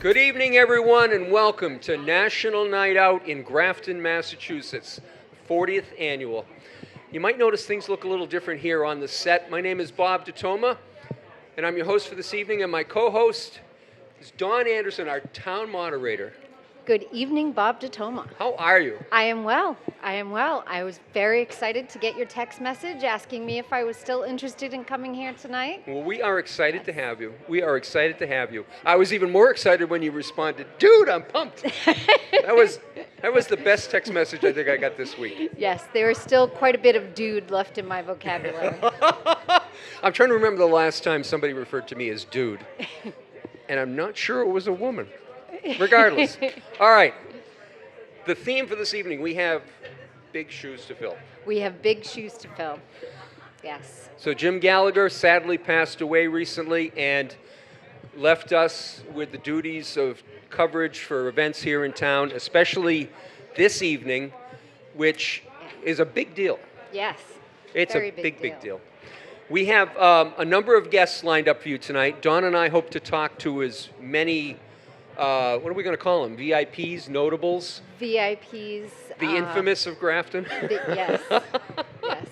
Good evening, everyone, and welcome to National Night Out in Grafton, Massachusetts, 40th annual. You might notice things look a little different here on the set. My name is Bob DeToma, and I'm your host for this evening, and my co-host is Dawn Anderson, our town moderator. Good evening, Bob DeToma. How are you? I am well. I was very excited to get your text message asking me if I was still interested in coming here tonight. Well, we are excited to have you. We are excited to have you. I was even more excited when you responded, "Dude, I'm pumped." That was the best text message I think I got this week. Yes, there is still quite a bit of dude left in my vocabulary. I'm trying to remember the last time somebody referred to me as dude, and I'm not sure it was a woman. Regardless. All right. The theme for this evening, we have big shoes to fill. We have big shoes to fill. Yes. So Jim Gallagher sadly passed away recently and left us with the duties of coverage for events here in town, especially this evening, which is a big deal. Yes. It's very a big deal. deal. We have a number of guests lined up for you tonight. Dawn and I hope to talk to as many what are we going to call them? VIPs, notables? VIPs. The infamous of Grafton? Yes. Yes.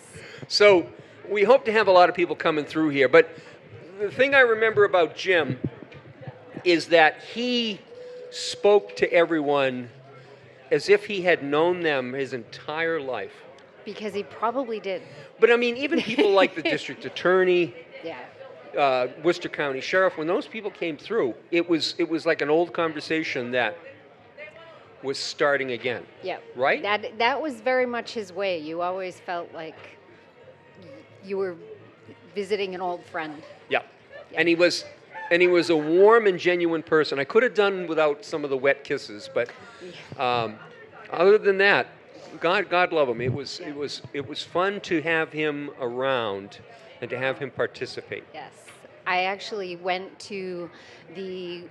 So we hope to have a lot of people coming through here. But the thing I remember about Jim is that he spoke to everyone as if he had known them his entire life. Because he probably did. But I mean, even people like the district attorney, Yeah. Worcester County Sheriff, when those people came through, it was like an old conversation that was starting again. Yeah. Right? That was very much his way. You always felt like you were visiting an old friend. Yeah. And he was a warm and genuine person. I could have done without some of the wet kisses, but other than that, God love him. It was fun to have him around and to have him participate. Yes. I actually went to the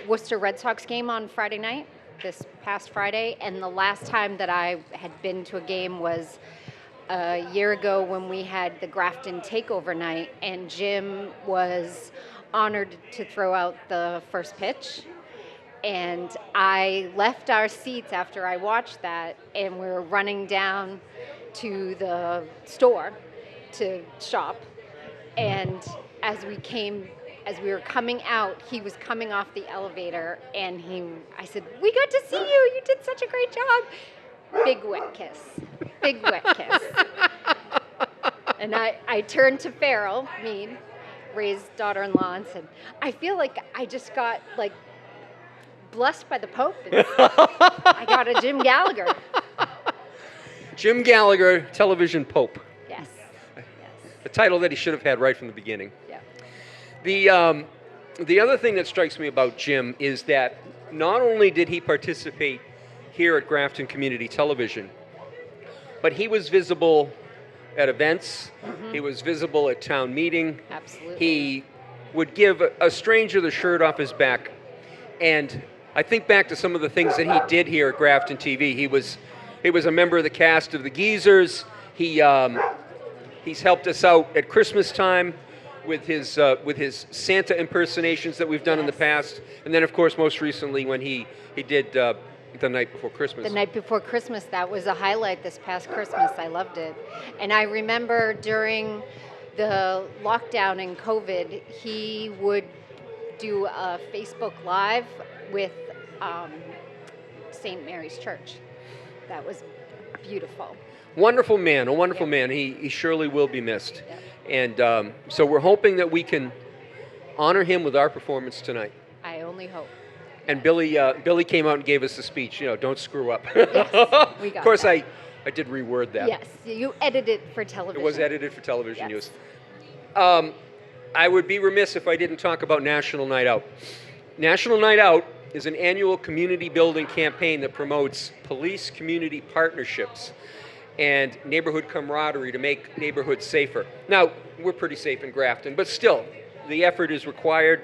Worcester Red Sox game on Friday night, this past Friday, and the last time that I had been to a game was a year ago when we had the Grafton takeover night, and Jim was honored to throw out the first pitch. And I left our seats after I watched that, and we were running down to the store to shop. And as we were coming out, he was coming off the elevator, and I said, "We got to see you. You did such a great job." Big wet kiss. Big wet kiss. And I turned to Farrell, Ray's daughter-in-law, and said, "I feel like I just got blessed by the Pope. I got a Jim Gallagher." Jim Gallagher, television Pope. Yes. A title that he should have had right from the beginning. Yeah. The other thing that strikes me about Jim is that not only did he participate here at Grafton Community Television, but he was visible at events. Mm-hmm. He was visible at town meeting. Absolutely. He would give a stranger the shirt off his back. And I think back to some of the things that he did here at Grafton TV. He was a member of the cast of the Geezers. He's helped us out at Christmas time with his Santa impersonations that we've done in the past, and then of course most recently when he did the night before Christmas. The night before Christmas, that was a highlight this past Christmas. I loved it, and I remember during the lockdown and COVID, he would do a Facebook Live with St. Mary's Church. That was beautiful. Wonderful man, a wonderful man. He surely will be missed. Yep. And so we're hoping that we can honor him with our performance tonight. I only hope. And Billy came out and gave us a speech, don't screw up. Yes, we got Of course, that. I did reword that. Yes, you edited for television. It was edited for television yes. use. I would be remiss if I didn't talk about National Night Out. National Night Out is an annual community building campaign that promotes police-community partnerships and neighborhood camaraderie to make neighborhoods safer. Now, we're pretty safe in Grafton, but still, the effort is required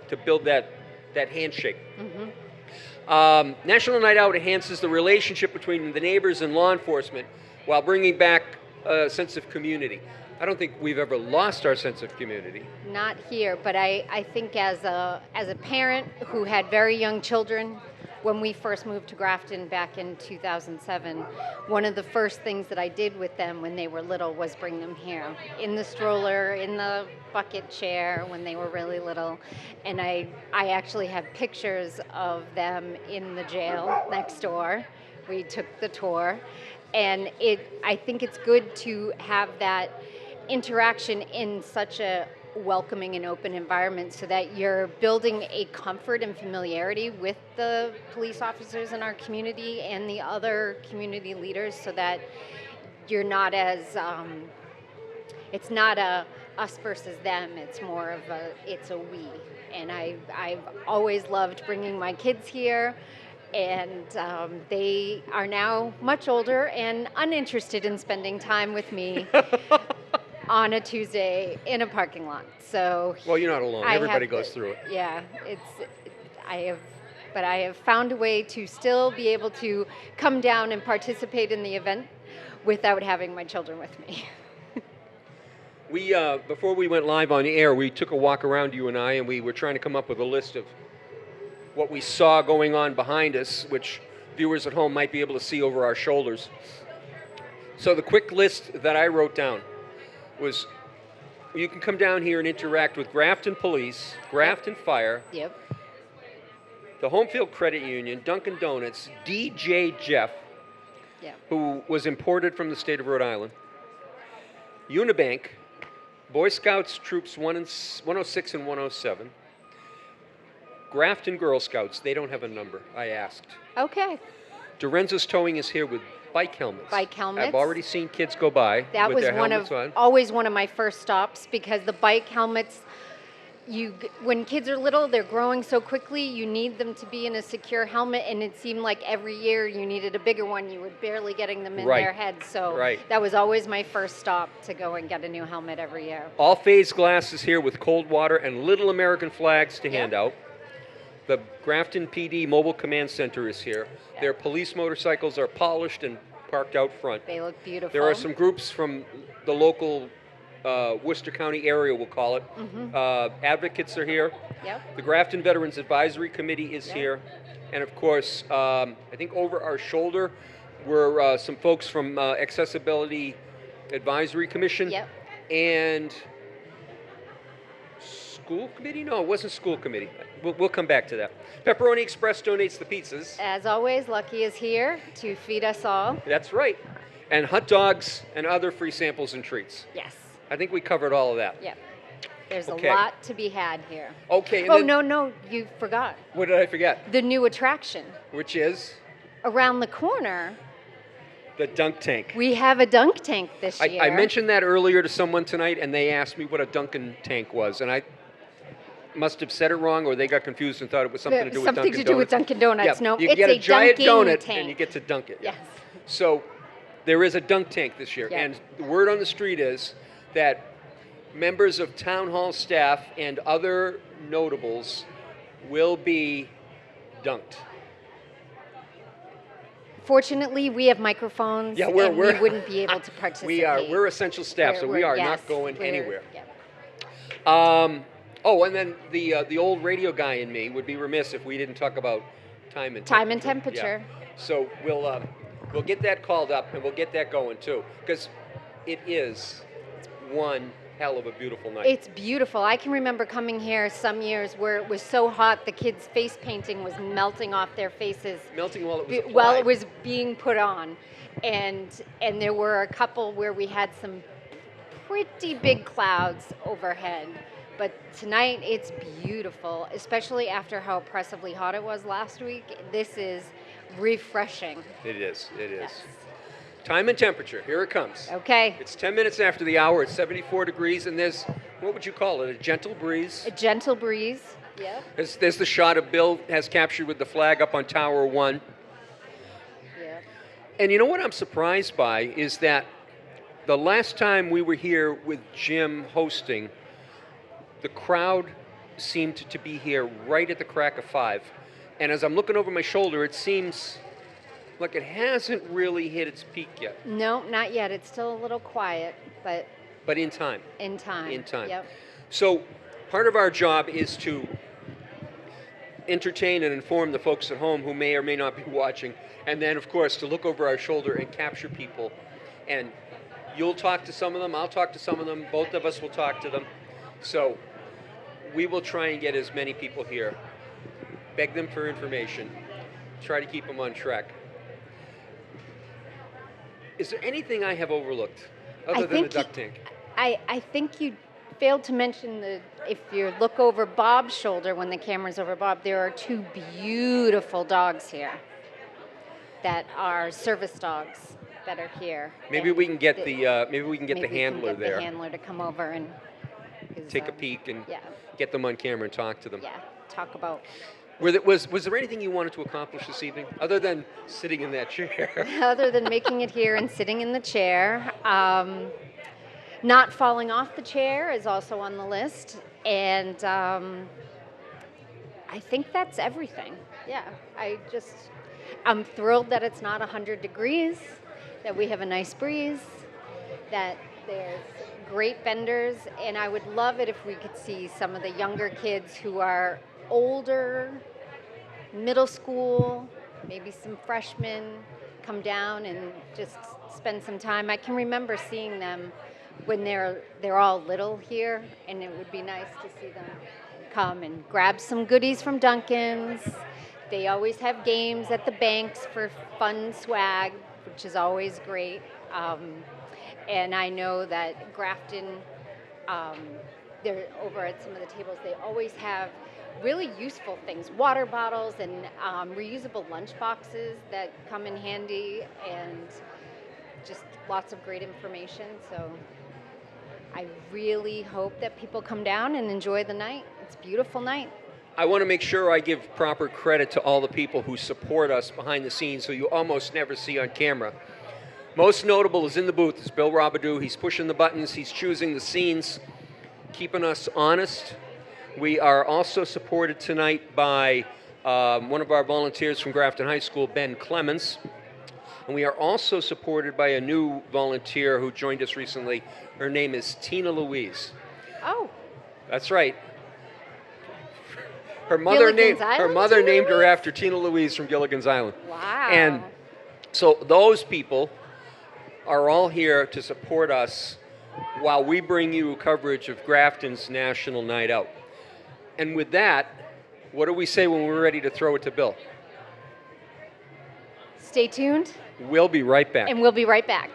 to build that handshake. Mm-hmm. National Night Out enhances the relationship between the neighbors and law enforcement while bringing back a sense of community. I don't think we've ever lost our sense of community. Not here, but I think as a parent who had very young children, when we first moved to Grafton back in 2007, one of the first things that I did with them when they were little was bring them here in the stroller, in the bucket chair when they were really little. And I actually have pictures of them in the jail next door. We took the tour. And I think it's good to have that interaction in such a welcoming and open environment so that you're building a comfort and familiarity with the police officers in our community and the other community leaders so that you're not as it's not a us versus them, it's more of it's a we. And I've always loved bringing my kids here, and they are now much older and uninterested in spending time with me on a Tuesday in a parking lot. So Well, you're not alone. Everybody goes through it. Yeah, but I have found a way to still be able to come down and participate in the event without having my children with me. We before we went live on the air, we took a walk around, you and I, and we were trying to come up with a list of what we saw going on behind us, which viewers at home might be able to see over our shoulders. So the quick list that I wrote down was you can come down here and interact with Grafton Police, Grafton Fire, Yep. the Homefield Credit Union, Dunkin' Donuts, DJ Jeff, Yeah. who was imported from the state of Rhode Island, Unibank, Boy Scouts Troops 106 and 107, Grafton Girl Scouts, they don't have a number, I asked. Okay. Dorenzo's Towing is here with bike helmets. Bike helmets. I've already seen kids go by That with was their one helmets of on. always one of my first stops because the bike helmets, when kids are little, they're growing so quickly. You need them to be in a secure helmet, and it seemed like every year you needed a bigger one. You were barely getting them in Right. their heads, so Right. that was always my first stop to go and get a new helmet every year. All phase glass is here with cold water and little American flags to hand out. The Grafton PD Mobile Command Center is here. Yeah. Their police motorcycles are polished and parked out front. They look beautiful. There are some groups from the local Worcester County area, we'll call it. Advocates are here. Yep. The Grafton Veterans Advisory Committee is Yep. here. And of course, I think over our shoulder were some folks from Accessibility Advisory Commission. Yep. And school committee? No, it wasn't school committee. We'll come back to that. Pepperoni Express donates the pizzas. As always, Lucky is here to feed us all. That's right. And hot dogs and other free samples and treats. Yes. I think we covered all of that. Yep. There's Okay. a lot to be had here. Okay. And Oh, then- no, you forgot. What did I forget? The new attraction. Which is Around the corner, the dunk tank. we have a dunk tank this year. I mentioned that earlier to someone tonight, and they asked me what a Dunkin' tank was, and I must have said it wrong, or they got confused and thought it was something to do with Dunkin' Something to do with Donuts. Dunkin' Donuts. Yeah, No, you it's get a giant dunking donut tank. and you get to dunk it. Yes. So there is a dunk tank this year, Yeah. and the word on the street is that members of town hall staff and other notables will be dunked. Fortunately, we have microphones, Yeah, and we're we wouldn't be able to participate. We're essential staff, so we are not going anywhere. Yeah. Oh, and then the old radio guy in me would be remiss if we didn't talk about time and Time and temperature. temperature. Yeah. So we'll get that called up and we'll get that going too, because it is one hell of a beautiful night. It's beautiful. I can remember coming here some years where it was so hot the kids' face painting was melting off their faces Melting while it was applied. while it was being put on, and there were a couple where we had some pretty big clouds overhead. But tonight it's beautiful, especially after how oppressively hot it was last week. This is refreshing. It is. Yes. Time and temperature. Here it comes. Okay, It's 10 minutes after the hour. It's 74 degrees, and there's, what would you call it, a gentle breeze? a gentle breeze. Yep. There's the shot of Bill has captured with the flag up on Tower 1. Yep. And you know what I'm surprised by is that the last time we were here with Jim hosting, the crowd seemed to be here right at the crack of 5. And as I'm looking over my shoulder, it seems like it hasn't really hit its peak yet. No, not yet. It's still a little quiet, but But in time. In time. In time. Yep. So part of our job is to entertain and inform the folks at home who may or may not be watching, and then, of course, to look over our shoulder and capture people. And you'll talk to some of them, I'll talk to some of them, both of us will talk to them. So we will try and get as many people here, beg them for information, try to keep them on track. Is there anything I have overlooked other than the duck tank? I think you failed to mention if you look over Bob's shoulder when the camera's over Bob, there are 2 beautiful dogs here that are service dogs that are here. Maybe we can get the handler there. The handler to come over and take a peek and yeah. get them on camera and talk to them. Yeah, talk about. Was there anything you wanted to accomplish this evening other than sitting in that chair? Other than making it here and sitting in the chair. Not falling off the chair is also on the list. And I think that's everything. Yeah, I'm thrilled that it's not 100 degrees, that we have a nice breeze, that there's great vendors, and I would love it if we could see some of the younger kids who are older, middle school, maybe some freshmen, come down and just spend some time. I can remember seeing them when they're all little here, and it would be nice to see them come and grab some goodies from Dunkin's. They always have games at the banks for fun swag, which is always great. And I know that Grafton, they're over at some of the tables, they always have really useful things, water bottles and reusable lunch boxes that come in handy, and just lots of great information. So I really hope that people come down and enjoy the night. It's a beautiful night. I want to make sure I give proper credit to all the people who support us behind the scenes who you almost never see on camera. Most notable is in the booth is Bill Robidoux. He's pushing the buttons, he's choosing the scenes, keeping us honest. We are also supported tonight by one of our volunteers from Grafton High School, Ben Clemens. And we are also supported by a new volunteer who joined us recently. Her name is Tina Louise. Oh. That's right. Her mother named her after Tina Louise from Gilligan's Island. Wow. And so those people are all here to support us while we bring you coverage of Grafton's National Night Out. And with that, what do we say when we're ready to throw it to Bill? Stay tuned. We'll be right back. And we'll be right back.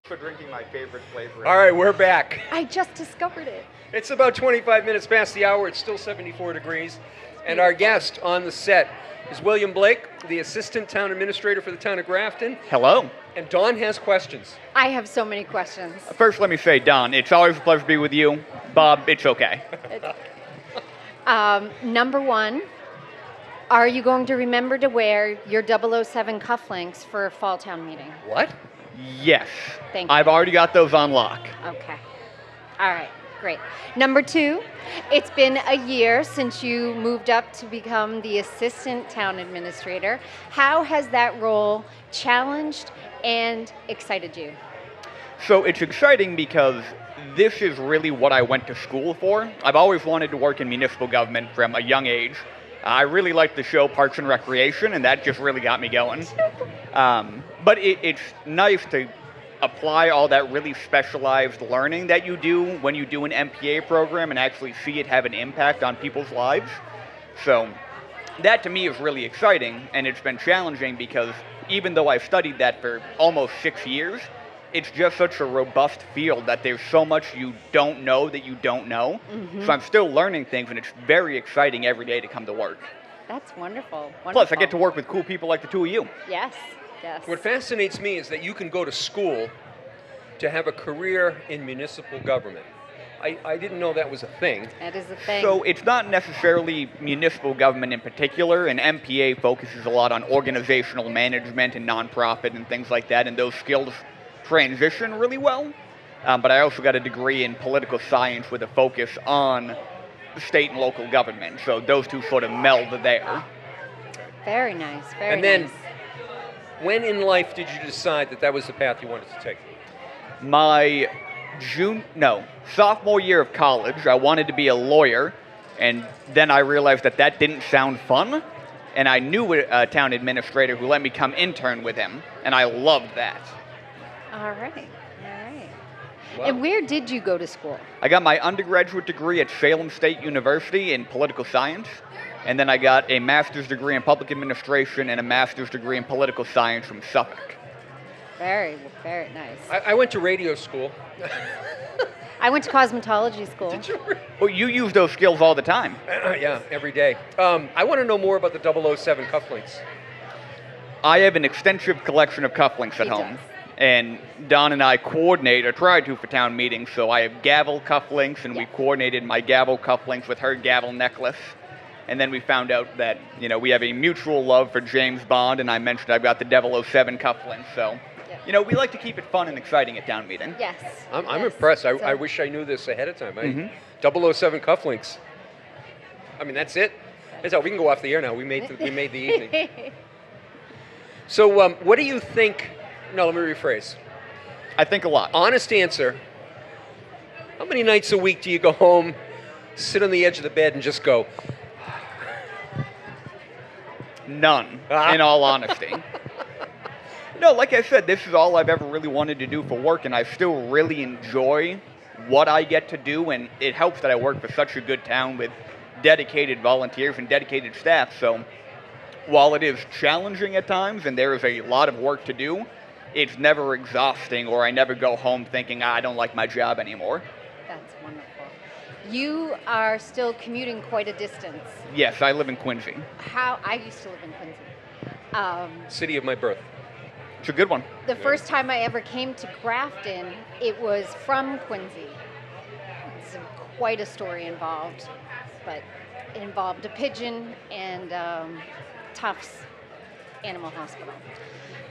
For drinking my favorite flavor. All right, we're back. I just discovered it. It's about 25 minutes past the hour. It's still 74 degrees. And our guest on the set is William Blake, the Assistant Town Administrator for the town of Grafton. Hello. And Dawn has questions. I have so many questions. First, let me say, Don, it's always a pleasure to be with you. Bob, it's okay. Number one, are you going to remember to wear your 007 cufflinks for a fall town meeting? What? Yes. Thank you. I've already got those on lock. Okay. All right. Great. Number two, it's been a year since you moved up to become the Assistant Town Administrator. How has that role challenged and excited you? So it's exciting because this is really what I went to school for. I've always wanted to work in municipal government from a young age. I really liked the show Parks and Recreation, and that just really got me going. But it's nice to apply all that really specialized learning that you do when you do an MPA program and actually see it have an impact on people's lives. So that to me is really exciting, and it's been challenging because even though I've studied that for almost 6 years, it's just such a robust field that there's so much you don't know that you don't know. Mm-hmm. So I'm still learning things, and it's very exciting every day to come to work. That's wonderful. Plus, I get to work with cool people like the two of you. Yes. Yes. What fascinates me is that you can go to school to have a career in municipal government. I didn't know that was a thing. That is a thing. So it's not necessarily municipal government in particular. An MPA focuses a lot on organizational management and nonprofit and things like that, and those skills transition really well. But I also got a degree in political science with a focus on state and local government. So those two sort of meld there. Very nice. Very And then, nice. when in life did you decide that that was the path you wanted to take? My sophomore year of college, I wanted to be a lawyer, and then I realized that that didn't sound fun, and I knew a town administrator who let me come intern with him, and I loved that. All right. Wow. And where did you go to school? I got my undergraduate degree at Salem State University in political science, and then I got a master's degree in public administration and a master's degree in political science from Suffolk. Very, very nice. I went to radio school. I went to cosmetology school. Did you? Well, you use those skills all the time. Yeah, every day. I want to know more about the 007 cufflinks. I have an extensive collection of cufflinks at He home. does. And Don and I coordinate, or try to, for town meetings. So I have gavel cufflinks, and we coordinated my gavel cufflinks with her gavel necklace. And then we found out that, we have a mutual love for James Bond, and I mentioned I've got the 007 cufflinks. So, we like to keep it fun and exciting at town meeting. Yes. I'm yes. impressed. I So- wish I knew this ahead of time. Mhm. 007 cufflinks. I mean, that's it. That's all. We can go off the air now. We made the evening. So, what do you think? No, let me rephrase. I think a lot. Honest answer. How many nights a week do you go home, sit on the edge of the bed, and just go? None, in all honesty. No, like I said, this is all I've ever really wanted to do for work, and I still really enjoy what I get to do, and it helps that I work for such a good town with dedicated volunteers and dedicated staff. So while it is challenging at times and there is a lot of work to do, it's never exhausting, or I never go home thinking, I don't like my job anymore. That's wonderful. You are still commuting quite a distance. Yes, I live in Quincy. I used to live in Quincy. City of my birth. It's a good one. The first time I ever came to Grafton, it was from Quincy. It's quite a story involved, but it involved a pigeon and Tufts Animal Hospital.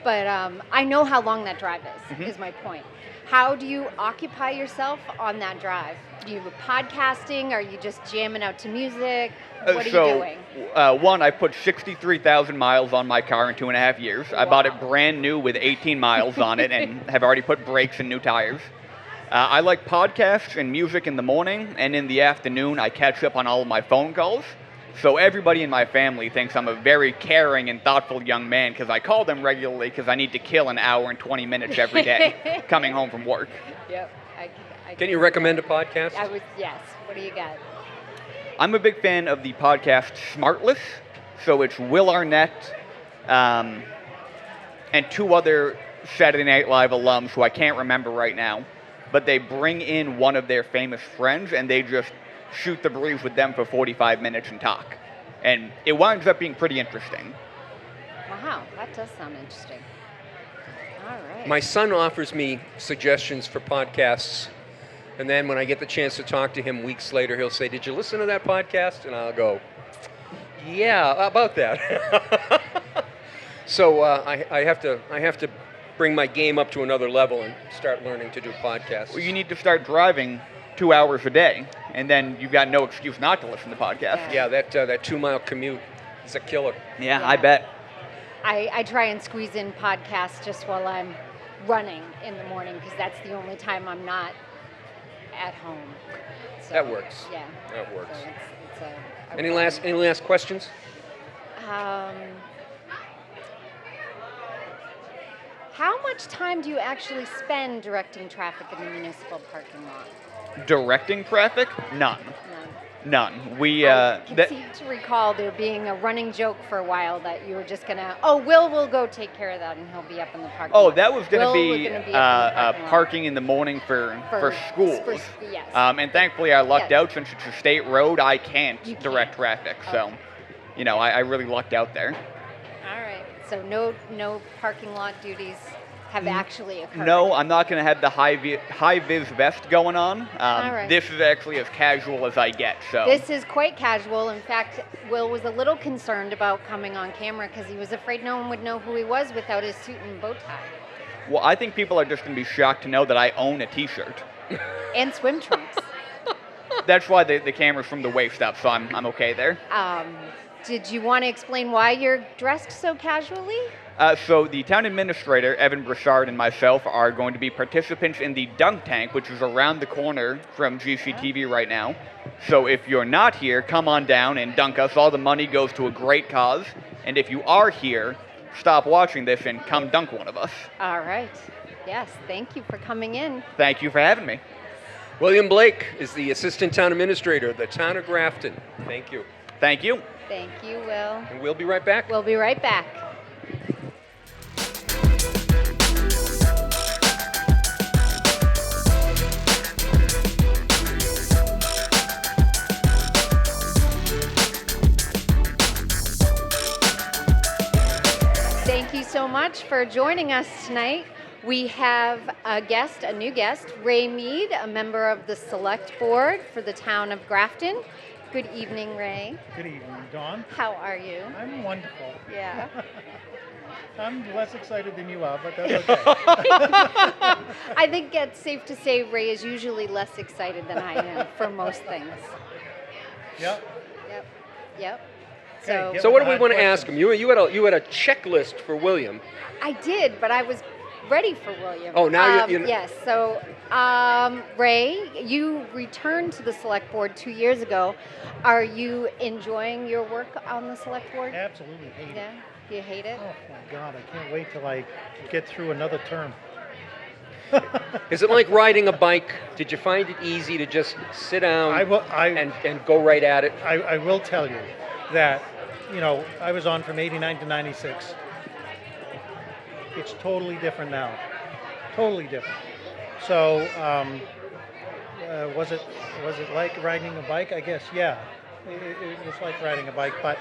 But I know how long that drive is my point. How do you occupy yourself on that drive? Do you podcasting? Are you just jamming out to music? What are you doing? One, I put 63,000 miles on my car in 2.5 years. I bought it brand new with 18 miles on it and have already put brakes and new tires. I like podcasts and music in the morning, and in the afternoon I catch up on all of my phone calls. So everybody in my family thinks I'm a very caring and thoughtful young man because I call them regularly because I need to kill an hour and 20 minutes every day coming home from work. Yep. Can you recommend a podcast? Yes. What do you got? I'm a big fan of the podcast Smartless. So it's Will Arnett and two other Saturday Night Live alums who I can't remember right now. But they bring in one of their famous friends and they just shoot the breeze with them for 45 minutes and talk. And it winds up being pretty interesting. Wow, that does sound interesting. All right. My son offers me suggestions for podcasts, and then when I get the chance to talk to him weeks later, he'll say, "Did you listen to that podcast?" And I'll go, "Yeah, about that." So I have to bring my game up to another level and start learning to do podcasts. Well, you need to start driving 2 hours a day, and then you've got no excuse not to listen to podcasts. Yeah, that 2-mile commute is a killer. Yeah, I bet. I try and squeeze in podcasts just while I'm running in the morning because that's the only time I'm not at home. So, That works. Yeah. That works. So it's a Any last questions? How much time do you actually spend directing traffic in the municipal parking lot? Directing traffic? None. None. We I can seem to recall there being a running joke for a while that you were just gonna. Oh, Will will go take care of that, and he'll be up in the parking lot. Oh, that was going to Will be was gonna up in the parking lot. parking in the morning for schools. Yes. And thankfully, I lucked Yeah. out since it's a state road. I can't You can't. direct traffic, so Okay. I really lucked out there. All right. So no parking lot duties. have actually occurred? No, I'm not going to have the high vis vest going on. All right. This is actually as casual as I get. So This is quite casual. In fact, Will was a little concerned about coming on camera because he was afraid no one would know who he was without his suit and bow tie. well, I think people are just going to be shocked to know that I own a T-shirt. And swim trunks. That's why the camera's from the waist up, so I'm okay there. Did you want to explain why you're dressed so casually? So the town administrator, Evan Broussard, and myself are going to be participants in the dunk tank, which is around the corner from GCTV right now. So if you're not here, come on down and dunk us. All the money goes to a great cause. And if you are here, stop watching this and come dunk one of us. All right. Yes, thank you for coming in. Thank you for having me. William Blake is the Assistant Town Administrator of the town of Grafton. Thank you. Thank you. Thank you, Will. And we'll be right back. We'll be right back. Thank you so much for joining us tonight. We have a new guest, Ray Mead, a member of the Select Board for the town of Grafton. Good evening, Ray. Good evening, Dawn. How are you? I'm wonderful. Yeah. I'm less excited than you are, but that's okay. I think it's safe to say Ray is usually less excited than I am for most things. Yep. Yep. Okay, get So what do we hard want to ask questions. him? You had a checklist for William. I did, but I was ready for William. Oh, now you're- Yes. So, Ray, you returned to the Select Board 2 years ago. Are you enjoying your work on the Select Board? Absolutely hate Yeah. it. You hate it? Oh my God, I can't wait till I get through another term. Is it like riding a bike? Did you find it easy to just sit down and go right at it? I will tell you that, I was on from 89 to 96. It's totally different now. Totally different. So, was it like riding a bike? I guess, yeah. It was like riding a bike, but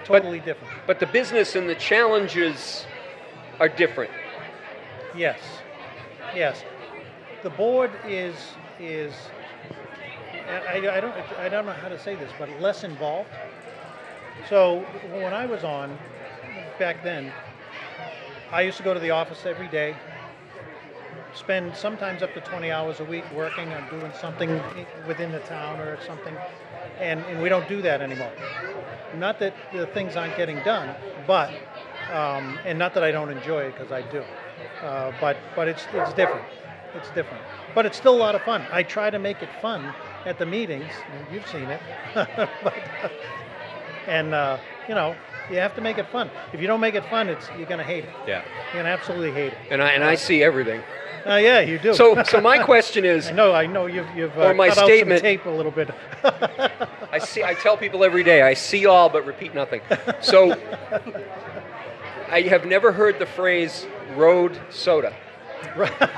totally different. But the business and the challenges are different. Yes. The board is I don't know how to say this, but less involved. So when I was on back then, I used to go to the office every day, spend sometimes up to 20 hours a week working on doing something within the town or something, and we don't do that anymore. Not that the things aren't getting done, but and not that I don't enjoy it, because I do. But it's different. It's different. But it's still a lot of fun. I try to make it fun at the meetings. And you've seen it. You have to make it fun. If you don't make it fun, you're going to hate it. Yeah. You're going to absolutely hate it. And I see everything. Yeah, you do. So my question is, I know. You've or my cut statement- out some tape a little bit. I tell people every day, I see all but repeat nothing. So I have never heard the phrase road soda.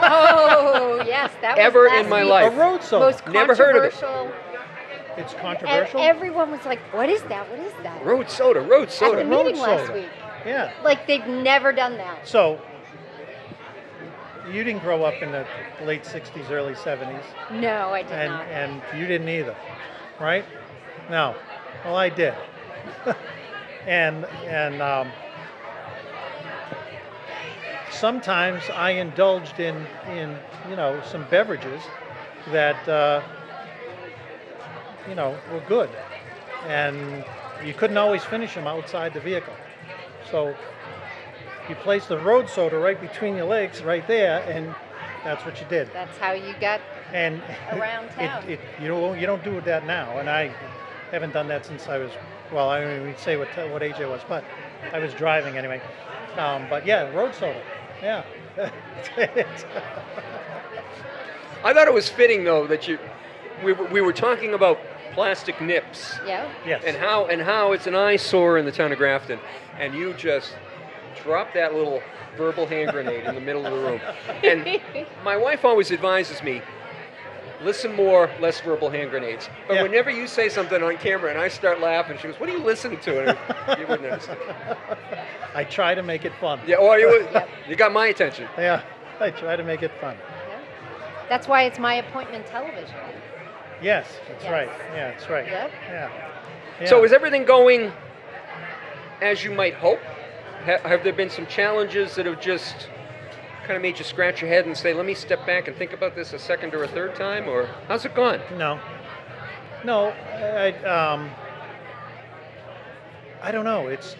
Oh, yes, that was Ever last in my week. life. A road soda. Most Never heard of it. controversial. It's controversial. Everyone was like, "What is that? What is that?" Road soda. At the soda. road meeting last soda. week. Yeah. Like they've never done that. So, you didn't grow up in the late 60s, early 70s, No, I did not. and you didn't either, right? No. Well, I did. and sometimes I indulged in some beverages that were good, and you couldn't always finish them outside the vehicle. So you place the road soda right between your legs, right there, and that's what you did. That's how you got And around town. you don't do that now, and I haven't done that since I was, well, I don't even say what age I was, but I was driving anyway. But yeah, road soda, yeah. I thought it was fitting though that we were talking about plastic nips. Yeah. Yes. And how it's an eyesore in the town of Grafton, and you just dropped that little verbal hand grenade in the middle of the room. And my wife always advises me, listen more, less verbal hand grenades. But Yeah. whenever you say something on camera and I start laughing, she goes, "What are you listening to?" And you wouldn't understand. I try to make it fun. Yeah, or you got my attention. Yeah, I try to make it fun. Yeah. That's why it's my appointment television. Yes, that's Yes. right. Yeah, that's right. Yep. Yeah. So is everything going as you might hope? Have there been some challenges that have just kind of made you scratch your head and say, let me step back and think about this a second or a third time? Or how's it gone? No, I don't know. It's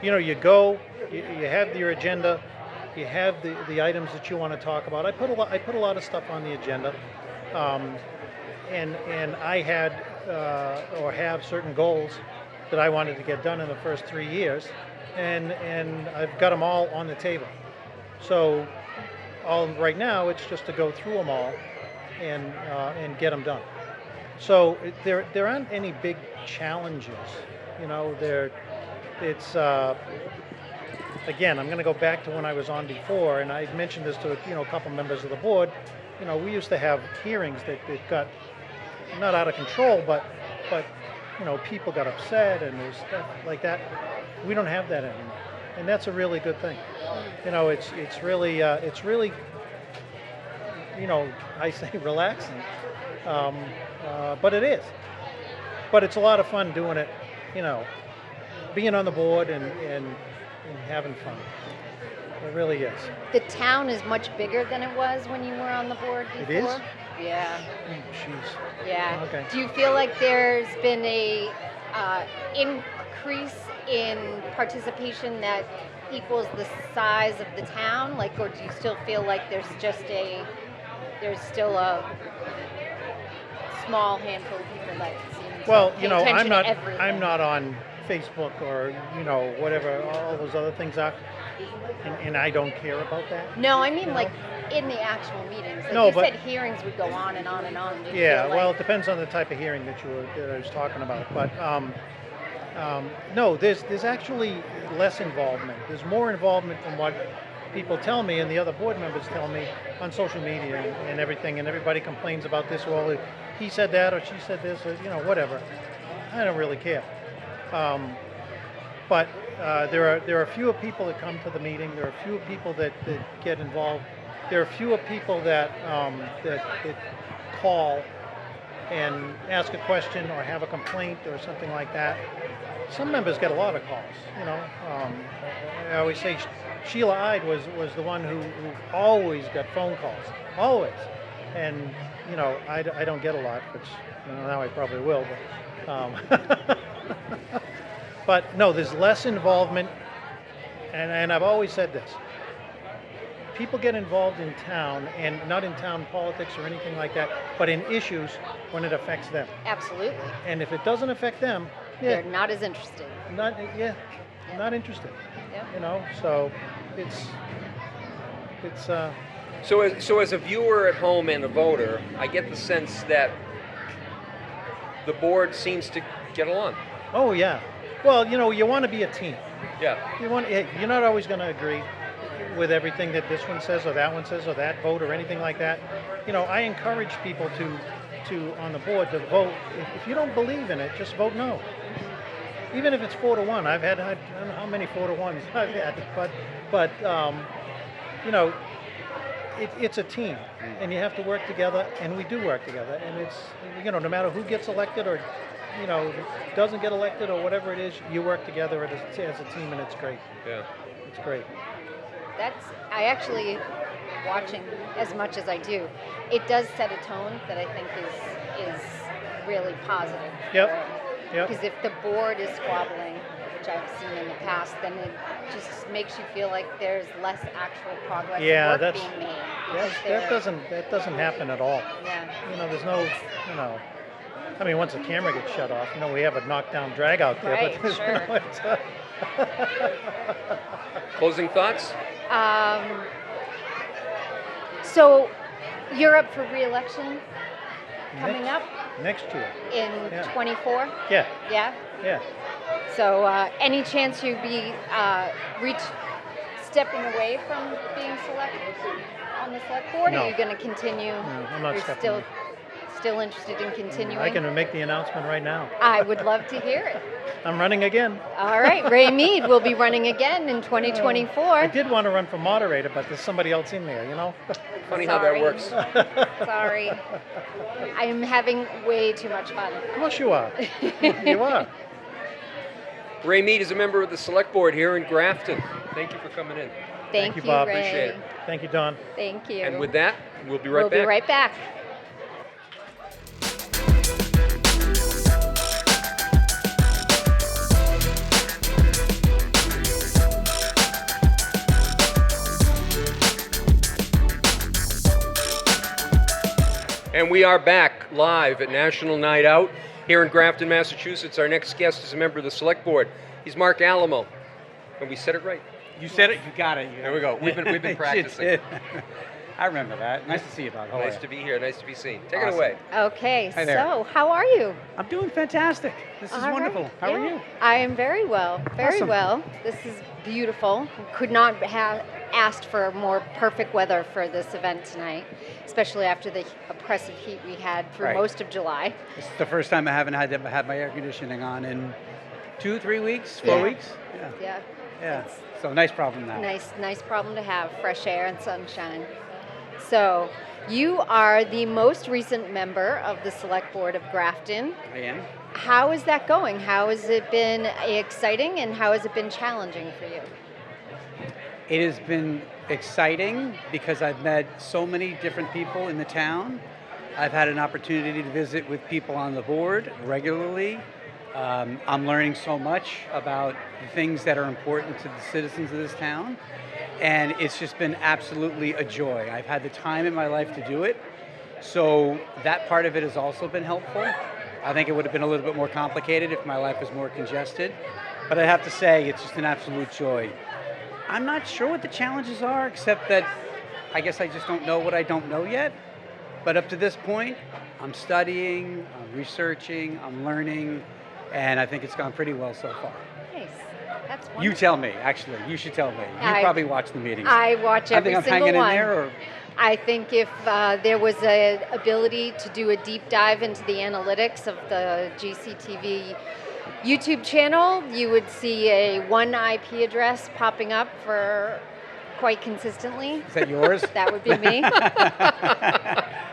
you go, you have your agenda, you have the items that you want to talk about. I put a lot of stuff on the agenda, and I had or have certain goals that I wanted to get done in the first 3 years, and I've got them all on the table. So right now it's just to go through them all and get them done. So there aren't any big challenges, it's again, I'm going to go back to when I was on before, and I mentioned this to a couple members of the board. We used to have hearings that got not out of control, but people got upset and there's stuff like that. We don't have that anymore, and that's a really good thing. It's really I say relaxing, but it is. But it's a lot of fun doing it, being on the board and having fun. It really is. The town is much bigger than it was when you were on the board before. It is? Yeah. Jeez. Yeah. Okay. Do you feel like there's been a increase in participation that equals the size of the town? Like, or do you still feel like there's still a small handful of people that seem to pay attention to everything? I'm not on Facebook or whatever all those other things are, and I don't care about that. No, I mean like in the actual meetings. Like No, you but said hearings would go on and on and on. Do you yeah, feel like- well, it depends on the type of hearing that I was talking about. But no, there's actually less involvement. There's more involvement from what people tell me and the other board members tell me on social media and everything. And everybody complains about this. Well, he said that or she said this, or whatever. I don't really care. But there are fewer people that come to the meeting. There are fewer people that get involved. There are fewer people that call and ask a question or have a complaint or something like that. Some members get a lot of calls. I always say Sheila Ide was the one who always got phone calls, always. And I don't get a lot, which now I probably will. But but no, there's less involvement, and I've always said this. People get involved in town, and not in town politics or anything like that, but in issues when it affects them. Absolutely. And if it doesn't affect them, They're not as interested. not interested. Yeah. So it's So as a viewer at home and a voter, I get the sense that the board seems to get along. oh yeah. Well, you want to be a team. Yeah. You're not always going to agree with everything that this one says or that one says or that vote or anything like that. I encourage people to on the board to vote. If you don't believe in it, just vote no. Even if it's 4-1. I don't know how many 4-1s I've had, but it's a team, and you have to work together, and we do work together, and it's no matter who gets elected or doesn't get elected or whatever it is, you work together as a team, and it's great. Yeah. It's great. I actually, watching as much as I do, it does set a tone that I think is really positive. Yep. Because if the board is squabbling, which I've seen in the past, then it just makes you feel like there's less actual progress Yeah, work that's being made. that doesn't happen at all. Yeah. There's no I mean, once the camera gets shut off, we have a knockdown drag out there. Right, but sure. Closing thoughts? So you're up for re-election coming up next year. in Yeah. 24? Yeah. Yeah? Yeah. So any chance you'd be stepping away from being selected on the select board? No. Or are you going to continue? No, I'm not You're stepping still away. still interested in continuing? I can make the announcement right now. I would love to hear it. I'm running again. All right, Ray Mead will be running again in 2024. I did want to run for moderator, but there's somebody else in there, you know? Funny how that Sorry. works. Sorry. I am having way too much fun. Of course you are. You are. Ray Mead is a member of the select board here in Grafton. Thank you for coming in. Thank you, you, Bob. Ray. Appreciate it. Thank you, Don. Thank you. And with that, we'll be right we'll back. be right back. And we are back live at National Night Out here in Grafton, Massachusetts. Our next guest is a member of the select board. He's Mark Alamo. And we said it right. You said it. You got it. There we go. We've been practicing. You did. I remember that. Nice to see you, Bob. How are Nice you? to be here. Nice to be seen. Take it Awesome. away. Okay, Hi there. so how are you? I'm doing fantastic. This is All right. wonderful. How are Yeah. you? I am very well. Very Awesome. well. This is beautiful. Could not have asked for more perfect weather for this event tonight, especially after the oppressive heat we had for Right. most of July. This is the first time I haven't had to have my air conditioning on in 2-3 weeks, 4 Yeah. weeks. Yeah. Yeah. Yeah. It's So nice problem now. nice problem to have, fresh air and sunshine. So, you are the most recent member of the Select Board of Grafton. I am. How is that going? How has it been exciting and how has it been challenging for you? It has been exciting because I've met so many different people in the town. I've had an opportunity to visit with people on the board regularly. I'm learning so much about the things that are important to the citizens of this town. And it's just been absolutely a joy. I've had the time in my life to do it. So that part of it has also been helpful. I think it would have been a little bit more complicated if my life was more congested. But I have to say, it's just an absolute joy. I'm not sure what the challenges are, except that I guess I just don't know what I don't know yet. But up to this point, I'm studying, I'm researching, I'm learning, and I think it's gone pretty well so far. Nice. That's wonderful. You tell me, actually. You should tell me. You I- probably watch the meetings. I watch every I think I'm single hanging one. in there, or I think if there was a ability to do a deep dive into the analytics of the GCTV YouTube channel, you would see a one IP address popping up for quite consistently. is that yours? That would be me.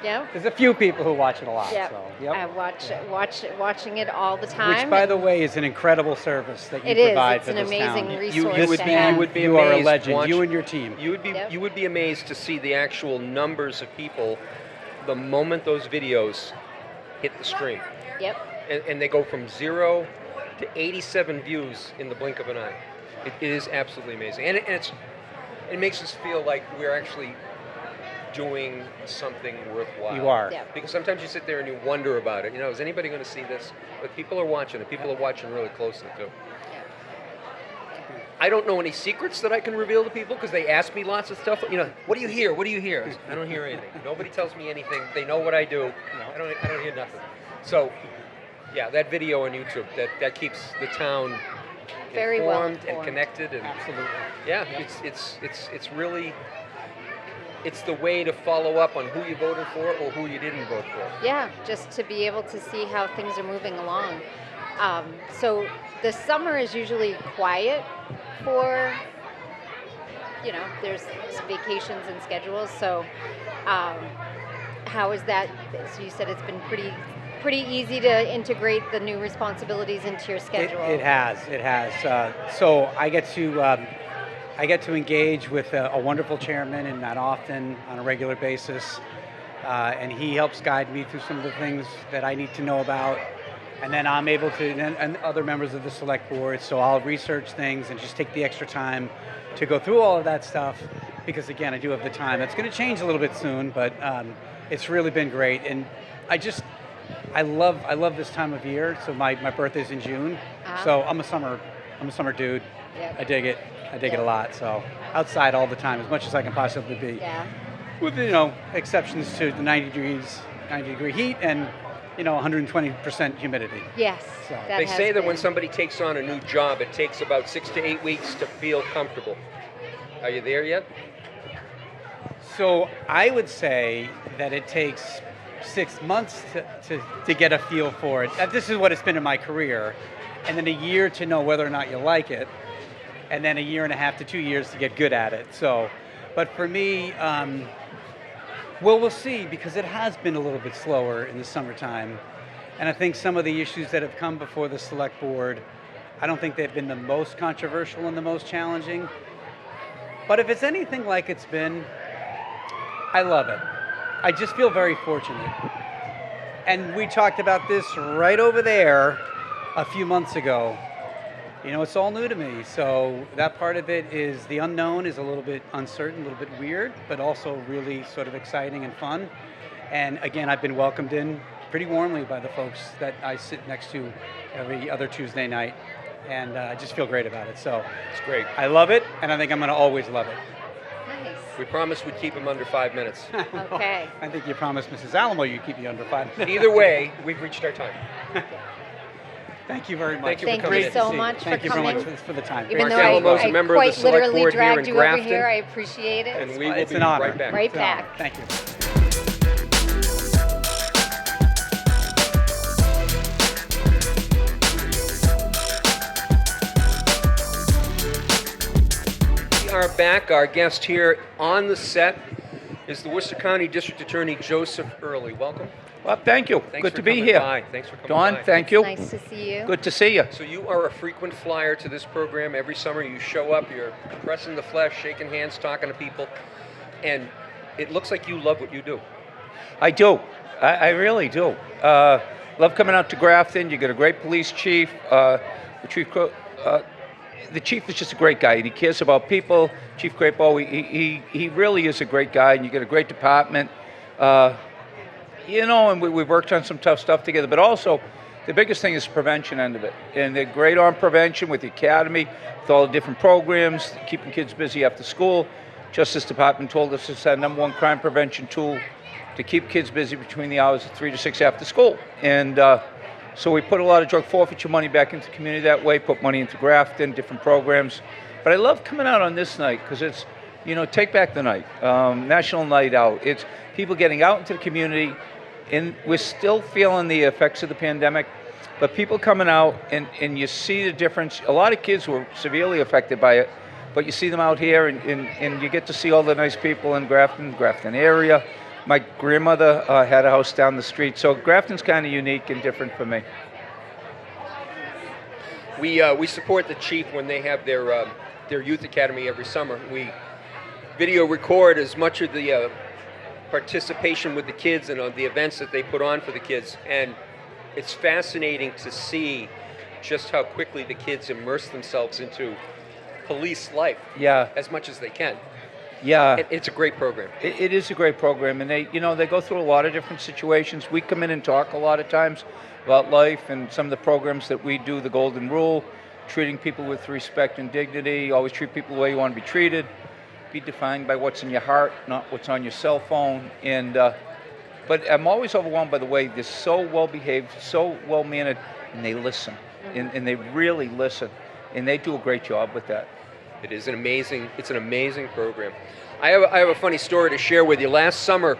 Yep. There's a few people who watch it a lot. Yep. So, I watching it all the time. Which, by the way, is an incredible service that you It is. provide It's for an this amazing town. resource you would to be have. you would be You amazed. are a legend. Watch- You and your team. Yep. You would be amazed to see the actual numbers of people the moment those videos hit the stream. Yep. And they go from 0 to 87 views in the blink of an eye. It is absolutely amazing. And it makes us feel like we're actually doing something worthwhile. You are. Yeah. Because sometimes you sit there and you wonder about it. You know, is anybody going to see this? But people are watching it. People are watching really closely too. I don't know any secrets that I can reveal to people because they ask me lots of stuff. You know, what do you hear? What do you hear? I don't hear anything. Nobody tells me anything. They know what I do. I don't hear nothing. So, yeah, that video on YouTube that keeps the town Very well informed and informed. connected and Absolutely. yeah, it's really it's the way to follow up on who you voted for or who you didn't vote for. Yeah, just to be able to see how things are moving along. So the summer is usually quiet for, there's vacations and schedules. So how is that? So you said it's been pretty easy to integrate the new responsibilities into your schedule. It has. So I get to engage with a wonderful chairman in Matt Often on a regular basis, and he helps guide me through some of the things that I need to know about. And then I'm able to, and other members of the select board, so I'll research things and just take the extra time to go through all of that stuff, because again, I do have the time. It's going to change a little bit soon, but it's really been great. And I love this time of year. So my birthday's in June, so I'm a summer dude. Yep. I dig it a lot. So outside all the time, as much as I can possibly be. Yeah. With exceptions to the 90 degree heat and 120% humidity. Yes. So They has say that when been- somebody takes on a new job, it takes about 6 to 8 weeks to feel comfortable. Are you there yet? So I would say that it takes 6 months to get a feel for it. This is what it's been in my career. And then a year to know whether or not you like it. And then a year and a half to 2 years to get good at it. So, but for me, we'll see, because it has been a little bit slower in the summertime. And I think some of the issues that have come before the select board, I don't think they've been the most controversial and the most challenging. But if it's anything like it's been, I love it. I just feel very fortunate. And we talked about this right over there a few months ago. You know, it's all new to me. So that part of it is the unknown is a little bit uncertain, a little bit weird, but also really sort of exciting and fun. And again, I've been welcomed in pretty warmly by the folks that I sit next to every other Tuesday night. And I just feel great about it. So It's great. I love it, and I think I'm going to always love it. Nice. We promised we'd keep them under 5 minutes. Okay. I think you promised Mrs. Alamo you'd keep me under 5 minutes. Either way, we've reached our time. Thank you very much. Thank you for Thank coming you in. so See. much Thank for you very coming. much for the time. Even Mark though Alamo's a I member of the quite select literally board here dragged in you over Grafton. here, I appreciate it. And we will It's be an honor. right back. Right It's an honor. back. Thank you. We are back. Our guest here on the set is the Worcester County District Attorney Joseph Early. Welcome. Well, thank you. Thanks Good for to be coming here. by. Thanks for coming Dawn, by. thank you. Nice to see you. Good to see you. So you are a frequent flyer to this program. Every summer you show up, you're pressing the flesh, shaking hands, talking to people, and it looks like you love what you do. I do. I really do. Love coming out to Grafton. You got a great police chief. The chief is just a great guy, and he cares about people. Chief Crapo, he really is a great guy, and you get a great department. You know, and we've worked on some tough stuff together, but also the biggest thing is the prevention end of it. And they're great on prevention with the academy, with all the different programs, keeping kids busy after school. Justice Department told us it's our #1 crime prevention tool to keep kids busy between the hours of 3 to 6 after school. And so we put a lot of drug forfeiture money back into the community that way, put money into Grafton, different programs. But I love coming out on this night because it's, you know, Take Back the Night, National Night Out. It's people getting out into the community, and we're still feeling the effects of the pandemic, but people coming out and you see the difference. A lot of kids were severely affected by it, but you see them out here and you get to see all the nice people in Grafton area. My grandmother had a house down the street, so Grafton's kind of unique and different for me. We support the chief when they have their youth academy every summer. We video record as much of the participation with the kids and on the events that they put on for the kids, and it's fascinating to see just how quickly the kids immerse themselves into police life. Yeah. As much as they can. Yeah. It's a great program. It is a great program, and they go through a lot of different situations. We come in and talk a lot of times about life and some of the programs that we do, the Golden Rule, treating people with respect and dignity, always treat people the way you want to be treated, be defined by what's in your heart, not what's on your cell phone. And but I'm always overwhelmed by the way they're so well behaved, so well mannered, and they listen, and they really listen, and they do a great job with that. It's an amazing program. I have a funny story to share with you. Last summer,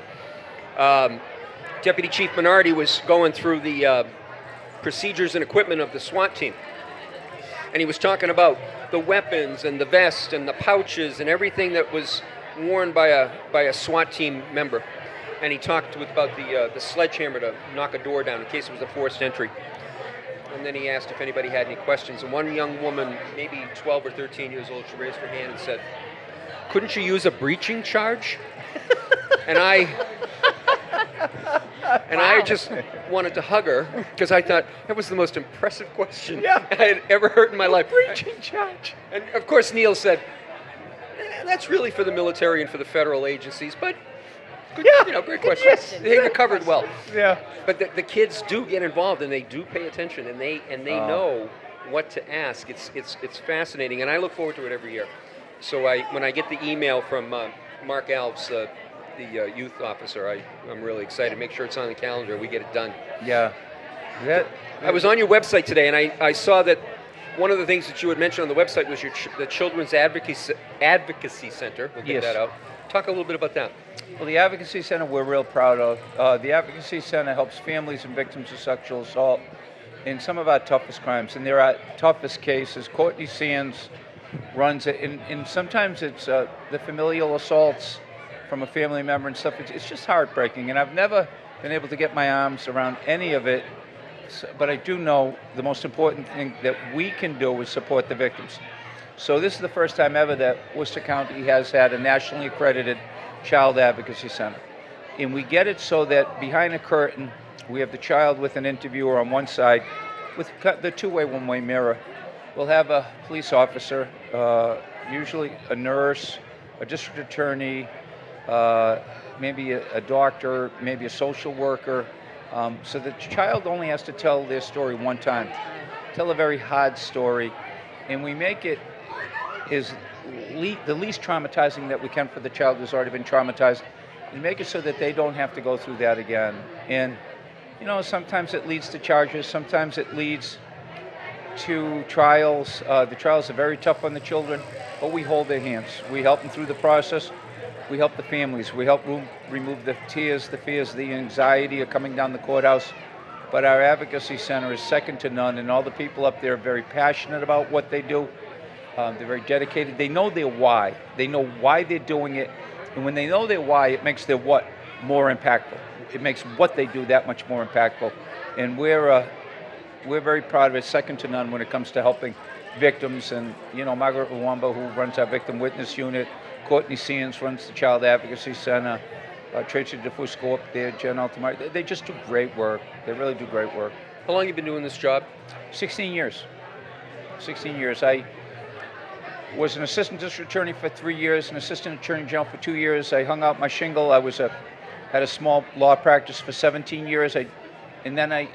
Deputy Chief Minardi was going through the procedures and equipment of the SWAT team. And he was talking about the weapons and the vest and the pouches and everything that was worn by a SWAT team member. And he talked about the sledgehammer to knock a door down in case it was a forced entry. And then he asked if anybody had any questions. And one young woman, maybe 12 or 13 years old, she raised her hand and said, "Couldn't you use a breaching charge?" And I just wanted to hug her because I thought that was the most impressive question I had ever heard in my life. Breaching charge. And of course, Neil said, "That's really for the military and for the federal agencies, but good, great question. question. They recovered well." Yeah. But the kids do get involved and they do pay attention and they know what to ask. It's fascinating, and I look forward to it every year. So when I get the email from Mark Alves, the youth officer, I'm really excited. Make sure it's on the calendar. We get it done. Yeah. I was on your website today, and I saw that one of the things that you had mentioned on the website was the Children's Advocacy Center. We'll get Yes. that out. Talk a little bit about that. Well, the Advocacy Center we're real proud of. The Advocacy Center helps families and victims of sexual assault in some of our toughest crimes. And there are toughest cases. Courtney Sands runs it, and sometimes it's the familial assaults from a family member and stuff. It's just heartbreaking, and I've never been able to get my arms around any of it. But I do know the most important thing that we can do is support the victims. So this is the first time ever that Worcester County has had a nationally accredited Child Advocacy Center. And we get it so that behind a curtain, we have the child with an interviewer on one side, with the two-way, one-way mirror. We'll have a police officer, usually a nurse, a district attorney, maybe a doctor, maybe a social worker. So the child only has to tell their story one time, tell a very hard story, and we make it the least traumatizing that we can for the child who's already been traumatized, and make it so that they don't have to go through that again. And sometimes it leads to charges, sometimes it leads to trials. The trials are very tough on the children, but we hold their hands. We help them through the process. We help the families. We help remove the tears, the fears, the anxiety of coming down the courthouse. But our advocacy center is second to none, and all the people up there are very passionate about what they do. They're very dedicated. They know their why. They know why they're doing it. And when they know their why, it makes their what more impactful. It makes what they do that much more impactful. And we're very proud of it, second to none when it comes to helping victims. And, Margaret Luamba, who runs our victim witness unit, Courtney Sands runs the Child Advocacy Center, Tracy DeFusco up there, Jen Altamar. They just do great work. They really do great work. How long have you been doing this job? 16 years. 16 years. I was an assistant district attorney for 3 years, an assistant attorney general for 2 years. I hung out my shingle. I had a small law practice for 17 years. And then I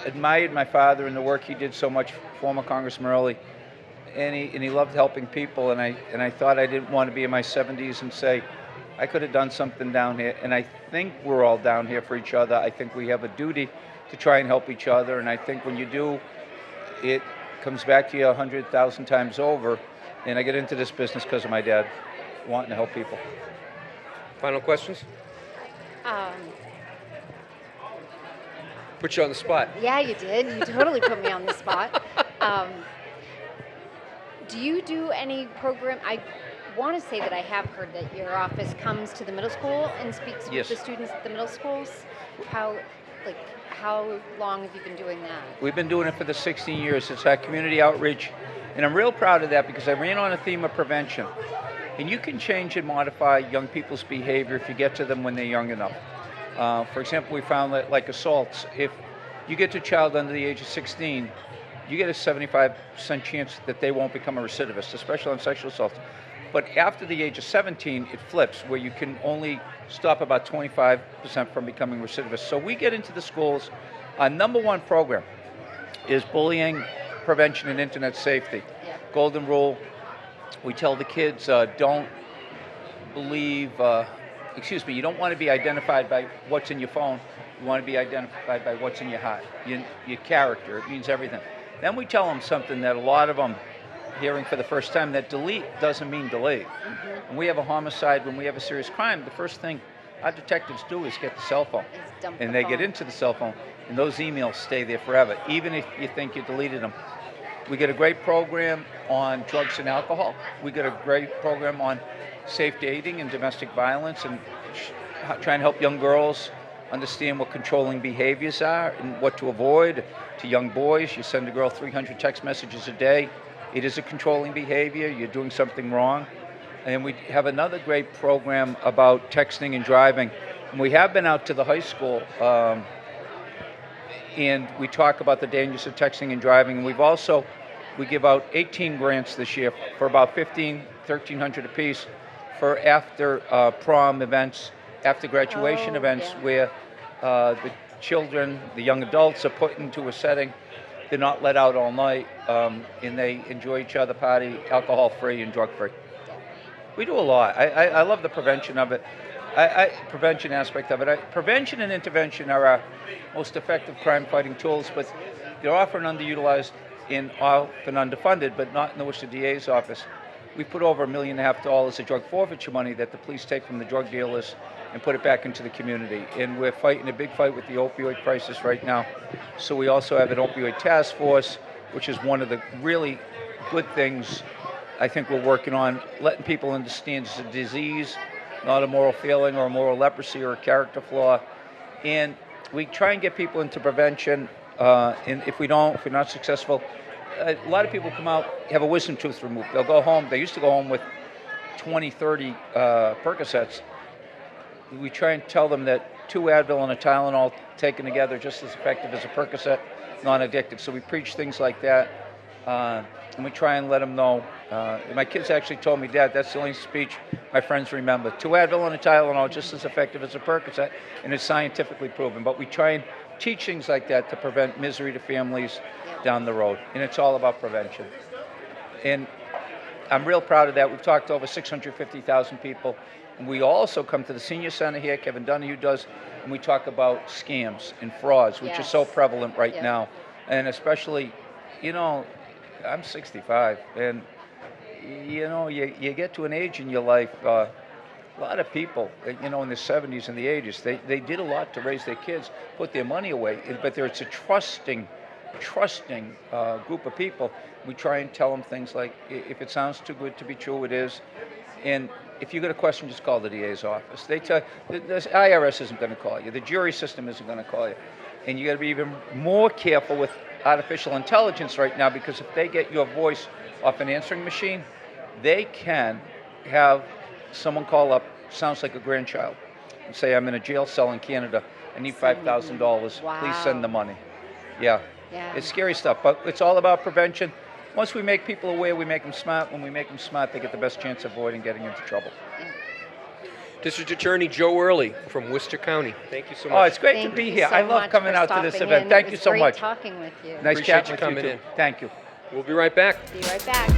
admired my father and the work he did so much, former Congressman Early. And he loved helping people, and I thought I didn't want to be in my 70s and say, I could have done something down here. And I think we're all down here for each other. I think we have a duty to try and help each other, and I think when you do, it comes back to you 100,000 times over. And I get into this business because of my dad, wanting to help people. Final questions? Um, Put you on the spot. yeah, you did. You totally put me on the spot. Do you do any program? I want to say that I have heard that your office comes to the middle school and speaks Yes. with the students at the middle schools. How long have you been doing that? We've been doing it for the 16 years. It's our community outreach. And I'm real proud of that because I ran on a theme of prevention. And you can change and modify young people's behavior if you get to them when they're young enough. For example, we found that like assaults, if you get to a child under the age of 16, you get a 75% chance that they won't become a recidivist, especially on sexual assaults. But after the age of 17, it flips, where you can only stop about 25% from becoming recidivists. So we get into the schools. Our number one program is bullying prevention and internet safety. Yeah. Golden rule, we tell the kids, don't believe, you don't want to be identified by what's in your phone. You want to be identified by what's in your heart, your character. It means everything. Then we tell them something that a lot of them hearing for the first time, that delete doesn't mean delete. Mm-hmm. When we have a homicide, when we have a serious crime, the first thing our detectives do is get the cell phone. And they get into the cell phone, and those emails stay there forever, even if you think you deleted them. We get a great program on drugs and alcohol. We get a great program on safe dating and domestic violence, and trying to help young girls understand what controlling behaviors are and what to avoid. To young boys, you send a girl 300 text messages a day. It is a controlling behavior. You're doing something wrong. And we have another great program about texting and driving. And we have been out to the high school, and we talk about the dangers of texting and driving. And we give out 18 grants this year for about 1,300 apiece for after prom events, after graduation events, yeah. where the children, the young adults are put into a setting. They're not let out all night, and they enjoy each other, party, alcohol-free and drug-free. We do a lot. I love the prevention of it. Prevention aspect of it. Prevention and intervention are our most effective crime-fighting tools, but they're often underutilized and often underfunded, but not in the Worcester DA's office. we put over $1.5 million of drug forfeiture money that the police take from the drug dealers and put it back into the community. And we're fighting a big fight with the opioid crisis right now. So we also have an opioid task force, which is one of the really good things I think we're working on, letting people understand it's a disease, not a moral failing or a moral leprosy or a character flaw. And we try and get people into prevention. And if we're not successful, a lot of people come out, have a wisdom tooth removed. They'll go home. They used to go home with 20, 30 Percocets. We try and tell them that 2 Advil and a Tylenol taken together just as effective as a Percocet, non-addictive. So we preach things like that, and we try and let them know. My kids actually told me, Dad, that's the only speech my friends remember. 2 Advil and a Tylenol just as effective as a Percocet, and it's scientifically proven. But we try and teach things like that to prevent misery to families down the road, and it's all about prevention. And I'm real proud of that. We've talked to over 650,000 people. And we also come to the senior center here, Kevin Donahue does, and we talk about scams and frauds, which is so prevalent right now. And especially, I'm 65, and you get to an age in your life, a lot of people, in the 70s and the 80s, they did a lot to raise their kids, put their money away, but it's a trusting group of people. We try and tell them things like, if it sounds too good to be true, it is. And if you got a question, just call the DA's office. They tell the IRS isn't going to call you. The jury system isn't going to call you. And you got to be even more careful with artificial intelligence right now, because if they get your voice off an answering machine, they can have someone call up, sounds like a grandchild, and say, I'm in a jail cell in Canada. I need $5,000. Wow. Please send the money. Yeah. It's scary stuff, but it's all about prevention. Once we make people aware, we make them smart. When we make them smart, they get the best chance of avoiding getting into trouble. District Attorney Joe Early from Worcester County. Thank you so much. Oh, it's great to be here. I love coming out to this event. Thank you so much. Talking with you. Nice Appreciate chatting you with coming you in. too. Thank you. We'll be right back. Be right back.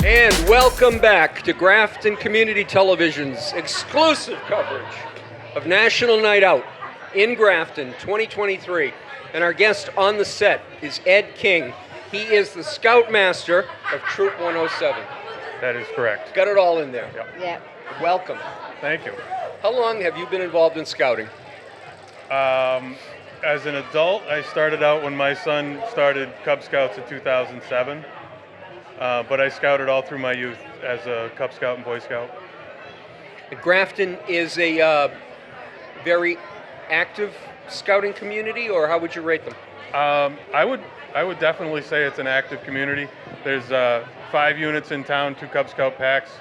And welcome back to Grafton Community Television's exclusive coverage of National Night Out in Grafton 2023. And our guest on the set is Ed King. He is the Scoutmaster of Troop 107. That is correct. Got it all in there. Yeah. Welcome. Thank you. How long have you been involved in scouting? As an adult, I started out when my son started Cub Scouts in 2007. But I scouted all through my youth as a Cub Scout and Boy Scout. Grafton is a very active scouting community, or how would you rate them? I would definitely say it's an active community. There's 5 units in town, 2 Cub Scout packs,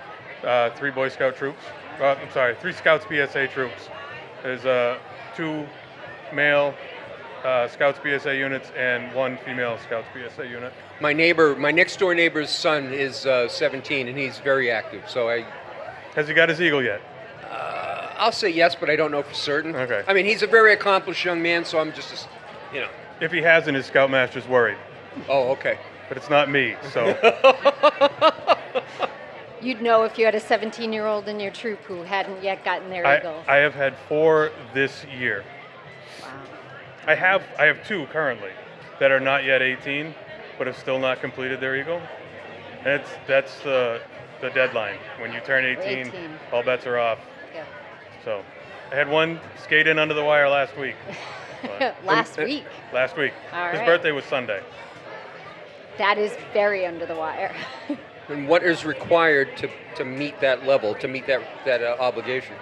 3 Boy Scout troops. 3 Scouts BSA troops. There's 2 male Scouts BSA units and 1 female Scouts BSA unit. My next door neighbor's son is 17, and he's very active. So Has he got his eagle yet? I'll say yes, but I don't know for certain. Okay. I mean, he's a very accomplished young man, so I'm just, If he hasn't, his Scoutmaster's worried. Oh, okay. But it's not me, so. You'd know if you had a 17-year-old in your troop who hadn't yet gotten their eagle. I have had 4 this year. Wow. I have 2 currently that are not yet 18, but have still not completed their eagle. And that's the deadline. When you turn 18, all bets are off. Yeah. So I had one skate in under the wire last week. Last week. Last week. All His right. birthday was Sunday. That is very under the wire. And what is required to meet that level, to meet that obligation?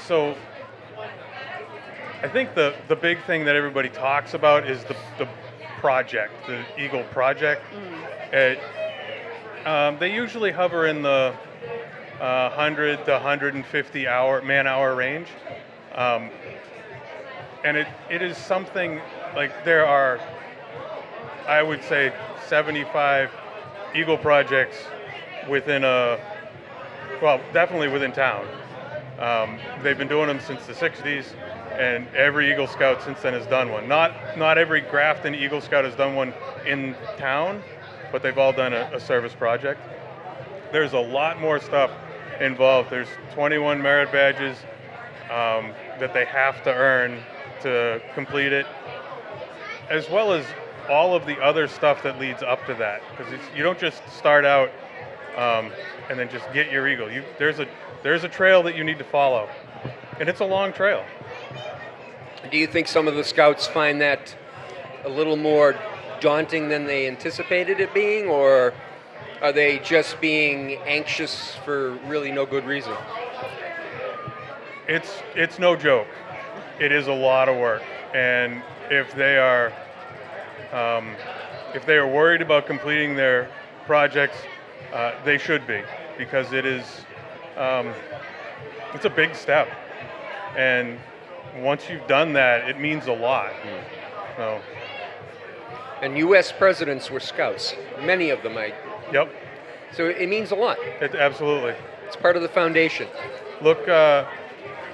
So I think the big thing that everybody talks about is the project, the Eagle project. They usually hover in the 100 to 150 man-hour range. And it is something like there are, I would say, 75 Eagle projects within definitely within town. They've been doing them since the 60s, and every Eagle Scout since then has done one. Not every Grafton Eagle Scout has done one in town, but they've all done a service project. There's a lot more stuff involved. There's 21 merit badges that they have to earn to complete it, as well as all of the other stuff that leads up to that. Because you don't just start out and then just get your Eagle. There's a trail that you need to follow, and it's a long trail. Do you think some of the scouts find that a little more daunting than they anticipated it being, or are they just being anxious for really no good reason? It's no joke. It is a lot of work, and if they are worried about completing their projects, they should be, because it's a big step, and once you've done that, it means a lot. So. And U.S. presidents were scouts, many of them. Yep. So it means a lot. Absolutely. It's part of the foundation.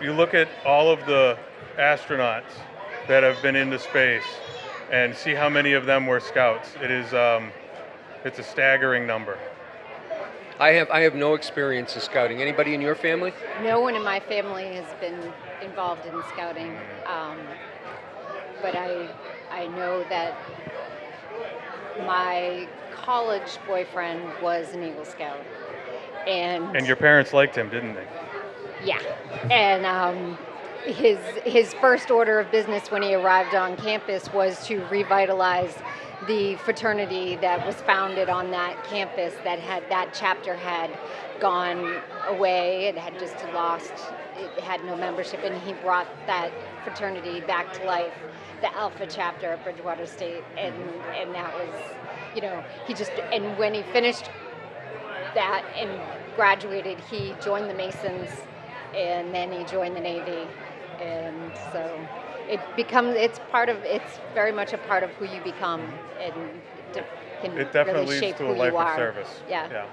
You look at all of the astronauts that have been into space, and see how many of them were scouts. It's a staggering number. I have no experience in scouting. Anybody in your family? No one in my family has been involved in scouting, but I know that my college boyfriend was an Eagle Scout, And your parents liked him, didn't they? yeah, and his first order of business when he arrived on campus was to revitalize the fraternity that was founded on that campus. That chapter had gone away. It had just lost. It had no membership, and he brought that fraternity back to life. The Alpha chapter at Bridgewater State, and that was, and when he finished that and graduated, he joined the Masons, and then he joined the Navy, and so it's very much a part of who you become, and can It definitely really shape leads to who a life you of are. service. Yeah.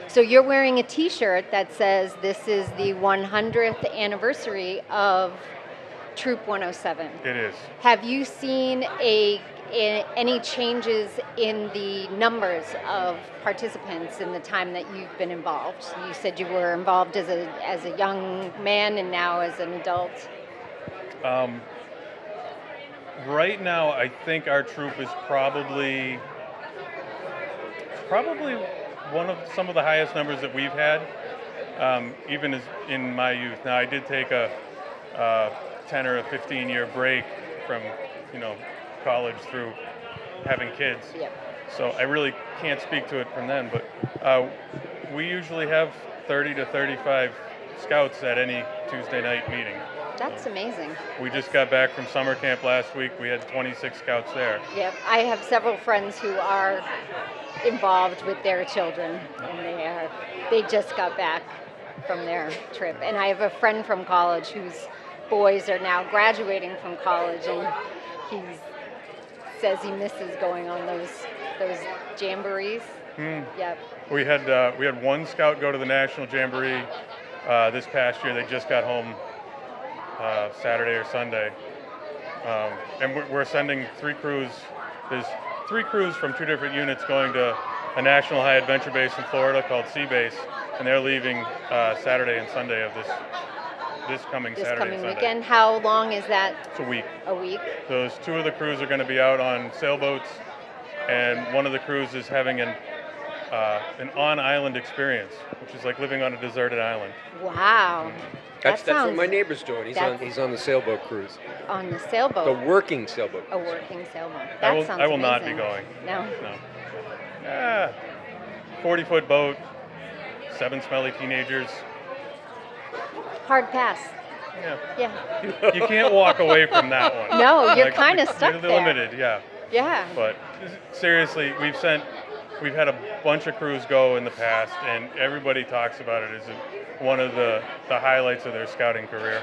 So you're wearing a T-shirt that says this is the 100th anniversary of Troop 107. It is. Have you seen any changes in the numbers of participants in the time that you've been involved? You said you were involved as a young man and now as an adult. Right now, I think our troop is probably one of some of the highest numbers that we've had, even as in my youth. Now, I did take a 10 or a 15-year break from, college through having kids. Yep. So I really can't speak to it from then, but we usually have 30 to 35 scouts at any Tuesday night meeting. That's amazing. We just got back from summer camp last week. We had 26 scouts there. Yep. I have several friends who are involved with their children, and they just got back from their trip. And I have a friend from college whose boys are now graduating from college, and he says he misses going on those jamborees. Yep. We had one scout go to the National Jamboree this past year. They just got home Saturday or Sunday, and we're sending 3 crews. There's 3 crews from 2 different units going to a National High Adventure Base in Florida called Sea Base, and they're leaving Saturday and Sunday of this coming Saturday and Sunday. Weekend. How long is that? It's a week. A week. Those 2 of the crews are going to be out on sailboats, and one of the crews is having an on-island experience, which is like living on a deserted island. Wow. That's what my neighbor's doing. He's on the sailboat cruise. On the sailboat. The working sailboat. A working sailboat. I Sounds will not be amazing. going. No. 40-foot boat, 7 smelly teenagers. Hard pass. Yeah. You can't walk away from that one. No, you're kind of stuck You're there. limited, yeah. Yeah. But seriously, we've had a bunch of crews go in the past, and everybody talks about it as one of the highlights of their scouting career.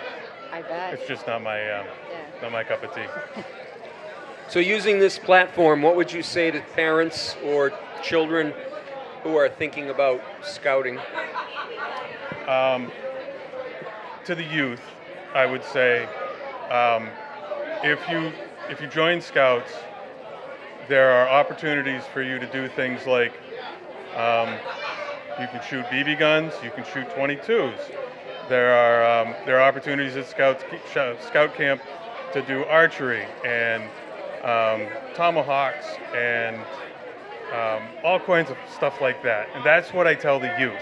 I bet. It's just not my cup of tea. So using this platform, what would you say to parents or children who are thinking about scouting? To the youth, I would say, if you join Scouts, there are opportunities for you to do things like you can shoot BB guns, you can shoot 22s. There are opportunities at Scout Camp to do archery and tomahawks and all kinds of stuff like that. And that's what I tell the youth.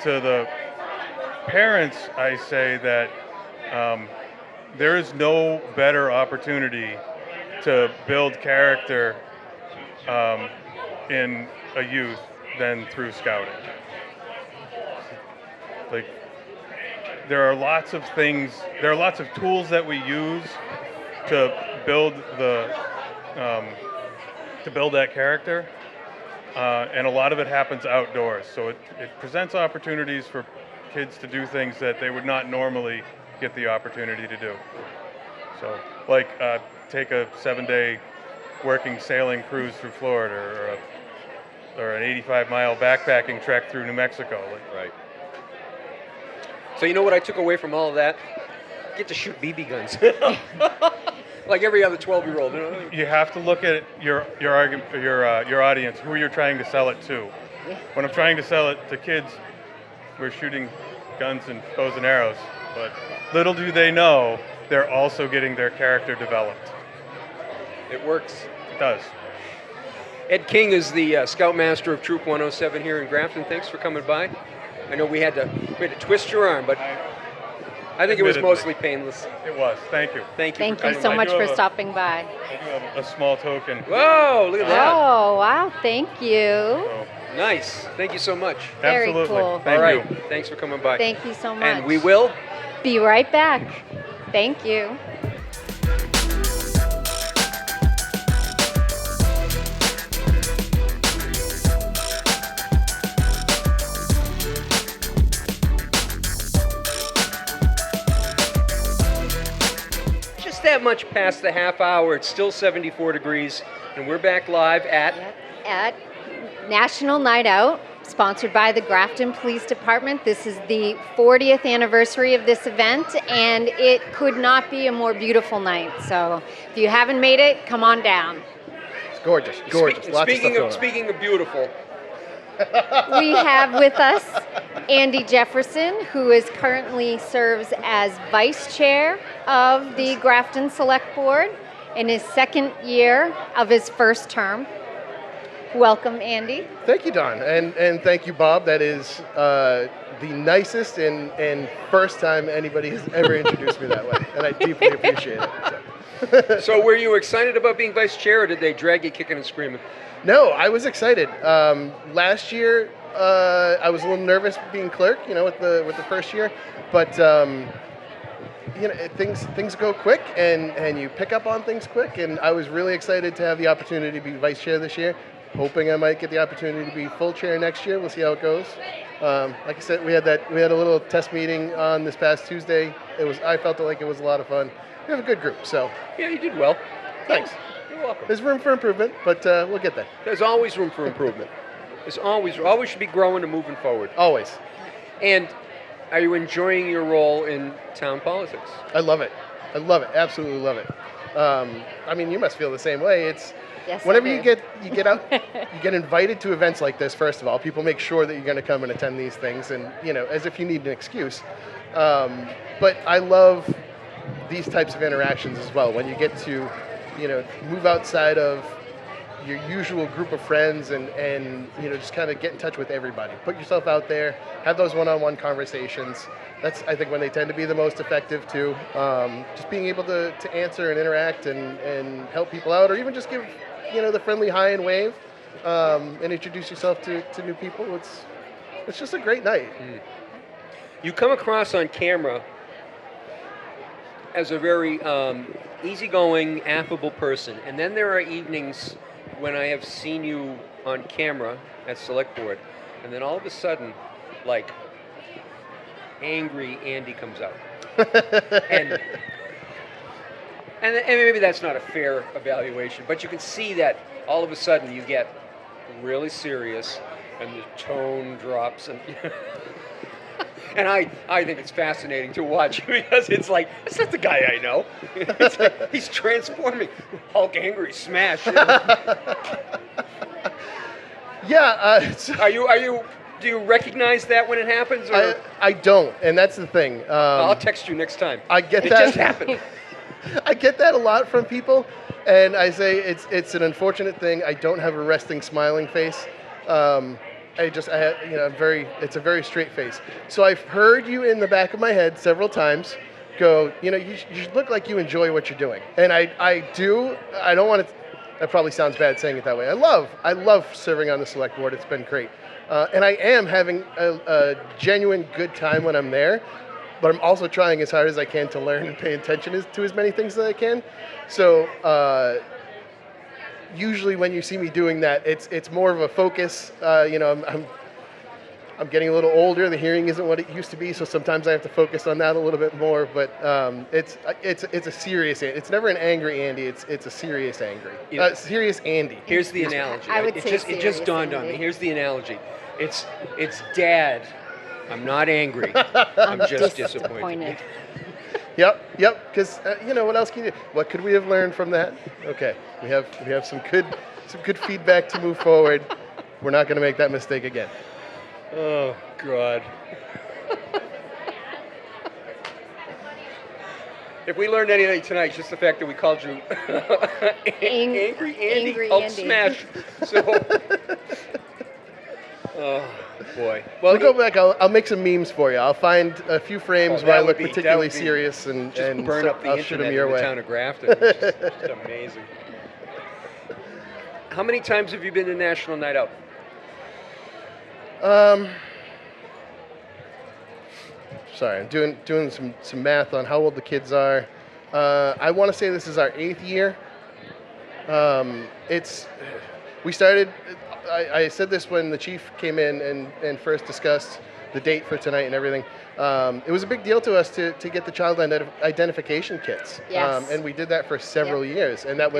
To the parents, I say that there is no better opportunity to build character in a youth than through scouting. Like, there are lots of things, there are lots of tools that we use to build that character, and a lot of it happens outdoors. So it presents opportunities for kids to do things that they would not normally get the opportunity to do. So, like take a 7-day working sailing cruise through Florida, or an 85-mile backpacking trek through New Mexico. Right. So you know what I took away from all of that? Get to shoot BB guns. Like every other 12-year-old. You know? You have to look at your audience, who you're trying to sell it to. When I'm trying to sell it to kids, we're shooting guns and bows and arrows. But little do they know, they're also getting their character developed. It works. It does. Ed King is the Scoutmaster of Troop 107 here in Grafton. Thanks for coming by. I know we had to twist your arm, but I think it was mostly painless. It was. Thank you. Thank you. Thank for you coming so by. much for stopping by. I do have a small token. Whoa, look at that. Oh, wow. Thank you. So, Nice. Thank you so much. Very absolutely. cool. Thank All right. you. Thanks for coming by. Thank you so much. And we will. Be right back. Thank you. Just that much past the half hour. It's still 74 degrees, and we're back live at. At National Night Out, sponsored by the Grafton Police Department. This is the 40th anniversary of this event, and it could not be a more beautiful night. So if you haven't made it, come on down. It's gorgeous, gorgeous. Lots of stuff going on. Speaking of beautiful, We have with us Andy Jefferson, who is currently serves as vice chair of the Grafton Select Board in his second year of his first term. Welcome, Andy. Thank you, Don, and thank you, Bob. That is the nicest and first time anybody has ever introduced me that way, and I deeply appreciate it. So were you excited about being vice chair, or did they drag you kicking and screaming? No, I was excited. Last year, I was a little nervous being clerk, with the first year, but things go quick, and you pick up on things quick, and I was really excited to have the opportunity to be vice chair this year. Hoping I might get the opportunity to be full chair next year. We'll see how it goes. Like I said, we had a little test meeting on this past Tuesday. I felt like it was a lot of fun. We have a good group, so Yeah, you did well. thanks. You're welcome. There's room for improvement, but we'll get there. There's always room for improvement. There's always should be growing and moving forward. Always. And are you enjoying your role in town politics? I love it. Absolutely love it. I mean, you must feel the same way. It's Yes, I whenever do. you get out, you get invited to events like this. First of all, people make sure that you're going to come and attend these things, and as if you need an excuse. But I love these types of interactions as well. When you get to, move outside of your usual group of friends and just kind of get in touch with everybody. Put yourself out there, have those one-on-one conversations. That's, I think, when they tend to be the most effective too. Just being able to answer and interact and help people out, or even just give the friendly hi and wave, and introduce yourself to new people. It's just a great night. You come across on camera as a very easygoing, affable person, and then there are evenings when I have seen you on camera at Select Board, and then all of a sudden, like, angry Andy comes out. and maybe that's not a fair evaluation, but you can see that all of a sudden you get really serious, and the tone drops, and and I think it's fascinating to watch because it's like that's not the guy I know. It's like, he's transforming. Hulk angry smash. Yeah. Are you? Do you recognize that when it happens? Or I don't, and that's the thing. I'll text you next time. I get it that. just happened. I get that a lot from people, and I say it's an unfortunate thing. I don't have a resting, smiling face. It's a very straight face. So I've heard you in the back of my head several times go, you should look like you enjoy what you're doing, and I do. I don't want to. That probably sounds bad saying it that way. I love serving on the select board. It's been great, and I am having a genuine good time when I'm there. But I'm also trying as hard as I can to learn and pay attention to as many things as I can. So usually when you see me doing that, it's more of a focus. I'm getting a little older. The hearing isn't what it used to be, so sometimes I have to focus on that a little bit more. But it's a serious. It's never an angry Andy. It's a serious angry. Serious Andy. Here's the analogy. I would say it just dawned on me. Here's the analogy. It's Dad. I'm not angry. I'm just disappointed. Yep. Because what else can you do? What could we have learned from that? Okay, we have some good feedback to move forward. We're not going to make that mistake again. Oh God. If we learned anything tonight, it's just the fact that we called you Angry Andy. Angry Hulk Andy. smash. So. Oh boy. Well, I'll go back. I'll make some memes for you. I'll find a few frames where I look particularly serious and burn up the I'll shoot them internet your in the way. town of Grafton. It's just amazing. How many times have you been to National Night Out? Sorry, I'm doing some math on how old the kids are. I want to say this is our 8th year. We started. I said this when the chief came in and first discussed the date for tonight and everything. It was a big deal to us to get the child identification kits. Yes. And we did that for several years, and that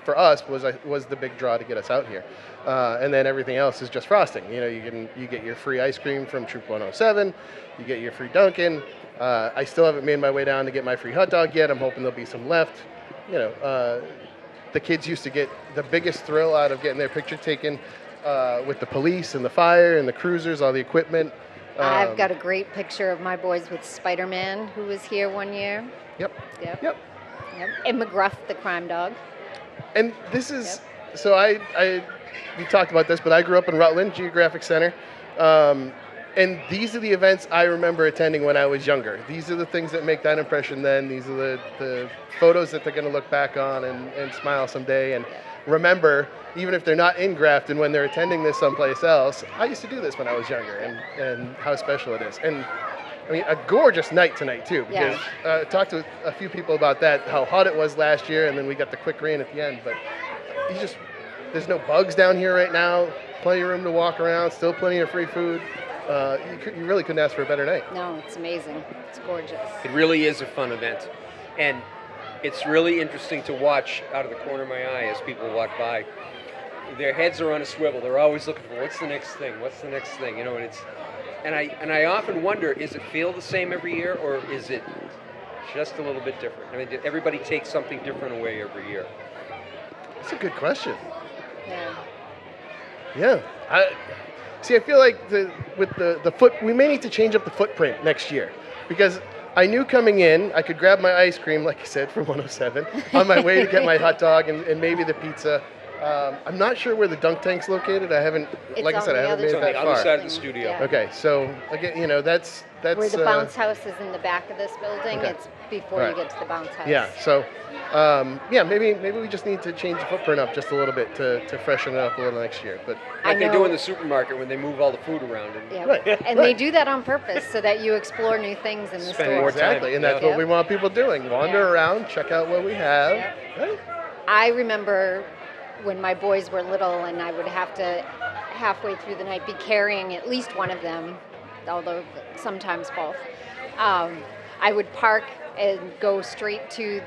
for us was the big draw to get us out here. And then everything else is just frosting. You get your free ice cream from Troop 107. You get your free Dunkin'. I still haven't made my way down to get my free hot dog yet. I'm hoping there'll be some left. The kids used to get the biggest thrill out of getting their picture taken with the police and the fire and the cruisers, all the equipment. I've got a great picture of my boys with Spider-Man, who was here one year. Yep. And McGruff, the crime dog. And this is so we talked about this, but I grew up in Rutland Geographic Center. And these are the events I remember attending when I was younger. These are the things that make that impression then. These are the photos that they're going to look back on and smile someday and remember, even if they're not in Grafton, when they're attending this someplace else. I used to do this when I was younger, and how special it is. And I mean, a gorgeous night tonight, too, because I talked to a few people about that, how hot it was last year, and then we got the quick rain at the end. But there's no bugs down here right now, plenty of room to walk around, still plenty of free food. You really couldn't ask for a better night. No, it's amazing. It's gorgeous. It really is a fun event. And it's really interesting to watch out of the corner of my eye as people walk by. Their heads are on a swivel. They're always looking for what's the next thing? What's the next thing? And I often wonder, is it feel the same every year, or is it just a little bit different? I mean, did everybody take something different away every year? That's a good question. Yeah. I feel like we may need to change up the footprint next year, because I knew coming in I could grab my ice cream, like I said, from 107 on my way to get my hot dog and maybe the pizza. I'm not sure where the dunk tank's located. I haven't made It's it on that the far. other side of the studio. Yeah. Okay, so again, that's Where the bounce house is in the back of this building, Okay. it's before All you right. get to the bounce house. Yeah, so maybe we just need to change the footprint up just a little bit to freshen it up a little next year. But Like they do know- in the supermarket when they move all the food around. And Yeah. Right, And they do that on purpose so that you explore new things in the Spend store. more time. exactly, and that's Yeah. what we want people doing. Wander Yeah. around, check out what we have. Yep. Right? I remember when my boys were little and I would have to halfway through the night be carrying at least one of them, although sometimes both. I would park and go straight to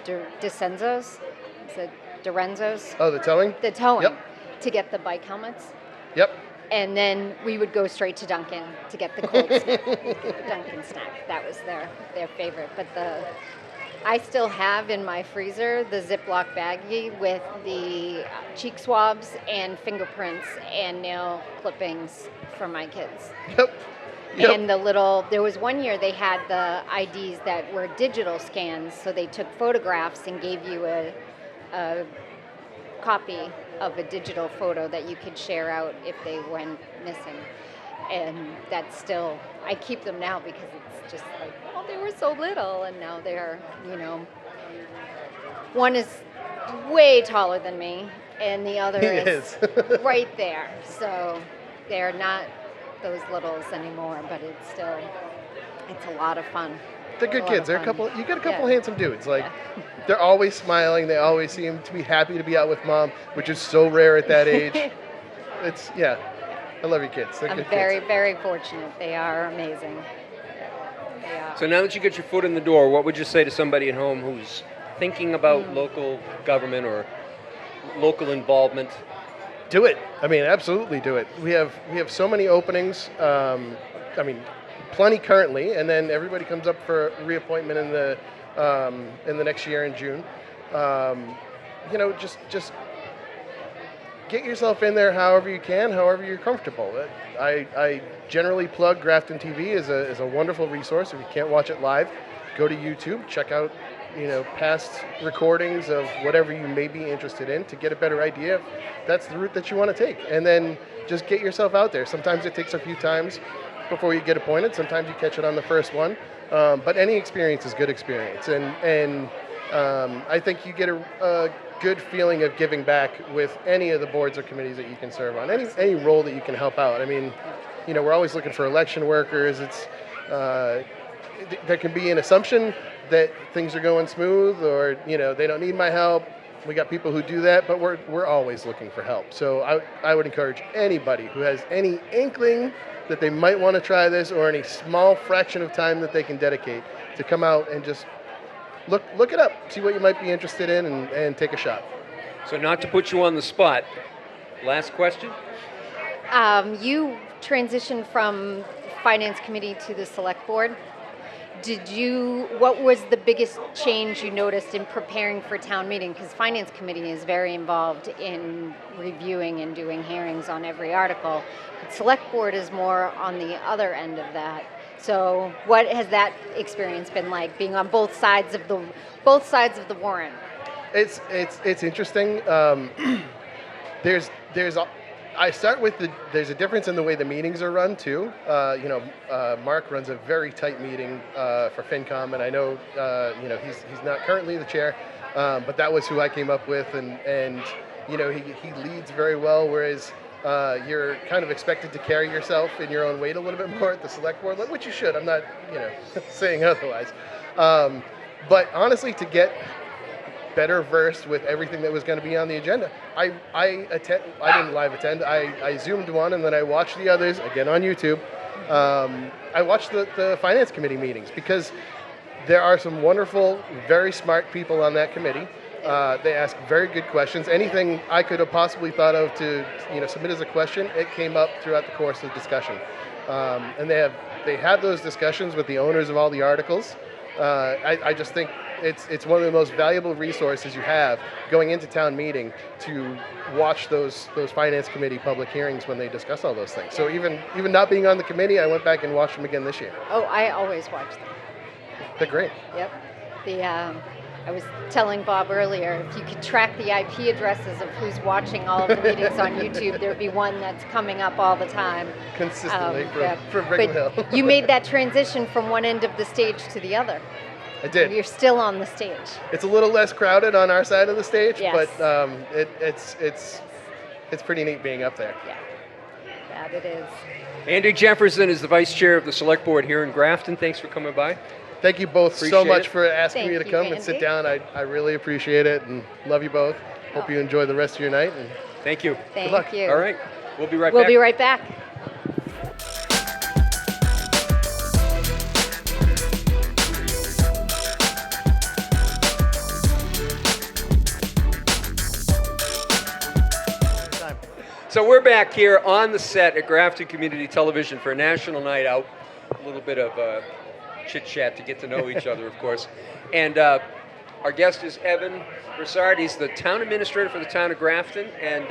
DeCenzo's, is it Dorenzo's? Oh, the towing? The towing, Yep. to get the bike helmets. Yep. And then we would go straight to Dunkin' to get the cold snack, the Dunkin' snack. That was their favorite. But I still have in my freezer the Ziploc baggie with the cheek swabs and fingerprints and nail clippings for my kids. Yep. Yep. And there was one year they had the IDs that were digital scans, so they took photographs and gave you a copy of a digital photo that you could share out if they went missing. And that's still, I keep them now because it's just like, oh, they were so little, and now they're, one is way taller than me, and the other He is is. right there. So they're not those littles anymore, but it's a lot of fun. They're good A lot kids. of They're fun. you got a couple Yeah. handsome dudes. Like, Yeah. they're always smiling. They always seem to be happy to be out with mom, which is so rare at that age. Yeah. I love your kids. They're I'm good very, kids. very fortunate. They are amazing. They are. So now that you get your foot in the door, what would you say to somebody at home who's thinking about local government or local involvement? Do it. I mean, absolutely do it. We have so many openings. Plenty currently, and then everybody comes up for reappointment in the next year in June. Just get yourself in there however you can, however you're comfortable. I generally plug Grafton TV as a wonderful resource. If you can't watch it live, go to YouTube, check out past recordings of whatever you may be interested in to get a better idea if that's the route that you want to take. And then just get yourself out there. Sometimes it takes a few times before you get appointed. Sometimes you catch it on the first one. But any experience is good experience. And I think you get a good feeling of giving back with any of the boards or committees that you can serve on, any role that you can help out. I mean, we're always looking for election workers. It's there can be an assumption that things are going smooth, or they don't need my help. We got people who do that, but we're always looking for help. So I would encourage anybody who has any inkling that they might want to try this, or any small fraction of time that they can dedicate, to come out and just look it up, see what you might be interested in, and take a shot. So not to put you on the spot, last question. You transitioned from Finance Committee to the Select Board. What was the biggest change you noticed in preparing for town meeting? Because Finance Committee is very involved in reviewing and doing hearings on every article. But Select Board is more on the other end of that. So what has that experience been like, being on both sides of the warrant? It's interesting. I start with there's a difference in the way the meetings are run too. Mark runs a very tight meeting for FinCom, and I know he's not currently the chair, but that was who I came up with, and he leads very well, whereas you're kind of expected to carry yourself in your own weight a little bit more at the Select Board, which you should. I'm not saying otherwise, but honestly, to get better versed with everything that was going to be on the agenda, I didn't live attend. I zoomed one, and then I watched the others again on YouTube. I watched the Finance Committee meetings because there are some wonderful, very smart people on that committee. They ask very good questions. Anything I could have possibly thought of to submit as a question, it came up throughout the course of the discussion. And they had those discussions with the owners of all the articles. I just think it's one of the most valuable resources you have going into town meeting, to watch those Finance Committee public hearings when they discuss all those things. So even not being on the committee, I went back and watched them again this year. Oh, I always watch them. They're great. Yep. I was telling Bob earlier, if you could track the IP addresses of who's watching all of the meetings on YouTube, there'd be one that's coming up all the time. Consistently Yeah. from Brigham Hill. But you made that transition from one end of the stage to the other. I did. You're still on the stage. It's a little less crowded on our side of the stage, Yes. but it's pretty neat being up there. Yeah, that it is. Andy Jefferson is the vice chair of the Select Board here in Grafton. Thanks for coming by. Thank you both so Appreciate much it. for asking Thank me to you, come and sit Andy. down. I really appreciate it, and love you both. Hope you enjoy the rest of your night. And Thank you. Thank luck. you. All right. We'll be right We'll back. be right back. So we're back here on the set at Grafton Community Television for a National Night Out. A little bit of chit chat to get to know each other, of course. And our guest is Evan Broussard. He's the town administrator for the town of Grafton, and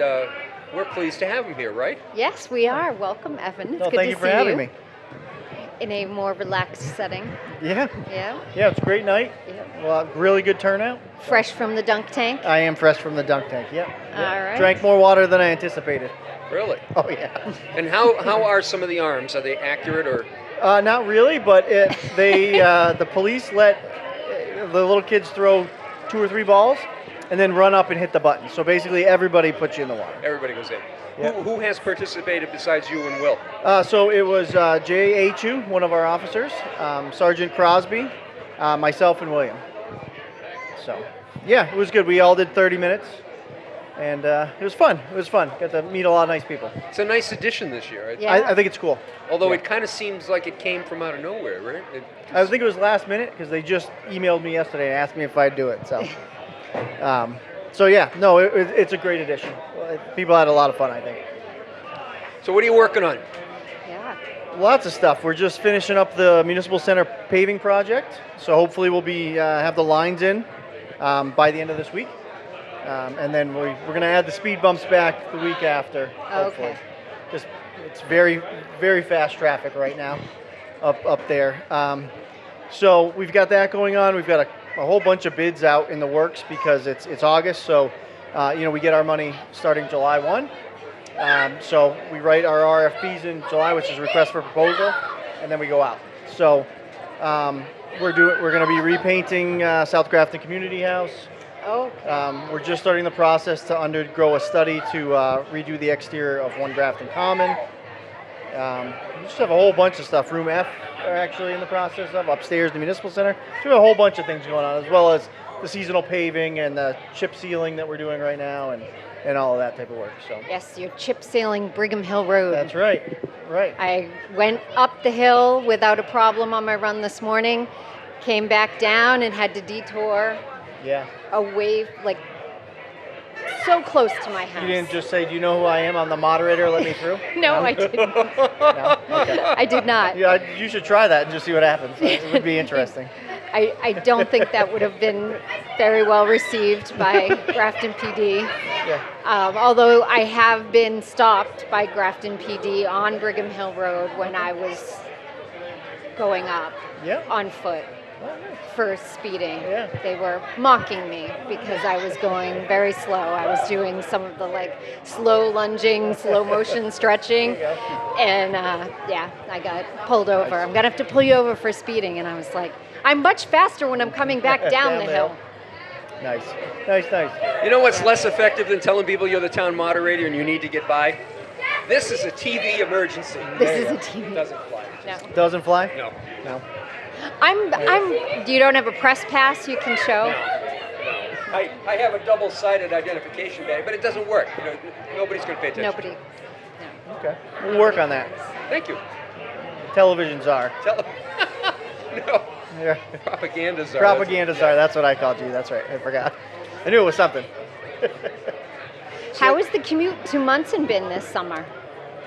we're pleased to have him here, right? Yes, we are. Welcome, Evan. It's No, good thank to you for see having me. in a more relaxed setting. Yeah, Yeah. yeah, it's a great night. Yep. Well, really good turnout. Fresh from the dunk tank. I am fresh from the dunk tank. Yep. All right. Drank more water than I anticipated. Really? Oh yeah. And how are some of the arms? Are they accurate or? Not really, but the police let the little kids throw 2 or 3 balls, and then run up and hit the button. So basically, everybody puts you in the water. Everybody goes in. Yep. Who has participated besides you and Will? So it was Jay Achu, one of our officers, Sergeant Crosby, myself, and William. So, yeah, it was good. We all did 30 minutes, and it was fun. It was fun. Got to meet a lot of nice people. It's a nice addition this year. Right? Yeah. I think it's cool. Although Yeah. it kind of seems like it came from out of nowhere, right? I think it was last minute because they just emailed me yesterday and asked me if I'd do it. So, so yeah, no, it's a great addition. People had a lot of fun, I think. So what are you working on? Yeah. Lots of stuff. We're just finishing up the municipal center paving project, so hopefully we'll be have the lines in by the end of this week, and then we're going to add the speed bumps back the week after. Hopefully. Okay. Just it's very fast traffic right now up there. So we've got that going on. We've got a whole bunch of bids out in the works because it's August, so we get our money starting July 1. So we write our RFPs in July, which is request for proposal, and then we go out. So we're going to be repainting South Grafton Community House. Okay. We're just starting the process to undergo a study to redo the exterior of 1 Grafton Common. We just have a whole bunch of stuff. Room F are actually in the process of upstairs, the municipal center. So we have a whole bunch of things going on, as well as the seasonal paving and the chip sealing that we're doing right now, and all of that type of work. So Yes, you're chip sailing Brigham Hill Road. that's right. Right. I went up the hill without a problem on my run this morning, came back down and had to detour Yeah. away, like so close to my house. You didn't just say, "Do you know who I am? I'm the moderator. Let me through." No, I didn't. No. Okay. I did not. Yeah, you should try that and just see what happens. It would be interesting. I don't think that would have been very well received by Grafton PD. Yeah. Although I have been stopped by Grafton PD on Brigham Hill Road when I was going up Yeah. on foot for speeding. Yeah. They were mocking me because I was going very slow. I was doing some of the slow lunging, slow motion stretching. There you go. And I got pulled over. I'm gonna have to pull you over for speeding. And I was like, I'm much faster when I'm coming back down the hill. Nice. You know what's less effective than telling people you're the town moderator and you need to get by? This is a TV emergency. This is a TV. Doesn't fly. No. Doesn't fly? No. No. You don't have a press pass you can show? No. I have a double-sided identification badge, but it doesn't work. Nobody's going to pay attention. Nobody. Okay. We'll work on that. Thank you. Televisions are. No. Yeah. Propagandas are. Propagandas are. That's what I called you. That's right. I forgot. I knew it was something. How has the commute to Munson been this summer?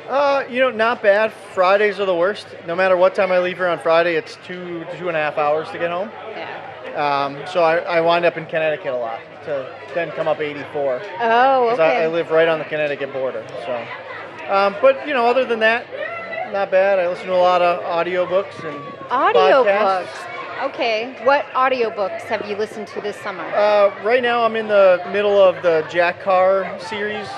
Not bad. Fridays are the worst. No matter what time I leave here on Friday, it's 2.5 hours to get home. Yeah. So I wind up in Connecticut a lot to then come up 84. Oh, 'Cause okay. I live right on the Connecticut border. So, but other than that, not bad. I listen to a lot of audiobooks and podcasts. Audiobooks. Okay. What audiobooks have you listened to this summer? Right now, I'm in the middle of the Jack Carr series.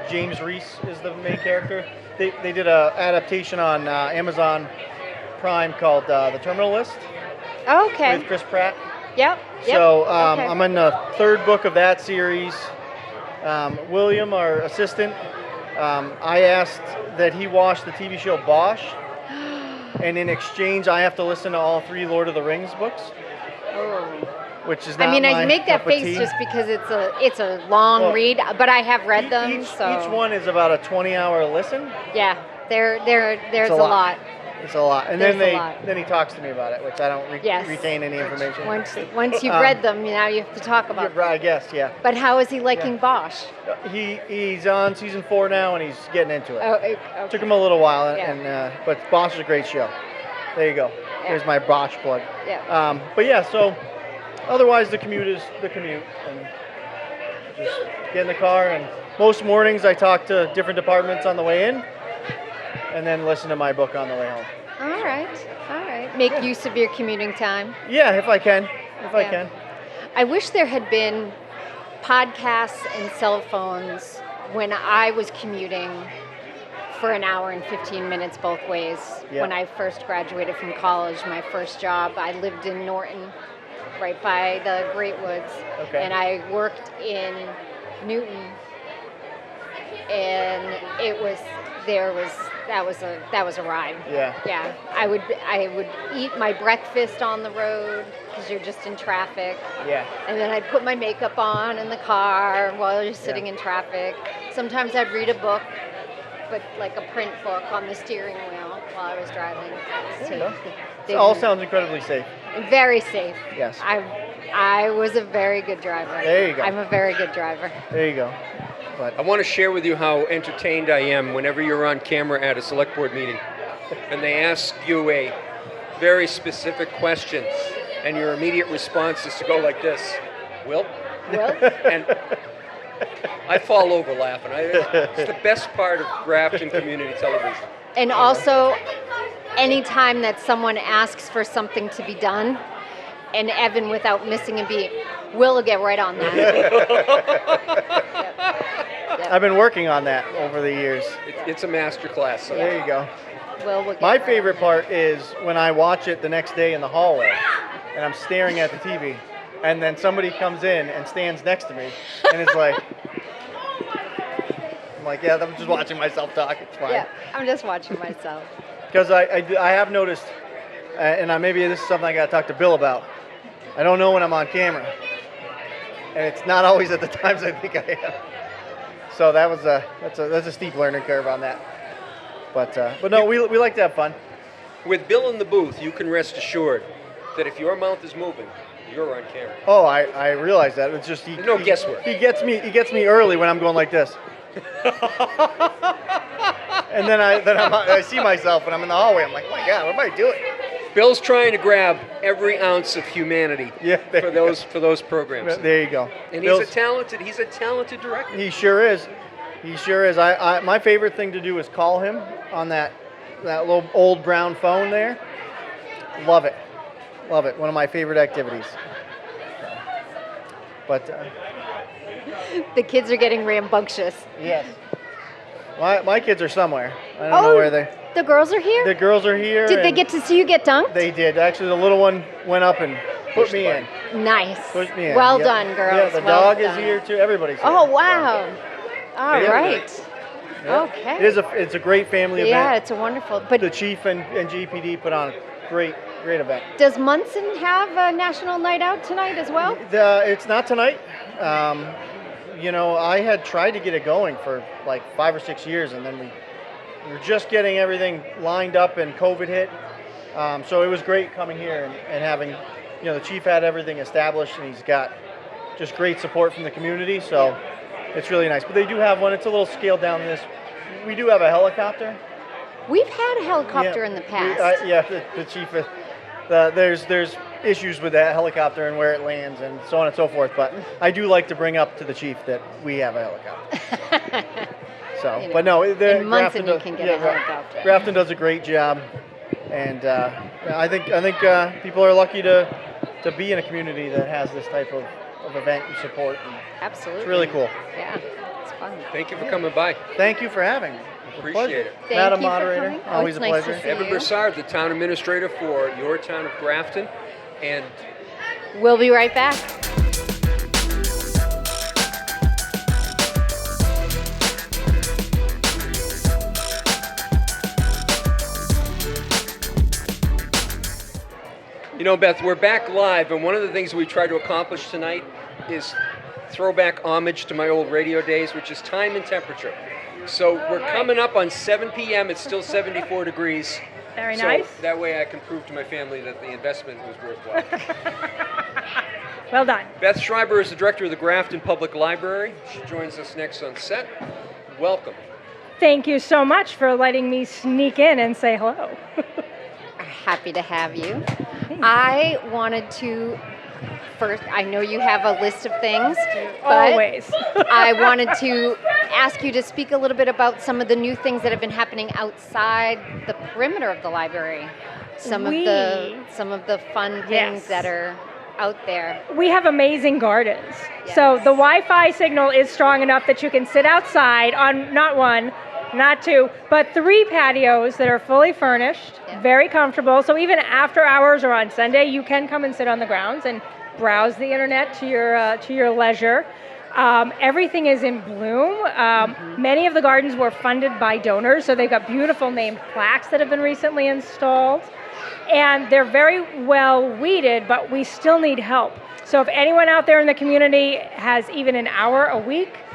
James Reese is the main character. They did an adaptation on Amazon Prime called The Terminal List Okay. with Chris Pratt. Yep. So Okay. I'm in the 3rd book of that series. William, our assistant, I asked that he watch the TV show Bosch, and in exchange, I have to listen to all 3 Lord of the Rings books, Oh. which is not I my make that cup of face tea. just because it's a long Well, read, but I have read them. Each so one is about a 20-hour listen. yeah, there's It's a lot. It's a lot. And There's then a lot. then he talks to me about it, which I don't Yes. retain any information. Once you've read them, now you have to talk about them. I guess, yeah. But how is he liking Bosch? He's on season 4 now, and he's getting into it. Oh, okay. Took him a little while, Yeah. but Bosch is a great show. There you go. Yeah. Here's my Bosch plug. Yeah. But yeah, so otherwise the commute is the commute, and just get in the car. And most mornings I talk to different departments on the way in, and then listen to my book on the way home. All right. Make use of your commuting time. Yeah, if I can, I Yeah. can. I wish there had been podcasts and cell phones when I was commuting for an hour and 15 minutes both ways. Yeah. When I first graduated from college, my first job, I lived in Norton, right by the Great Woods. Okay. And I worked in Newton, and that was a ride. Yeah. Yeah, I would eat my breakfast on the road because you're just in traffic. Yeah. And then I'd put my makeup on in the car while you're sitting in traffic. Sometimes I'd read a book, but like a print book on the steering wheel while I was driving. There you go. It all sounds incredibly safe. Very safe. Yes. I was a very good driver. There you go. I'm a very good driver. There you go. But I want to share with you how entertained I am whenever you're on camera at a select board meeting and they ask you a very specific question and your immediate response is to go like this, Will? And I fall over laughing. It's the best part of Grafton Community Television. And also, anytime that someone asks for something to be done, and Evan, without missing a beat, will get right on that. Yep. I've been working on that over the years. It's a master class. So. There you go. Will get My right favorite on part is when I watch it the next day in the hallway and I'm staring at the TV and then somebody comes in and stands next to me and is like, I'm like, yeah, I'm just watching myself talk. It's that. fine. Yeah, I'm just watching myself. Because I have noticed, and maybe this is something I got to talk to Bill about. I don't know when I'm on camera, and it's not always at the times I think I am. So that's a steep learning curve on that. But no, we like to have fun. With Bill in the booth, you can rest assured that if your mouth is moving, you're on camera. Oh, I realize that. It's just There's no guesswork. He gets me early when I'm going like this. And then I see myself when I'm in the hallway. I'm like, oh my God, what am I doing? Bill's trying to grab every ounce of humanity for those programs. There you go. And Bill's- he's a talented director. He sure is. He sure is. My favorite thing to do is call him on that little old brown phone there. Love it. Love it. One of my favorite activities. But The kids are getting rambunctious. yes. My kids are somewhere. I don't know where they. The girls are here? The girls are here. Did they and get to see you get dunked? They did. Actually, the little one went up and put me in. Nice. Pushed me in. Well Yep. done, girls. Yeah, the Well dog is done. here too. Everybody's here. Oh, wow. All Yeah. right. Yeah. Okay. It's a great family Yeah, event. it's a wonderful. But The chief and GPD put on a great event. does Munson have a national night out tonight as well? It's not tonight. I had tried to get it going for like 5 or 6 years, and then we were just getting everything lined up, and COVID hit. So it was great coming here and having, the chief had everything established, and he's got just great support from the community. So it's really nice. But they do have one. It's a little scaled down. We do have a helicopter. We've had a helicopter in the past. The chief. There's issues with that helicopter and where it lands and so on and so forth. But I do like to bring up to the chief that we have a helicopter. So, but no, in Munson you can get a helicopter. Grafton does a great job, and I think people are lucky to be in a community that has this type of event and support. And Absolutely. it's really cool. Yeah, it's fun. Thank you for coming by. Thank you for having me. It's a Appreciate pleasure. it. Thank Madam you for Moderator, coming. Oh, always it's a nice to pleasure. see Evan you. Broussard, the town administrator for your town of Grafton, and We'll be right back. Beth, we're back live, and one of the things we tried to accomplish tonight is throwback homage to my old radio days, which is time and temperature. So we're coming up on 7 p.m. It's still 74 degrees, Very So nice. that way I can prove to my family that the investment was worthwhile. Well done. Beth Schreiber is the director of the Grafton Public Library. She joins us next on set. Welcome. Thank you so much for letting me sneak in and say hello. Happy to have you. I wanted to first, I know you have a list of things, but Always. I wanted to ask you to speak a little bit about some of the new things that have been happening outside the perimeter of the library. Some of the fun things Yes. that are out there. We have amazing gardens. Yes. So the Wi-Fi signal is strong enough that you can sit outside on not one, not two, but 3 patios that are fully furnished, Yeah. very comfortable. So even after hours or on Sunday, you can come and sit on the grounds and browse the internet to your leisure. Everything is in bloom. Many of the gardens were funded by donors, so they've got beautiful named plaques that have been recently installed. And they're very well weeded, but we still need help. So if anyone out there in the community has even an hour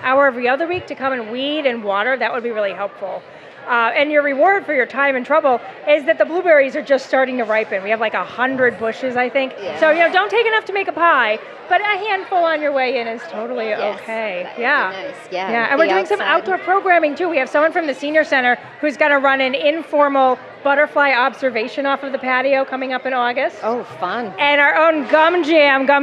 every other week to come and weed and water, that would be really helpful. And your reward for your time and trouble is that the blueberries are just starting to ripen. We have like 100 bushes, I think. Yeah. So, don't take enough to make a pie, but a handful on your way in is totally Yes, okay. that would be Yeah. nice. Yeah. Yeah, and we're The doing some outside. outdoor programming too. We have someone from the senior center who's going to run an informal butterfly observation off of the patio coming up in August. Oh, fun. And our own gum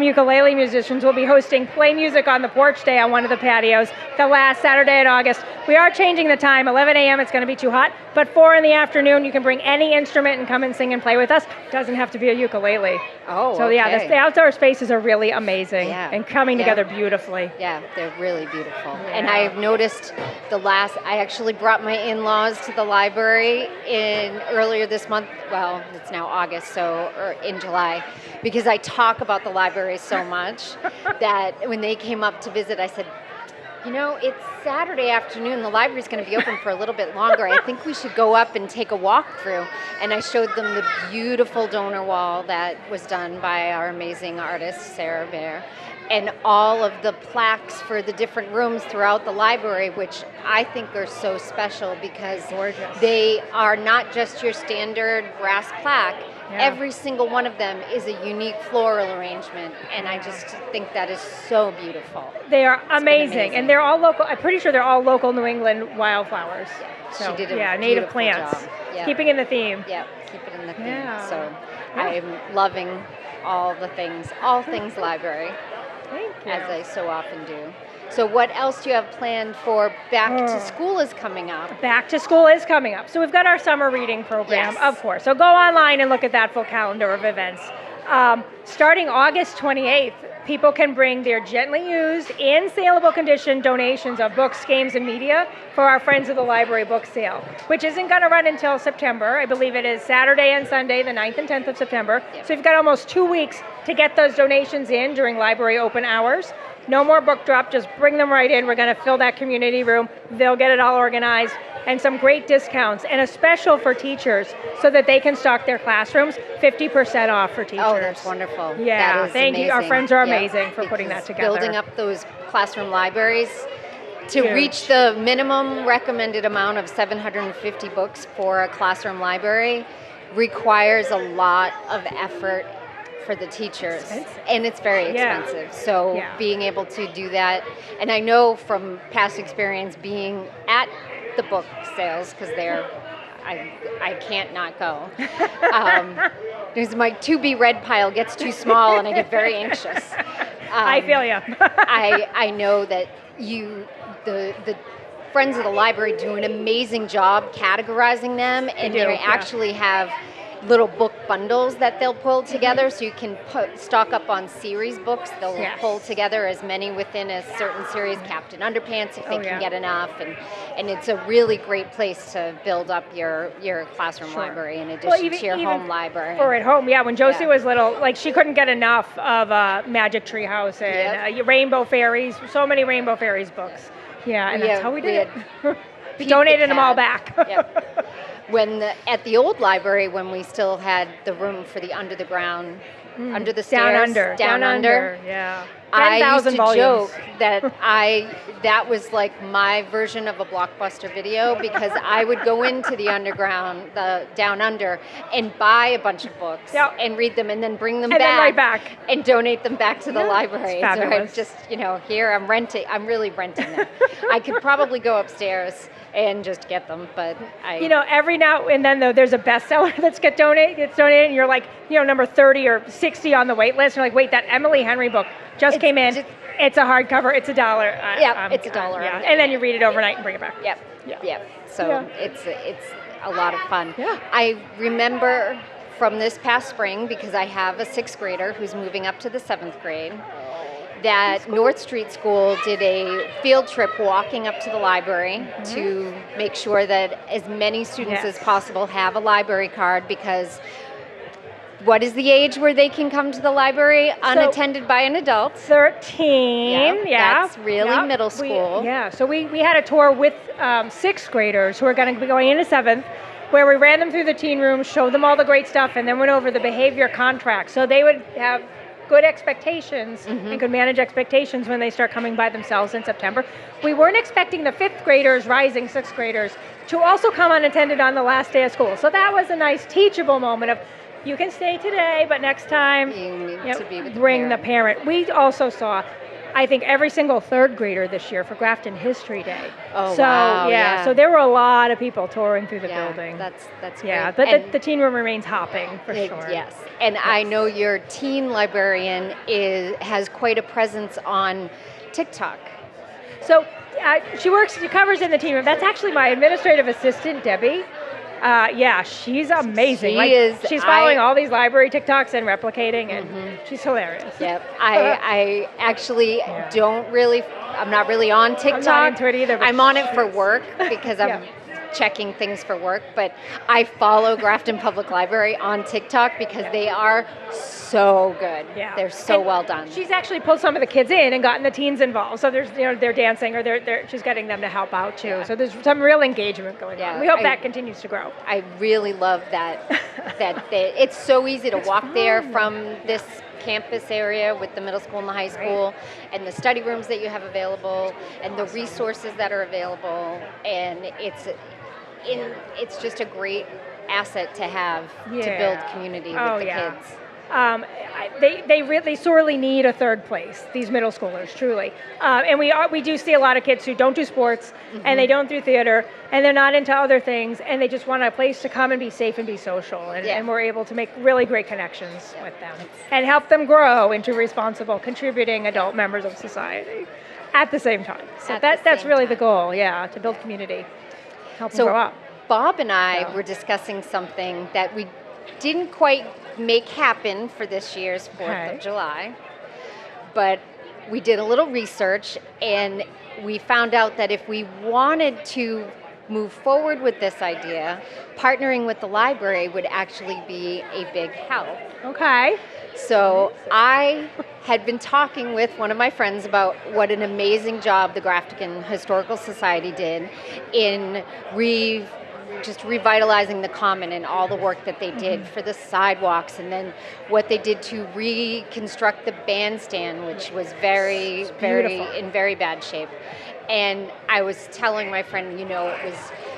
ukulele musicians will be hosting Play Music on the Porch Day on one of the patios the last Saturday in August. We are changing the time, 11 a.m. It's going to be too hot, but 4 in the afternoon you can bring any instrument and come and sing and play with us. Doesn't have to be a ukulele. Oh, So yeah, okay. the outdoor spaces are really amazing Yeah. and coming Yeah. together beautifully. Yeah, they're really beautiful. And Yeah. I've noticed I actually brought my in-laws to the library earlier this month. Well, it's now August, or in July, because I talk about the library so much that when they came up to visit, I said, it's Saturday afternoon. The library's going to be open for a little bit longer. I think we should go up and take a walk through. And I showed them the beautiful donor wall that was done by our amazing artist, Sarah Bear, and all of the plaques for the different rooms throughout the library, which I think are so special because Gorgeous. they are not just your standard brass plaque. Yeah. Every single one of them is a unique floral arrangement, and I just think that is so beautiful. They are been amazing, amazing. and they're all local. I'm pretty sure they're all local New England wildflowers. She So, did a native beautiful plants, job. Yeah. keeping in the theme. Yeah, keep it in the theme. Yeah. So Yeah. I'm loving all things library, Thank you. as I so often do. So what else do you have planned for back to school is coming up? Back to school is coming up. So we've got our summer reading program, Yes. of course. So go online and look at that full calendar of events. Starting August 28th, people can bring their gently used, in saleable condition donations of books, games, and media for our Friends of the Library book sale, which isn't going to run until September. I believe it is Saturday and Sunday, the 9th and 10th of September. Yep. So you've got almost 2 weeks to get those donations in during library open hours. No more book drop, just bring them right in. We're going to fill that community room. They'll get it all organized, and some great discounts, and a special for teachers so that they can stock their classrooms, 50% off for teachers. Oh, that's wonderful. Yeah, That is thank you. Our amazing. friends are Yeah, amazing for putting that because together. Building up those classroom libraries to Huge. reach the minimum recommended amount of 750 books for a classroom library requires a lot of effort for the teachers. Expensive. And it's very Yeah. expensive. So Yeah. being able to do that, and I know from past experience being at the book sales, because I can't not go. Because my to be read pile gets too small and I get very anxious. I feel you. I know that the Friends of the Library do an amazing job categorizing them, and do, they yeah. actually have little book bundles that they'll pull together, so you can stock up on series books. They'll Yes. pull together as many within a certain series, Captain Underpants if they Oh, can yeah. get enough, and it's a really great place to build up your classroom Sure. library in addition to your home library. Or at home, yeah. When Josie Yeah. was little, she couldn't get enough of Magic Tree House and Rainbow Fairies, so many Rainbow Fairies books. Yeah, and that's how we did it. We Pete donated the them all cat. back. Yep. At the old library, when we still had the room for the under the ground, under the stairs, Down under. down under, Yeah. I used 10,000 to volumes. joke that that was like my version of a Blockbuster video because I would go into the underground, the down under, and buy a bunch of books Yep. and read them and then bring them And back, then right back. and donate them back to the Yeah, library. it's So I'm fabulous. just, here I'm renting. I'm really renting them. I could probably go upstairs and just get them, but Every now and then though, there's a bestseller gets donated, and you're like, number 30 or 60 on the wait list. You're like, wait, that Emily Henry book just came in. It's a hardcover. It's $1. Yeah, it's $1. Yeah, and then you read it overnight and bring it back. Yep. So Yeah. it's a lot of fun. Yeah. I remember from this past spring, because I have a 6th grader who's moving up to the 7th grade, that North Street School did a field trip walking up to the library to make sure that as many students as possible have a library card, because what is the age where they can come to the library unattended by an adult? 13, yeah. That's really middle school. So we had a tour with 6th graders who are going to be going into 7th, where we ran them through the teen room, showed them all the great stuff, and then went over the behavior contract. So they would have good expectations and could manage expectations when they start coming by themselves in September. We weren't expecting the 5th graders, rising 6th graders, to also come unattended on the last day of school. So that was a nice teachable moment of, you can stay today, but next time You need to be with bring the the parent. We also saw, I think, every single 3rd grader this year for Grafton History Day. Oh, so, wow, yeah. So there were a lot of people touring through the Yeah, building. that's great. Yeah, but And the teen room remains hopping for sure. Yes, and I know your teen librarian has quite a presence on TikTok. So she covers in the teen room. That's actually my administrative assistant, Debbie. She's amazing. She's following all these library TikToks and replicating, and she's hilarious. Yep. I actually I'm not really on TikTok. I'm not into it either, but I'm on it for work because I'm checking things for work, but I follow Grafton Public Library on TikTok because they are so good. Yeah. They're so And well done. She's actually pulled some of the kids in and gotten the teens involved. So there's, they're dancing or she's getting them to help out too. Yeah. So there's some real engagement going Yeah, on. We hope I- that continues to grow. I really love that. It's so easy to walk there from this campus area with the middle school and the high school, and the study rooms that you have available, and the resources that are available, and it's just a great asset to have to build community with the kids. They really sorely need a 3rd place, these middle schoolers, truly. And we do see a lot of kids who don't do sports, and they don't do theater, and they're not into other things, and they just want a place to come and be safe and be social. And we're able to make really great connections with them and help them grow into responsible, contributing adult members of society at the same time. So that's really the goal, to build community, help them grow up. Bob and I were discussing something that we didn't quite make happen for this year's 4th of July, but we did a little research and we found out that if we wanted to move forward with this idea, partnering with the library would actually be a big help. Okay. So I had been talking with one of my friends about what an amazing job the Grafton Historical Society did in just revitalizing the common and all the work that they did for the sidewalks, and then what they did to reconstruct the bandstand, which was very in very bad shape. And I was telling my friend,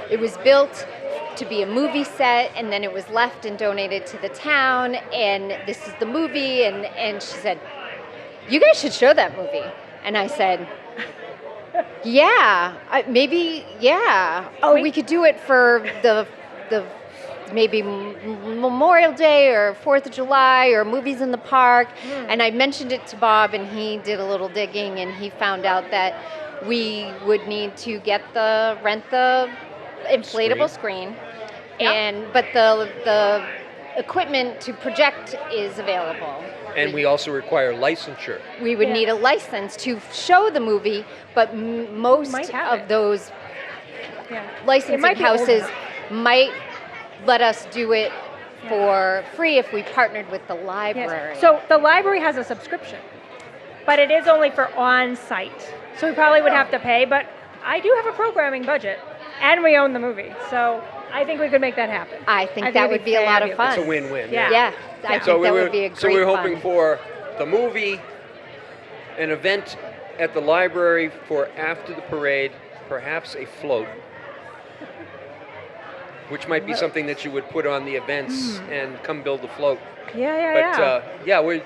it was built to be a movie set, and then it was left and donated to the town, and this is the movie, and she said, "You guys should show that movie." And I said, maybe. Oh, we could do it for the maybe Memorial Day or 4th of July or movies in the park. And I mentioned it to Bob, and he did a little digging, and he found out that we would need to rent the inflatable screen, but the equiment to project is available. And we also require licensure. We would need a license to show the movie, but most of those licensing houses might let us do it for free if we partnered with the library. Yes. So the library has a subscription, but it is only for on-site. So we probably would have to pay, but I do have a programming budget, and we own the movie. So I think we could make that happen. I think that would be a lot of fun. It's a win-win. Yeah, I think that would be a great So we're hoping fun. for the movie, an event at the library for after the parade, perhaps a float, which might be something that you would put on the events and come build a float. Yeah. But we're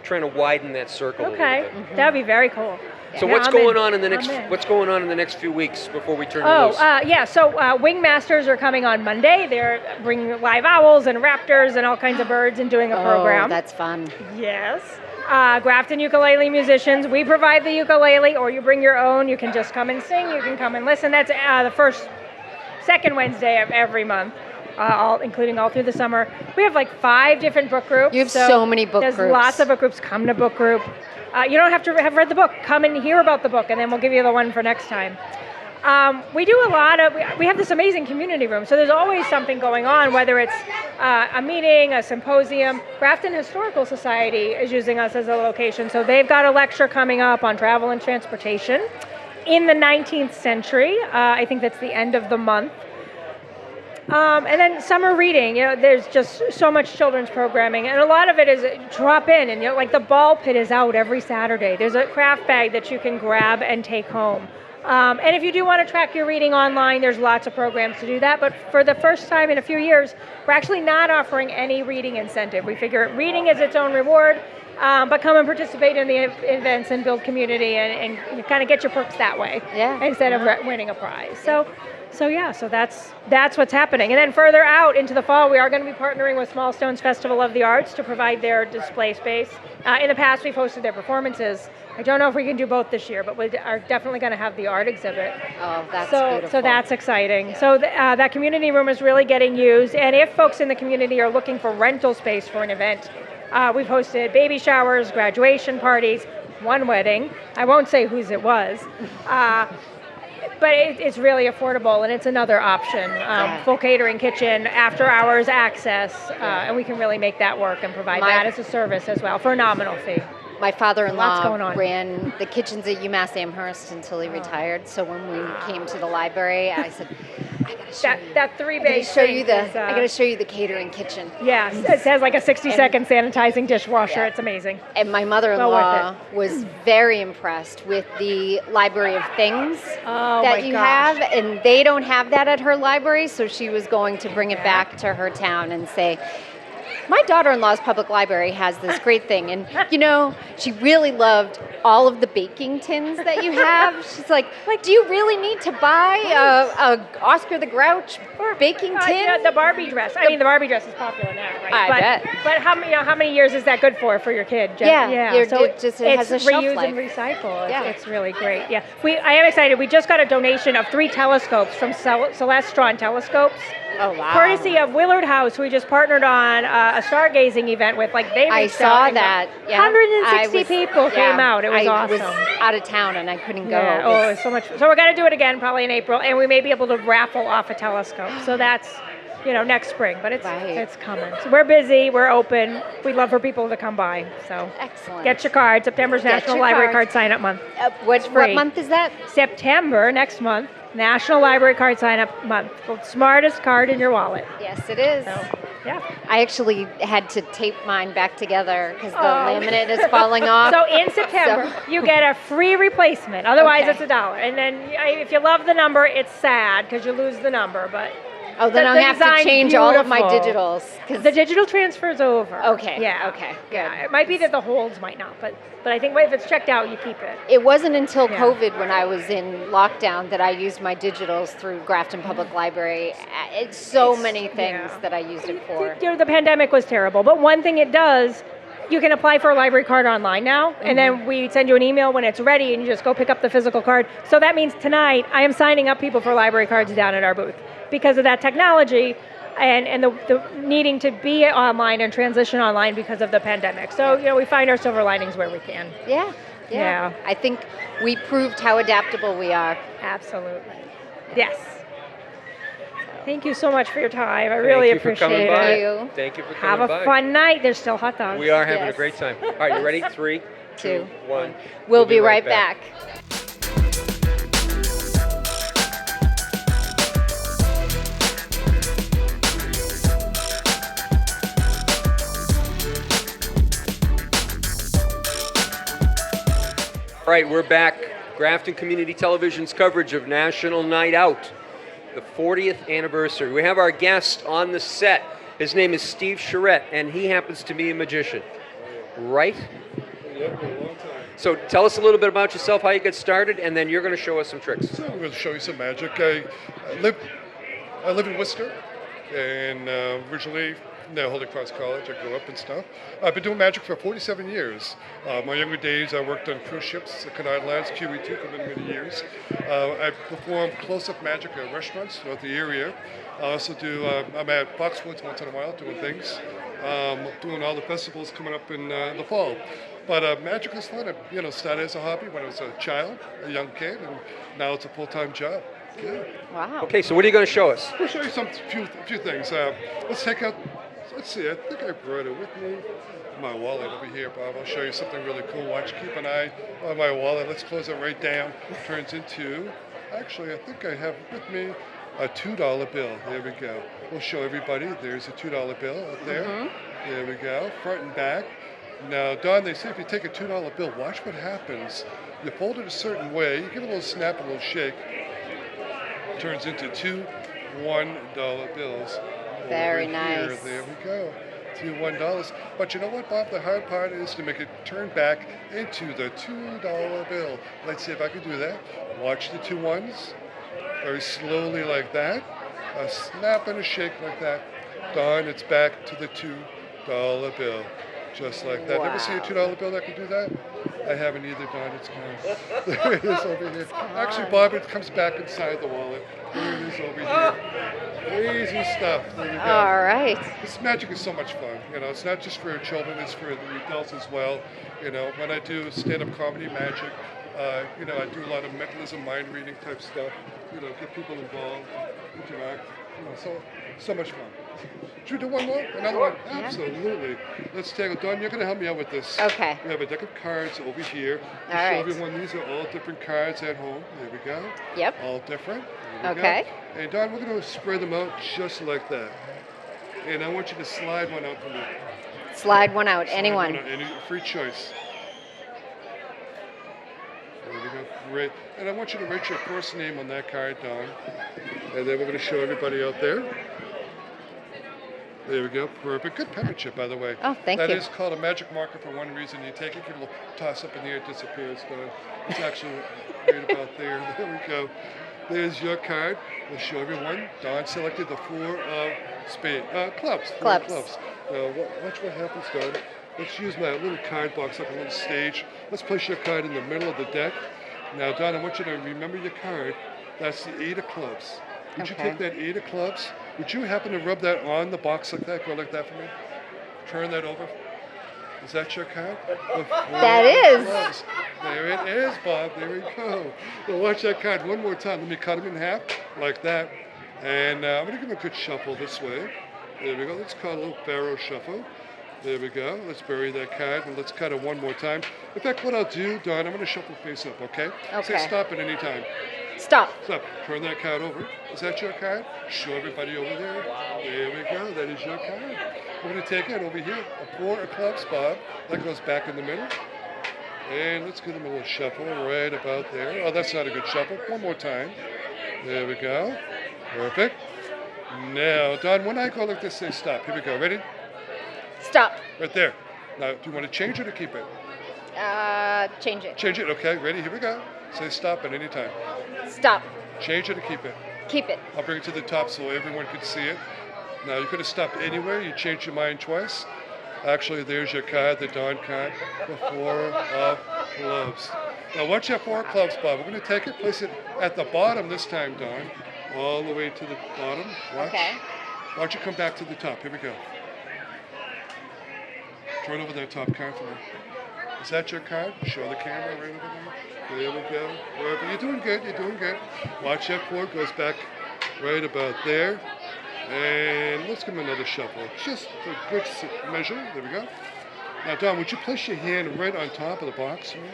trying to widen that circle. Okay, A little bit. that'd be very cool. So Yeah, what's I'm going in. on in the I'm next? in. What's going on in the next few weeks before we turn you Oh, loose? So Wingmasters are coming on Monday. They're bringing live owls and raptors and all kinds of birds and doing a program. Oh, that's fun. Yes. Grafton ukulele musicians. We provide the ukulele, or you bring your own. You can just come and sing. You can come and listen. That's the second Wednesday of every month, including all through the summer. We have like 5 different book groups. You have so many book there's groups. Lots of book groups. Come to book group. You don't have to have read the book. Come and hear about the book, and then we'll give you the one for next time. We do a lot of, we have this amazing community room, so there's always something going on, whether it's a meeting, a symposium. Grafton Historical Society is using us as a location, so they've got a lecture coming up on travel and transportation in the 19th century. I think that's the end of the month. And then summer reading, there's just so much children's programming, and a lot of it is drop in, and like the ball pit is out every Saturday. There's a craft bag that you can grab and take home. And if you do want to track your reading online, there's lots of programs to do that. But for the first time in a few years, we're actually not offering any reading incentive. We figure reading is its own reward, but come and participate in the events and build community and you kind of get your perks that way instead of winning a prize. So that's what's happening. And then further out into the fall, we are going to be partnering with Small Stones Festival of the Arts to provide their display space. In the past, we've hosted their performances. I don't know if we can do both this year, but we are definitely going to have the art exhibit. Oh, that's beautiful. So that's exciting. So that community room is really getting used. And if folks in the community are looking for rental space for an event, we've hosted baby showers, graduation parties, one wedding. I won't say whose it was. But it's really affordable, and it's another option. Full catering kitchen, after hours access, and we can really make that work and provide that as a service as well for a nominal fee. My Lots father-in-law going on. ran the kitchens at UMass Amherst until he retired. So when we came to the library, I said, I gotta show you. That 3-bay I gotta show you the catering kitchen. Yeah, it has like a 60-second sanitizing dishwasher. Yeah. It's amazing. And my Well mother-in-law worth was very impressed with the library of things Oh, my that you gosh. have, and they don't have that at her library, so she was going to bring it back to her town and say, my daughter-in-law's public library has this great thing, and she really loved all of the baking tins that you have. She's like, do you really need to buy a Oscar the Grouch baking tin? Yeah, the Barbie dress. I mean, the Barbie dress is popular now, right? I bet. But how many years is that good for your kid? Yeah, So it has a shelf reuse life. and recycle. Yeah. It's really great. Yeah, I am excited. We just got a donation of 3 telescopes from Celestron Telescopes. Oh, wow. Courtesy of Willard House, who we just partnered on a stargazing event with. They I reached saw out and that. Yeah. 160 people came out. It was I awesome. was out of town and I couldn't go. Yeah. Oh, it's so much. So we're going to do it again probably in April, and we may be able to raffle off a telescope. So that's, next spring, but it's coming. So we're busy. We're open. We'd love for people to come by. So Excellent. get your card. September's Get National your Library cards. Card Sign Up Month. What free. month is that? September next month, National Library Card Sign Up Month. The smartest card in your wallet. Yes, it is. So, yeah. I actually had to tape mine back together because the laminate is falling off. So in September, you get a free replacement. Otherwise, Okay. it's $1. And then if you love the number, it's sad because you lose the number. But then I'll the have to design's change all of my beautiful. digitals. 'Cause The digital transfer's over. Okay, Yeah. okay, good. Yeah. It might be that the holds might not, but I think if it's checked out, you keep it. It wasn't until Yeah. COVID, when I was in lockdown, that I used my digitals through Grafton Public Library. It's so many things that I used it for. The pandemic was terrible, but one thing it does, you can apply for a library card online now, and then we send you an email when it's ready, and you just go pick up the physical card. So that means tonight I am signing up people for library cards down at our booth because of that technology and the needing to be online and transition online because of the pandemic. So we find our silver linings where we can. Yeah. I think we proved how adaptable we are. Absolutely. Yes. Thank you so much for your time. I really Thank you for coming appreciate by. it. you. Thank you for Have coming a by. fun night. There's still hot dogs. We are having a Yes. great time. All right, you ready? 3, 2, 1. We'll be right back. right, we're back. Grafton Community Television's coverage of National Night Out, the 40th anniversary. We have our guest on the set. His name is Steve Charette, and he happens to be a magician, right? Yeah, for a long time. So tell us a little bit about yourself, how you got started, and then you're going to show us some tricks. So I'm going to show you some magic. I live in Worcester, and originally Holy Cross College. I grew up and stuff. I've been doing magic for 47 years. My younger days, I worked on cruise ships, the Canard Lines, QE2 for many, many years. I perform close-up magic at restaurants throughout the area. I also do, I'm at Foxwoods once in a while doing things, doing all the festivals coming up in the fall. But magic is fun. I started as a hobby when I was a child, a young kid, and now it's a full-time job. Yeah. Wow. Okay, so what are you going to show us? I'll show you few things. Let's take out. Let's see. I think I brought it with me. My wallet over here, Bob. I'll show you something really cool. Watch. Keep an eye on my wallet. Let's close it right down. Turns into. Actually, I think I have with me a $2 bill. There we go. We'll show everybody. There's a $2 bill out there. Mm-hmm. There we go. Front and back. Now, Don, they say if you take a $2 bill, watch what happens. You fold it a certain way. You give it a little snap, a little shake. Turns into two $1 bills. Very over nice. Here. There we go. $2 $1. But you know what, Bob? The hard part is to make it turn back into the $2 bill. Let's see if I can do that. Watch the two ones. Very slowly like that. A snap and a shake like that. Done. It's back to the $2 bill. Just like that. Wow. Ever see a $2 bill that can do that? I haven't either, Don. It's gone. There it is over here. Actually, Bob, it comes back inside the wallet. There it is over here. Crazy stuff. There you go. All right. This magic is so much fun. It's not just for children, it's for the adults as well. When I do stand-up comedy magic, I do a lot of mentalism, mind reading type stuff. Get people involved, interact. So much fun. Should we do one more? Another one? Yeah. Absolutely. Let's take it. Don, you're going to help me out with this. Okay. We have a deck of cards over here. All Show right. everyone these are all different cards at home. There we go. Yep. All different. There we Okay. go. And Don, we're going to spread them out just like that. And I want you to slide one out for me. Slide one out. Slide Anyone. one out, any free choice. There we go. Great. And I want you to write your first name on that card, Don. And then we're going to show everybody out there. There we go. Perfect. Good penmanship, by the way. Oh, thank you. That is called a magic marker for one reason. You take it, give it a little toss up in the air, it disappears. Don. It's actually right about there. There we go. There's your card. We'll show everyone. Don selected the four of clubs. Four clubs. Now, watch what happens, Don. Let's use my little card box like a little stage. Let's place your card in the middle of the deck. Now, Don, I want you to remember your card. That's the 8 of clubs. Would you take that 8 of clubs? Would you happen to rub that on the box like that? Go like that for me. Turn that over. Is that your card? That is. Clubs. There it is, Bob. There we go. Well, watch that card one more time. Let me cut them in half like that. And I'm going to give him a good shuffle this way. There we go. Let's call it a little barrel shuffle. There we go. Let's bury that card and let's cut it one more time. In fact, what I'll do, Don, I'm going to shuffle face up, okay? Okay. Say stop at any time. Stop. Stop. Turn that card over. Is that your card? Show everybody over there. There we go. That is your card. We're going to take it over here. A 4 of clubs, Bob. That goes back in the middle. And let's give them a little shuffle right about there. Oh, that's not a good shuffle. One more time. There we go. Perfect. Now, Don, when I go like this, say stop. Here we go. Ready? Stop. Right there. Now, do you want to change it or keep it? Change it. Change it. Okay. Ready? Here we go. Say stop at any time. Stop. Change it or keep it? Keep it. I'll bring it to the top so everyone can see it. Now, you could have stopped anywhere. You changed your mind twice. Actually, there's your card, the Don card, the 4 of clubs. Now, watch that 4 of clubs, Bob. We're going to take it, place it at the bottom this time, Don. All the way to the bottom. Watch. Okay. Why don't you come back to the top? Here we go. Turn over that top card for me. Is that your card? Show the camera right over there. There we go. Wherever. You're doing good. You're doing good. Watch that 4 goes back right about there. And let's give him another shuffle. Just for good measure. There we go. Now, Don, would you place your hand right on top of the box for me?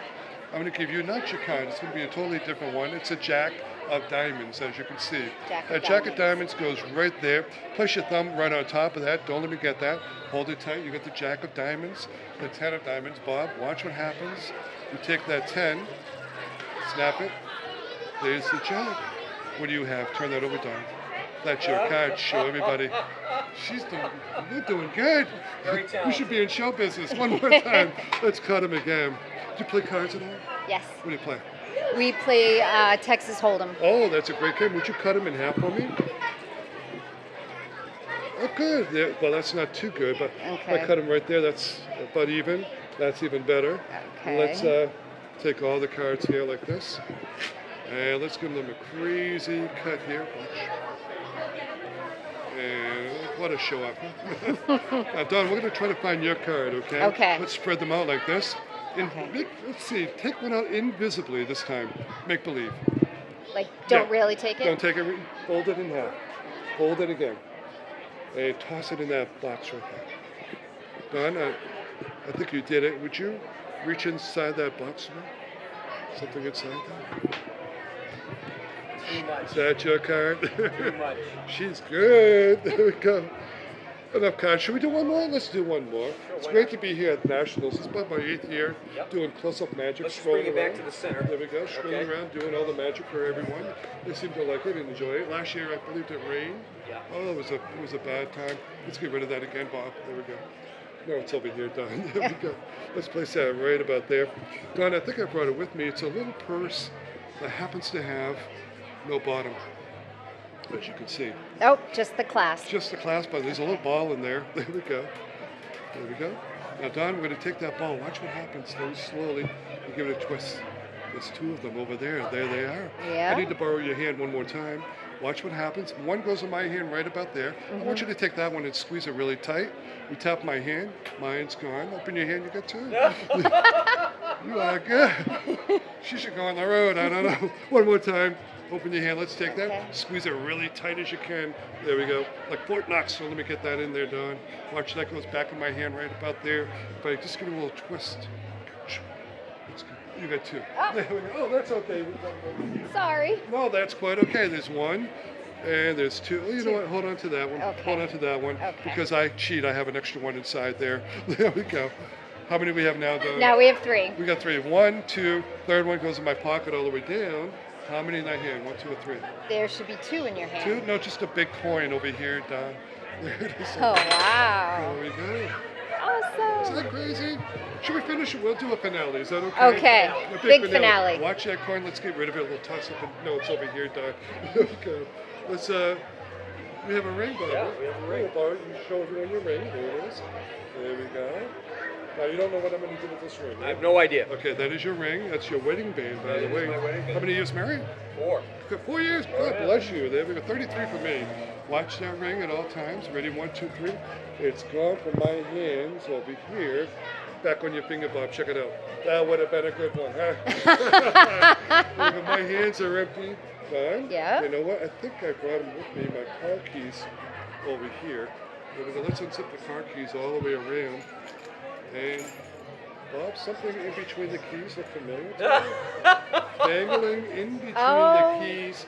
I'm going to give you not your card. It's going to be a totally different one. It's a jack of diamonds, as you can see. Jack of That jack of diamonds. diamonds goes right there. Place your thumb right on top of that. Don't let me get that. Hold it tight. You got the jack of diamonds, the 10 of diamonds. Bob, watch what happens. You take that 10, snap it. There's the jack. What do you have? Turn that over, Don. That's your card. Show everybody. You're doing good. You should be in show business. One more time. Let's cut him again. Do you play cards at all? Yes. What do you play? We play Texas Hold'em. Oh, that's a great game. Would you cut him in half for me? Oh, good. Yeah, well, that's not too good, but Okay. I cut him right there. That's about even. That's even better. Okay. Let's take all the cards here like this. And let's give them a crazy cut here. And what a show off. Now, Don, we're going to try to find your card, okay? Okay. Let's spread them out like this. And Okay. let's see, take one out invisibly this time. Make believe. Like, don't Yeah. really take it? Don't take it, fold it in half. Fold it again. And toss it in that box right there. Don, I think you did it. Would you reach inside that box for me? Something inside there? Too much. Is that your card? Too much. She's good. There we go. Enough cards. Should we do one more? Let's do one more. It's why great not? to be here at Nationals. It's about my 8th year Yep. doing close-up magic. Let's just strolling bring it back around. to the center. There we go. Strolling Okay. around, doing all the magic for everyone. They seem to like it and enjoy it. Last year, I believed it rained. Yeah. Oh, it was a bad time. Let's get rid of that again, Bob. There we go. No, it's over here, Don. There we go. Let's place that right about there. Don, I think I brought it with me. It's a little purse that happens to have no bottom, as you can see. Oh, just the clasp. Just the clasp, but there's a little ball in there. There we go. There we go. Now, Don, we're going to take that ball. Watch what happens very slowly. You give it a twist. There's two of them over there. There they are. Yeah. I need to borrow your hand one more time. Watch what happens. One goes in my hand right about there. I want you to take that one and squeeze it really tight. You tap my hand. Mine's gone. Open your hand. You got two. You are good. She should go on the road. I don't know. One more time. Open your hand. Let's take that. Okay. Squeeze it really tight as you can. There we go. Like Fort Knox. So let me get that in there, Don. Watch that goes back in my hand right about there. But I just give it a little twist. That's good. You got two. Oh. There we go. Oh, that's okay. Sorry. No, that's quite okay. There's one. And there's two. Oh, you know what? Hold on to that one. Okay. Hold on to that one. Okay. Because I cheat. I have an extra one inside there. There we go. How many do we have now, Don? Now we have three. We got three. One, two. Third one goes in my pocket all the way down. How many in that hand? 1, 2, or 3? There should be two in your hand. Two? No, just a big coin over here, Don. There it is. Oh, wow. There we go. Awesome. Isn't that crazy? Should we finish it? We'll do a finale. Is that okay? Okay. A Big finale. Watch that coin. Let's get rid of it. We'll toss it. No, it's over here, Don. There we go. Let's, we have a ring, Bob. Yeah, we have a ring. Oh, Bob, you show everyone your ring. There it is. There we go. Now, you don't know what I'm going to do with this ring, I right? have no idea. Okay, that is your ring. That's your wedding band, by That the is way. my wedding band. How many years married? 4. Okay, 4 years. God yeah. bless you. There we go. 33 for me. Watch that ring at all times. Ready? 1, 2, 3. It's gone from my hands over here. Back on your finger, Bob. Check it out. That would have been a good one, huh? My hands are empty. Done. Yeah. You know what? I think I brought them with me. My car keys over here. There we go. Let's unzip the car keys all the way around. And Bob, something in between the keys look familiar to you? Dangling in between Oh. the keys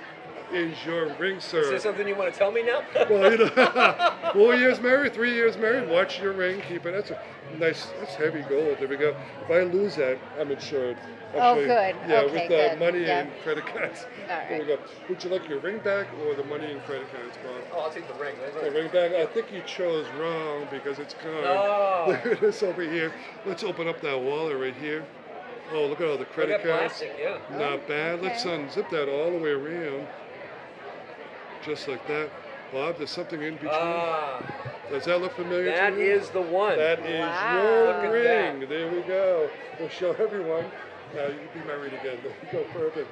is your ring, Is sir. there something you want to tell me now? Well, you know, 4 years married, 3 years married. Watch your ring, keep it. That's a nice, that's heavy gold. There we go. If I lose that, I'm insured. Oh, Actually, good. Yeah, Okay, with good. money Yeah. and credit cards. All There we right. go. Would you like your ring back or the money and credit cards, Bob? Oh, I'll take the ring. The ring back. I think you chose wrong because it's gone. No. There it is over here. Let's open up that wallet right here. Oh, look at all the credit Look at cards. plastic, yeah. Not bad. Let's okay. unzip that all the way around. Just like that. Bob, there's something in between. Does that look familiar That to you? is the one. That is Wow. your Look at ring. that. There we go. We'll show everyone. Now you can be married again. There we go. Perfect.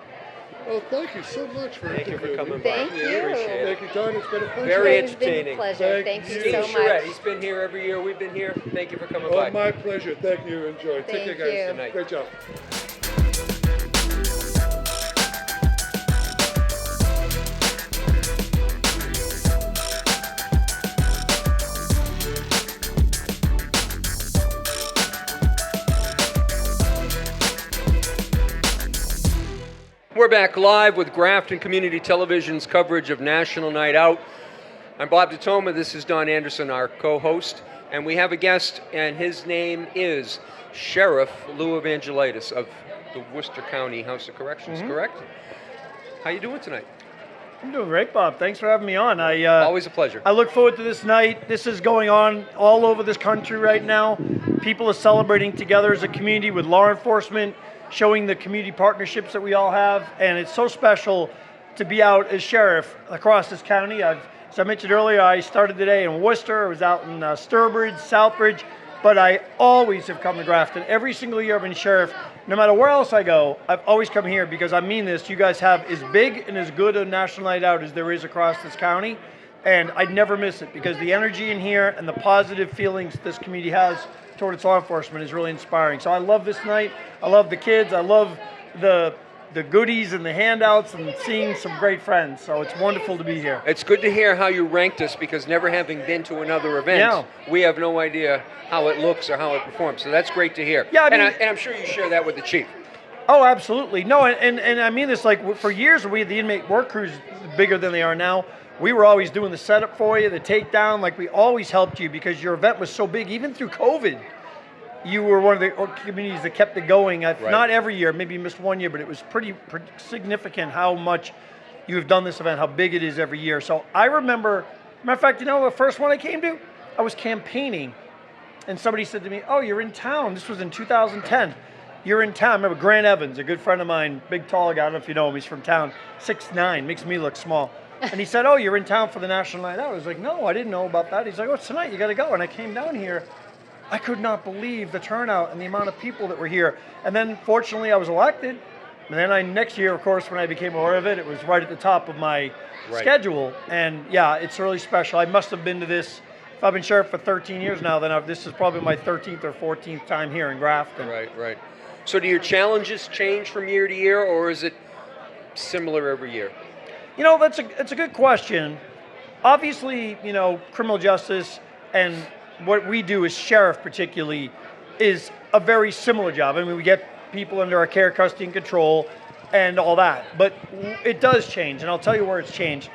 Oh, thank you so much for Thank you for interviewing coming me. by. Thank We you. appreciate it. Thank you, Don. It's been a pleasure. Very It's been a entertaining. pleasure. Thank Thank you you. so Steve Charette, much. he's been here every year we've been here. Thank you for coming Oh, by. my pleasure. Thank you. Enjoy. Take care, Thank guys. you. Good night. Great job. We're back live with Grafton Community Television's coverage of National Night Out. I'm Bob DeToma. This is Don Anderson, our co-host, and we have a guest, and his name is Sheriff Lou Evangelitis of the Worcester County House of Corrections. Correct? How you doing tonight? I'm doing great, Bob. Thanks for having me on. Always a pleasure. I look forward to this night. This is going on all over this country right now. People are celebrating together as a community with law enforcement, showing the community partnerships that we all have, and it's so special to be out as sheriff across this county. As I mentioned earlier, I started today in Worcester. I was out in Sturbridge, Southbridge, but I always have come to Grafton. Every single year I've been sheriff. No matter where else I go, I've always come here because I mean this. You guys have as big and as good a National Night Out as there is across this county, and I'd never miss it because the energy in here and the positive feelings this community has toward its law enforcement is really inspiring. So I love this night. I love the kids. I love the goodies and the handouts and seeing some great friends. So it's wonderful to be here. It's good to hear how you ranked us because never having been to another event, we have no idea how it looks or how it performs. So that's great to hear. Yeah, and I'm sure you share that with the chief. Oh, absolutely. No, and I mean this, like for years we had the inmate work crews bigger than they are now. We were always doing the setup for you, the takedown, like we always helped you because your event was so big, even through COVID. You were one of the communities that kept it going. Not every year, maybe you missed one year, but it was pretty significant how much you have done this event, how big it is every year. So I remember, matter of fact, the first one I came to, I was campaigning, and somebody said to me, "Oh, you're in town." This was in 2010. You're in town. I remember Grant Evans, a good friend of mine, big tall guy. I don't know if you know him. He's from town, 6'9", makes me look small. And he said, "Oh, you're in town for the National Night Out." I was like, "No, I didn't know about that." He's like, "Oh, it's tonight. You got to go." And I came down here. I could not believe the turnout and the amount of people that were here. And then, fortunately, I was elected. And then next year, of course, when I became aware of it, it was right at the top of my schedule. And yeah, it's really special. I must have been to this. If I've been sheriff for 13 years now, then this is probably my 13th or 14th time here in Grafton. Right. So do your challenges change from year to year, or is it similar every year? That's a good question. Obviously, criminal justice and what we do as sheriff particularly is a very similar job. I mean, we get people under our care, custody, and control and all that. But it does change, and I'll tell you where it's changed.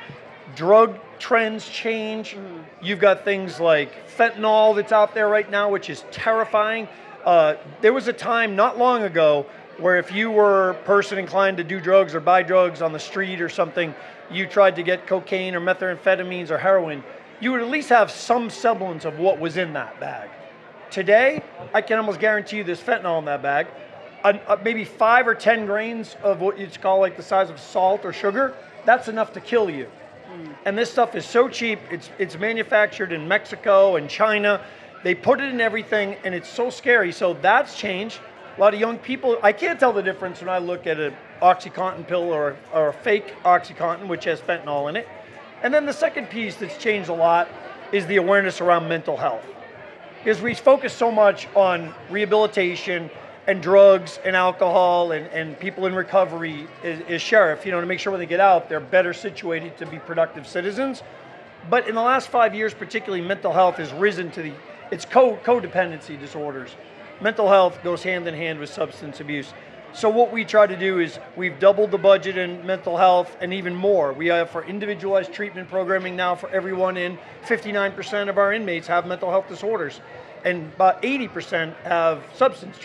Drug trends change. You've got things like fentanyl that's out there right now, which is terrifying. There was a time not long ago where if you were a person inclined to do drugs or buy drugs on the street or something, you tried to get cocaine or methamphetamines or heroin, you would at least have some semblance of what was in that bag. Today, I can almost guarantee you there's fentanyl in that bag. Maybe 5 or 10 grains of what you'd call like the size of salt or sugar, that's enough to kill you. And this stuff is so cheap. It's manufactured in Mexico and China. They put it in everything, and it's so scary. So that's changed. A lot of young people, I can't tell the difference when I look at an OxyContin pill or a fake OxyContin, which has fentanyl in it. And then the second piece that's changed a lot is the awareness around mental health. Because we focus so much on rehabilitation and drugs and alcohol and people in recovery as sheriff, to make sure when they get out, they're better situated to be productive citizens. But in the last 5 years, particularly, mental health has risen to it's codependency disorders. Mental health goes hand in hand with substance abuse. So what we try to do is we've doubled the budget in mental health and even more. We have for individualized treatment programming now for everyone in. 59% of our inmates have mental health disorders, and about 80% have substance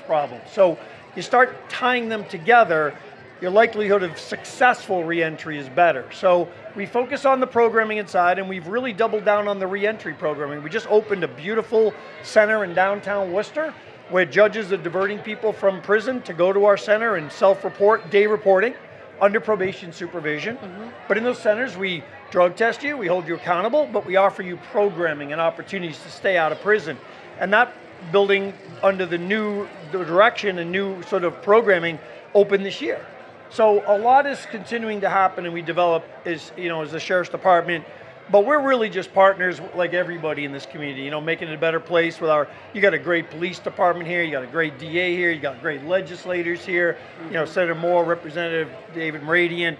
problems. So you start tying them together, your likelihood of successful reentry is better. So we focus on the programming inside, and we've really doubled down on the reentry programming. We just opened a beautiful center in downtown Worcester where judges are diverting people from prison to go to our center and self-report, day reporting, under probation supervision. But in those centers, we drug test you, we hold you accountable, but we offer you programming and opportunities to stay out of prison. And that building under the direction and new sort of programming opened this year. So a lot is continuing to happen, and we develop as the Sheriff's Department. But we're really just partners like everybody in this community, making it a better place with you got a great police department here, you got a great DA here, you got great legislators here, Senator Moore, Representative David Meridian.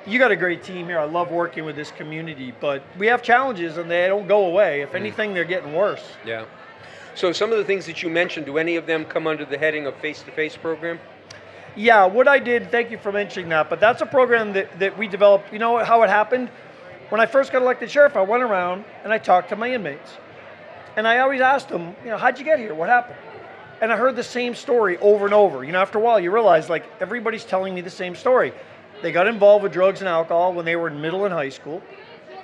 You got a great team here. I love working with this community, but we have challenges and they don't go away. If anything, they're getting worse. Yeah. So some of the things that you mentioned, do any of them come under the heading of face-to-face program? Yeah, what I did, thank you for mentioning that, but that's a program that we developed. You know how it happened? When I first got elected sheriff, I went around and I talked to my inmates. And I always asked them, how'd you get here? What happened? And I heard the same story over and over. After a while, you realize, everybody's telling me the same story. They got involved with drugs and alcohol when they were in middle and high school.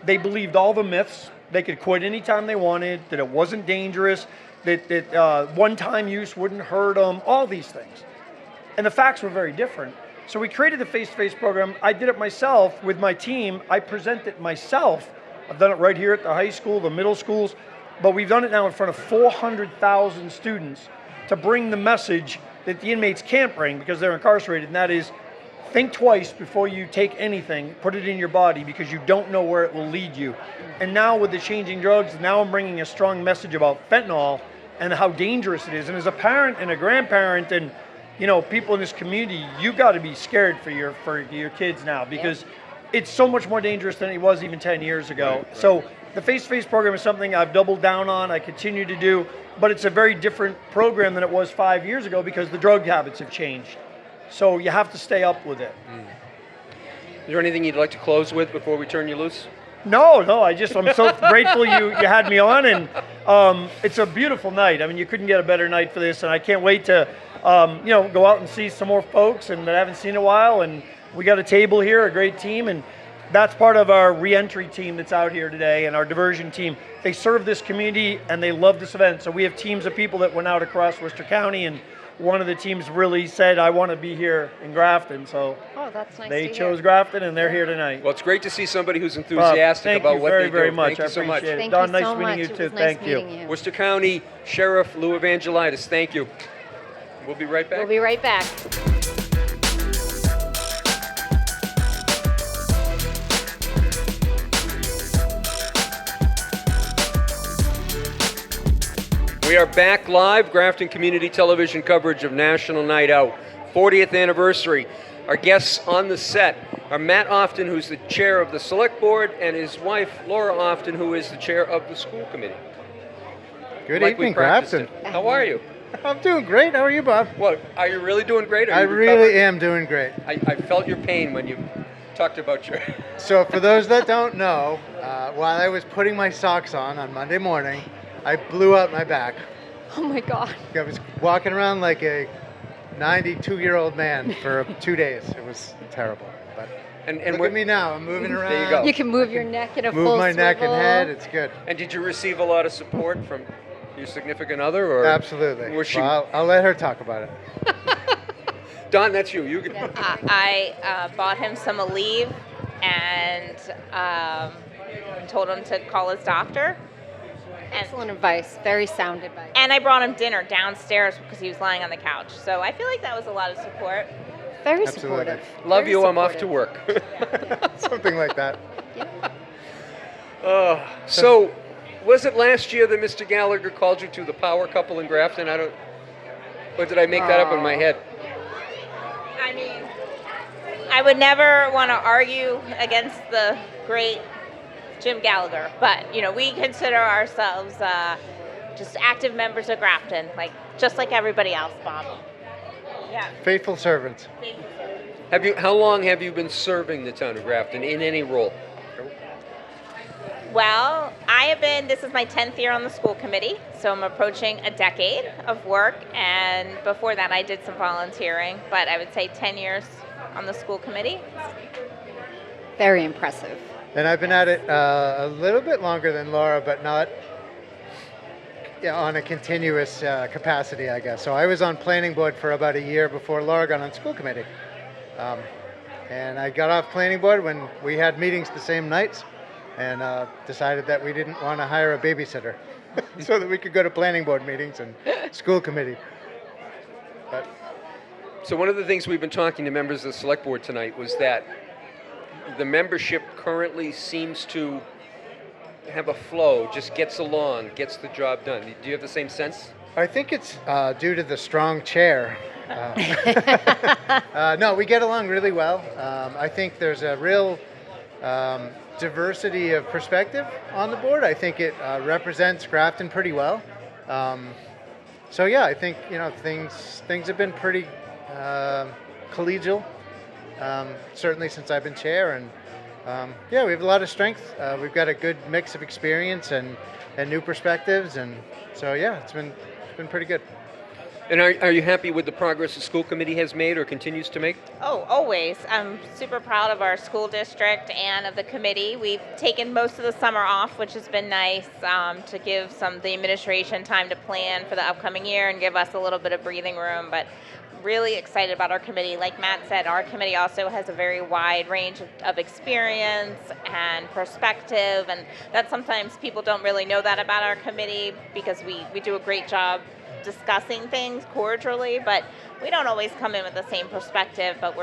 They believed all the myths. They could quit anytime they wanted, that it wasn't dangerous, that one-time use wouldn't hurt them, all these things. And the facts were very different. So we created the face-to-face program. I did it myself with my team. I present it myself. I've done it right here at the high school, the middle schools, but we've done it now in front of 400,000 students to bring the message that the inmates can't bring because they're incarcerated, and that is, think twice before you take anything, put it in your body, because you don't know where it will lead you. And now with the changing drugs, now I'm bringing a strong message about fentanyl and how dangerous it is. And as a parent and a grandparent and people in this community, you got to be scared for your kids now, because it's so much more dangerous than it was even 10 years ago. Right. So the face-to-face program is something I've doubled down on, I continue to do, but it's a very different program than it was 5 years ago because the drug habits have changed. So you have to stay up with it. Is there anything you'd like to close with before we turn you loose? No, I'm so grateful you had me on, and it's a beautiful night. I mean, you couldn't get a better night for this, and I can't wait to go out and see some more folks and that I haven't seen in a while. And we got a table here, a great team, and that's part of our reentry team that's out here today and our diversion team. They serve this community and they love this event. So we have teams of people that went out across Worcester County, and one of the teams really said, I want to be here in Grafton. So that's nice they to chose hear. Grafton, and they're here tonight. Well, it's great to see somebody who's enthusiastic about what they do. Very much. Thank you so much. Appreciate it. Thank Don, you nice so meeting much. you It too. was nice Thank meeting you. Worcester County Sheriff Lou Evangelitis, thank you. We'll be right back. We'll be right back. We are back live, Grafton Community Television coverage of National Night Out, 40th anniversary. Our guests on the set are Matt Often, who's the chair of the Select Board, and his wife, Laura Often, who is the chair of the school committee. Good evening, Grafton. How are you? I'm doing great. How are you, Bob? What, are you really doing great? I really am doing great. I felt your pain when you talked about your... So for those that don't know, while I was putting my socks on Monday morning, I blew out my back. Oh my God. I was walking around like a 92-year-old man for 2 days. It was terrible. But look at me now. I'm moving around. There you go. You can move your neck in a full Move my neck and swivel. head. It's good. And did you receive a lot of support from your significant other? Or Absolutely. Was she... Well, I'll let her talk about it. Don, that's you. You can... I bought him some Aleve and told him to call his doctor. Excellent advice. Very sound advice. And I brought him dinner downstairs because he was lying on the couch. So I feel like that was a lot of support. Very Absolutely. supportive. Love Very you, supportive. I'm off to work. Something like that. So, was it last year that Mr. Gallagher called you to the power couple in Grafton? Or did I make that up in my head? I mean, I would never want to argue against the great Jim Gallagher, but we consider ourselves just active members of Grafton, just like everybody else, Bob. Yeah. Faithful servants. How long have you been serving the town of Grafton in any role? Well, this is my 10th year on the school committee, so I'm approaching a decade of work, and before that I did some volunteering, but I would say 10 years on the school committee. Very impressive. And I've been at it a little bit longer than Laura, but not on a continuous capacity, I guess. So I was on planning board for about a year before Laura got on school committee. And I got off planning board when we had meetings the same nights, and decided that we didn't want to hire a babysitter so that we could go to planning board meetings and school committee. So one of the things we've been talking to members of the select board tonight was that the membership currently seems to have a flow, just gets along, gets the job done. Do you have the same sense? I think it's due to the strong chair. No, we get along really well. I think there's a real diversity of perspective on the board. I think it represents Grafton pretty well. So yeah, I think things have been pretty collegial, certainly since I've been chair. And yeah, we have a lot of strength. We've got a good mix of experience and new perspectives. And so, yeah, it's been pretty good. And are you happy with the progress the school committee has made or continues to make? Oh, always. I'm super proud of our school district and of the committee. We've taken most of the summer off, which has been nice, to give the administration time to plan for the upcoming year and give us a little bit of breathing room. But really excited about our committee. Like Matt said, our committee also has a very wide range of experience and perspective, and that sometimes people don't really know that about our committee because we do a great job discussing things cordially, but we don't always come in with the same perspective, but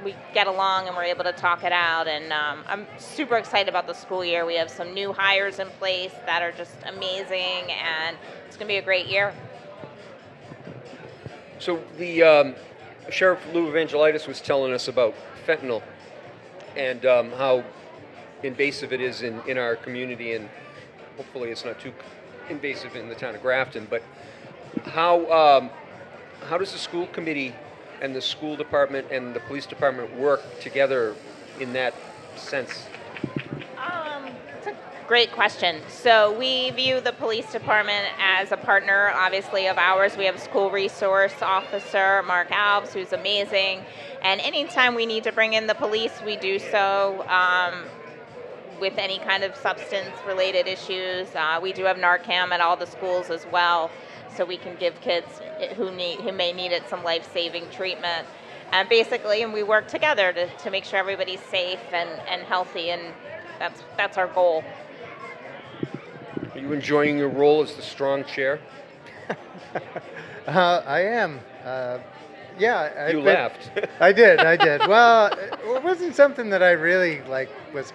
we get along and we're able to talk it out. And I'm super excited about the school year. We have some new hires in place that are just amazing, and it's going to be a great year. So the Sheriff Lou Evangelitis was telling us about fentanyl and how invasive it is in our community, and hopefully it's not too invasive in the town of Grafton, but how does the school committee and the school department and the police department work together in that sense? It's a great question. So we view the police department as a partner, obviously, of ours. We have a school resource officer, Mark Alves, who's amazing. And anytime we need to bring in the police, we do so with any kind of substance-related issues. We do have Narcan at all the schools as well, so we can give kids who may need it some life-saving treatment. And basically, and we work together to make sure everybody's safe and healthy, and that's our goal. Are you enjoying your role as the strong chair? I am. Yeah. You laughed. I did. Well, it wasn't something that I really was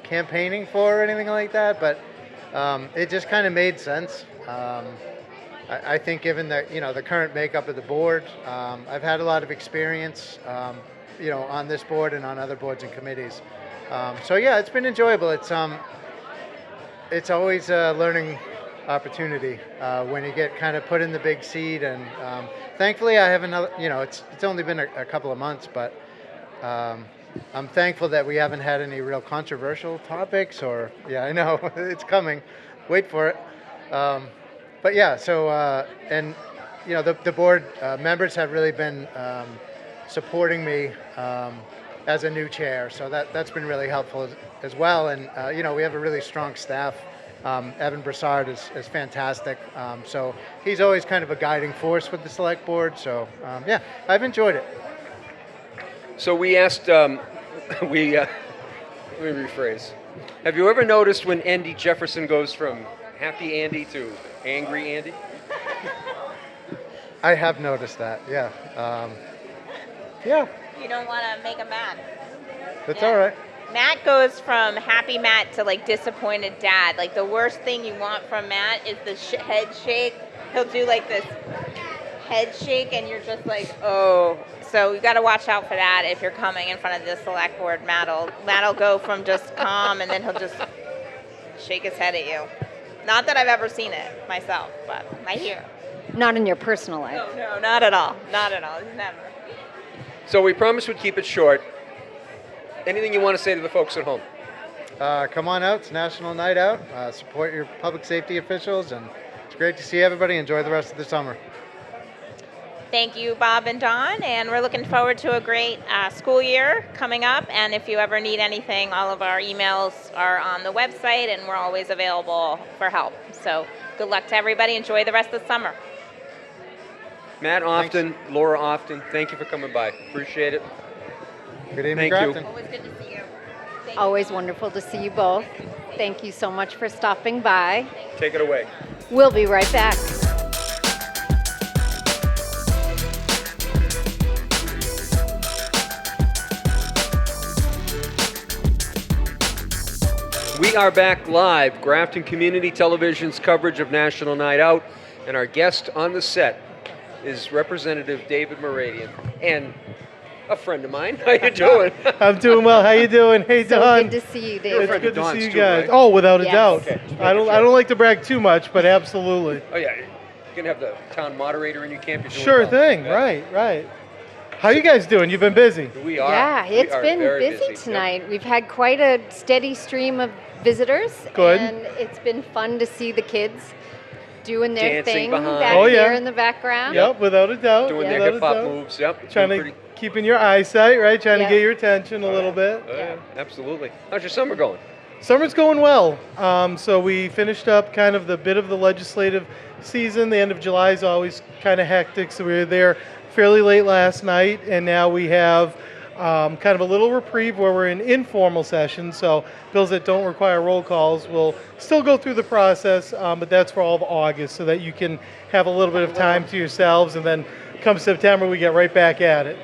campaigning for or anything like that, but it just kind of made sense. I think given the current makeup of the board, I've had a lot of experience, on this board and on other boards and committees. So yeah, it's been enjoyable. It's always a learning opportunity when you get kind of put in the big seat, and thankfully I have another. It's only been a couple of months, but I'm thankful that we haven't had any real controversial topics. Or yeah, I know it's coming. Wait for it. But yeah, so and the board members have really been supporting me as a new chair, so that's been really helpful as well. And we have a really strong staff. Evan Broussard is fantastic, so he's always kind of a guiding force with the select board. So yeah, I've enjoyed it. So we asked, let me rephrase. Have you ever noticed when Andy Jefferson goes from happy Andy to angry Andy? I have noticed that, yeah. Yeah. You don't want to make him mad. That's all right. Matt goes from happy Matt to disappointed dad. The worst thing you want from Matt is the head shake. He'll do this head shake, and you're just oh. So you got to watch out for that if you're coming in front of the select board. Matt'll go from just calm, and then he'll just shake his head at you. Not that I've ever seen it myself, but I hear. Not in your personal life. No, not at all. Not at all. Never. So we promised we'd keep it short. Anything you want to say to the folks at home? Come on out. It's National Night Out. Support your public safety officials, and it's great to see everybody. Enjoy the rest of the summer. Thank you, Bob and Don, and we're looking forward to a great school year coming up. And if you ever need anything, all of our emails are on the website, and we're always available for help. So good luck to everybody. Enjoy the rest of the summer. Matt Often, Laura Often, thank you for coming by. Appreciate it. Good evening, Thank Grafton. you. Always good to see you. Always wonderful to see you both. Thank you so much for stopping by. Take it away. We'll be right back. We are back live, Grafton Community Television's coverage of National Night Out, and our guest on the set is Representative David Moradian, and a friend of mine. How you doing? I'm doing well. How you doing? Hey, So Don. good to see you, It's David. good to Dawn's see you too, guys. right? Oh, without a Yes. doubt. Okay, just I don't. making I sure. don't like to brag too much, but absolutely. Oh yeah, you can have the town moderator in your camp. You're doing Sure well. thing. Yeah. Right. How you guys doing? You've been busy. We are. Yeah, We it's are been very busy Yep. tonight. We've had quite a steady stream of visitors. Good. And it's been fun to see the kids doing their Dancing thing behind. back Oh, yeah. here in the background. Yep, without a doubt. Doing without their a hip hop doubt. moves. Yep. It's Trying been to pretty. keep in your eyesight, right? Trying Yeah. to get your attention a little bit. Yeah, absolutely. How's your summer going? Summer's going well. So we finished up kind of the bit of the legislative season. The end of July is always kind of hectic, so we were there fairly late last night, and now we have kind of a little reprieve where we're in informal sessions. So bills that don't require roll calls will still go through the process, but that's for all of August, so that you can have a little bit of time to yourselves, and then come September we get right back at it.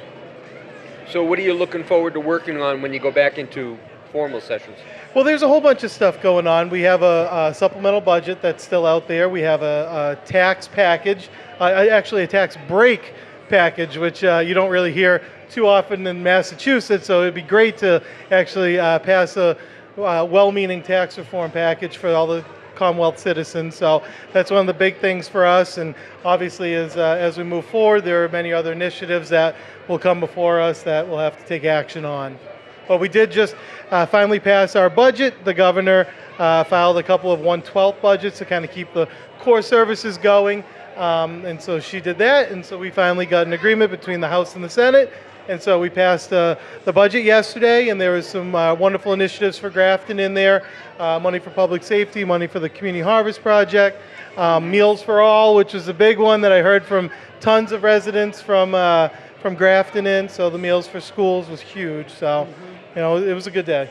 So, what are you looking forward to working on when you go back into formal sessions? Well, there's a whole bunch of stuff going on. We have a supplemental budget that's still out there. We have a tax package, actually a tax break package, which you don't really hear too often in Massachusetts. So it'd be great to actually pass a well-meaning tax reform package for all the Commonwealth citizens. So that's one of the big things for us. And obviously, as we move forward, there are many other initiatives that will come before us that we'll have to take action on. But we did just finally pass our budget. The governor filed a couple of 1/12 budgets to kind of keep the core services going. And so she did that. And so we finally got an agreement between the House and the Senate. And so we passed the budget yesterday, and there was some wonderful initiatives for Grafton in there. Money for public safety, money for the Community Harvest Project, Meals for All, which was a big one that I heard from tons of residents from Grafton in. So the Meals for Schools was huge. So, it was a good day.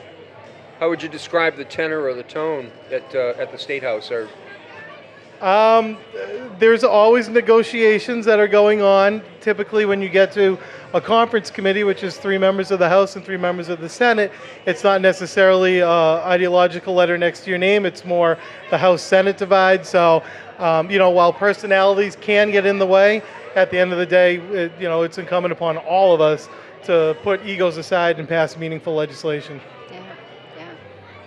How would you describe the tenor or the tone at the State House? Or There's always negotiations that are going on. Typically, when you get to a conference committee, which is 3 members of the House and 3 members of the Senate, it's not necessarily an ideological letter next to your name. It's more the House-Senate divide. So, while personalities can get in the way, at the end of the day, it's incumbent upon all of us to put egos aside and pass meaningful legislation.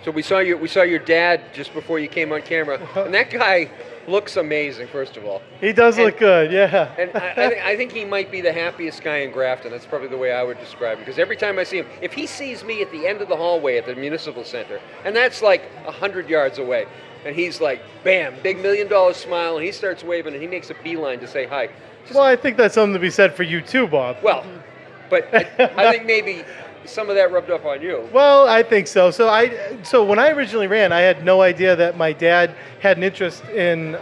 So we saw your dad just before you came on camera, and that guy looks amazing. First of all, he does look good, yeah. And I think he might be the happiest guy in Grafton. That's probably the way I would describe him. Because every time I see him, if he sees me at the end of the hallway at the municipal center, and that's like 100 yards away, and he's like, bam, big $1 million smile, and he starts waving, and he makes a beeline to say hi. Well, I think that's something to be said for you too, Bob. Well, but I think maybe some of that rubbed off on you. Well, I think so. So when I originally ran, I had no idea that my dad had an interest in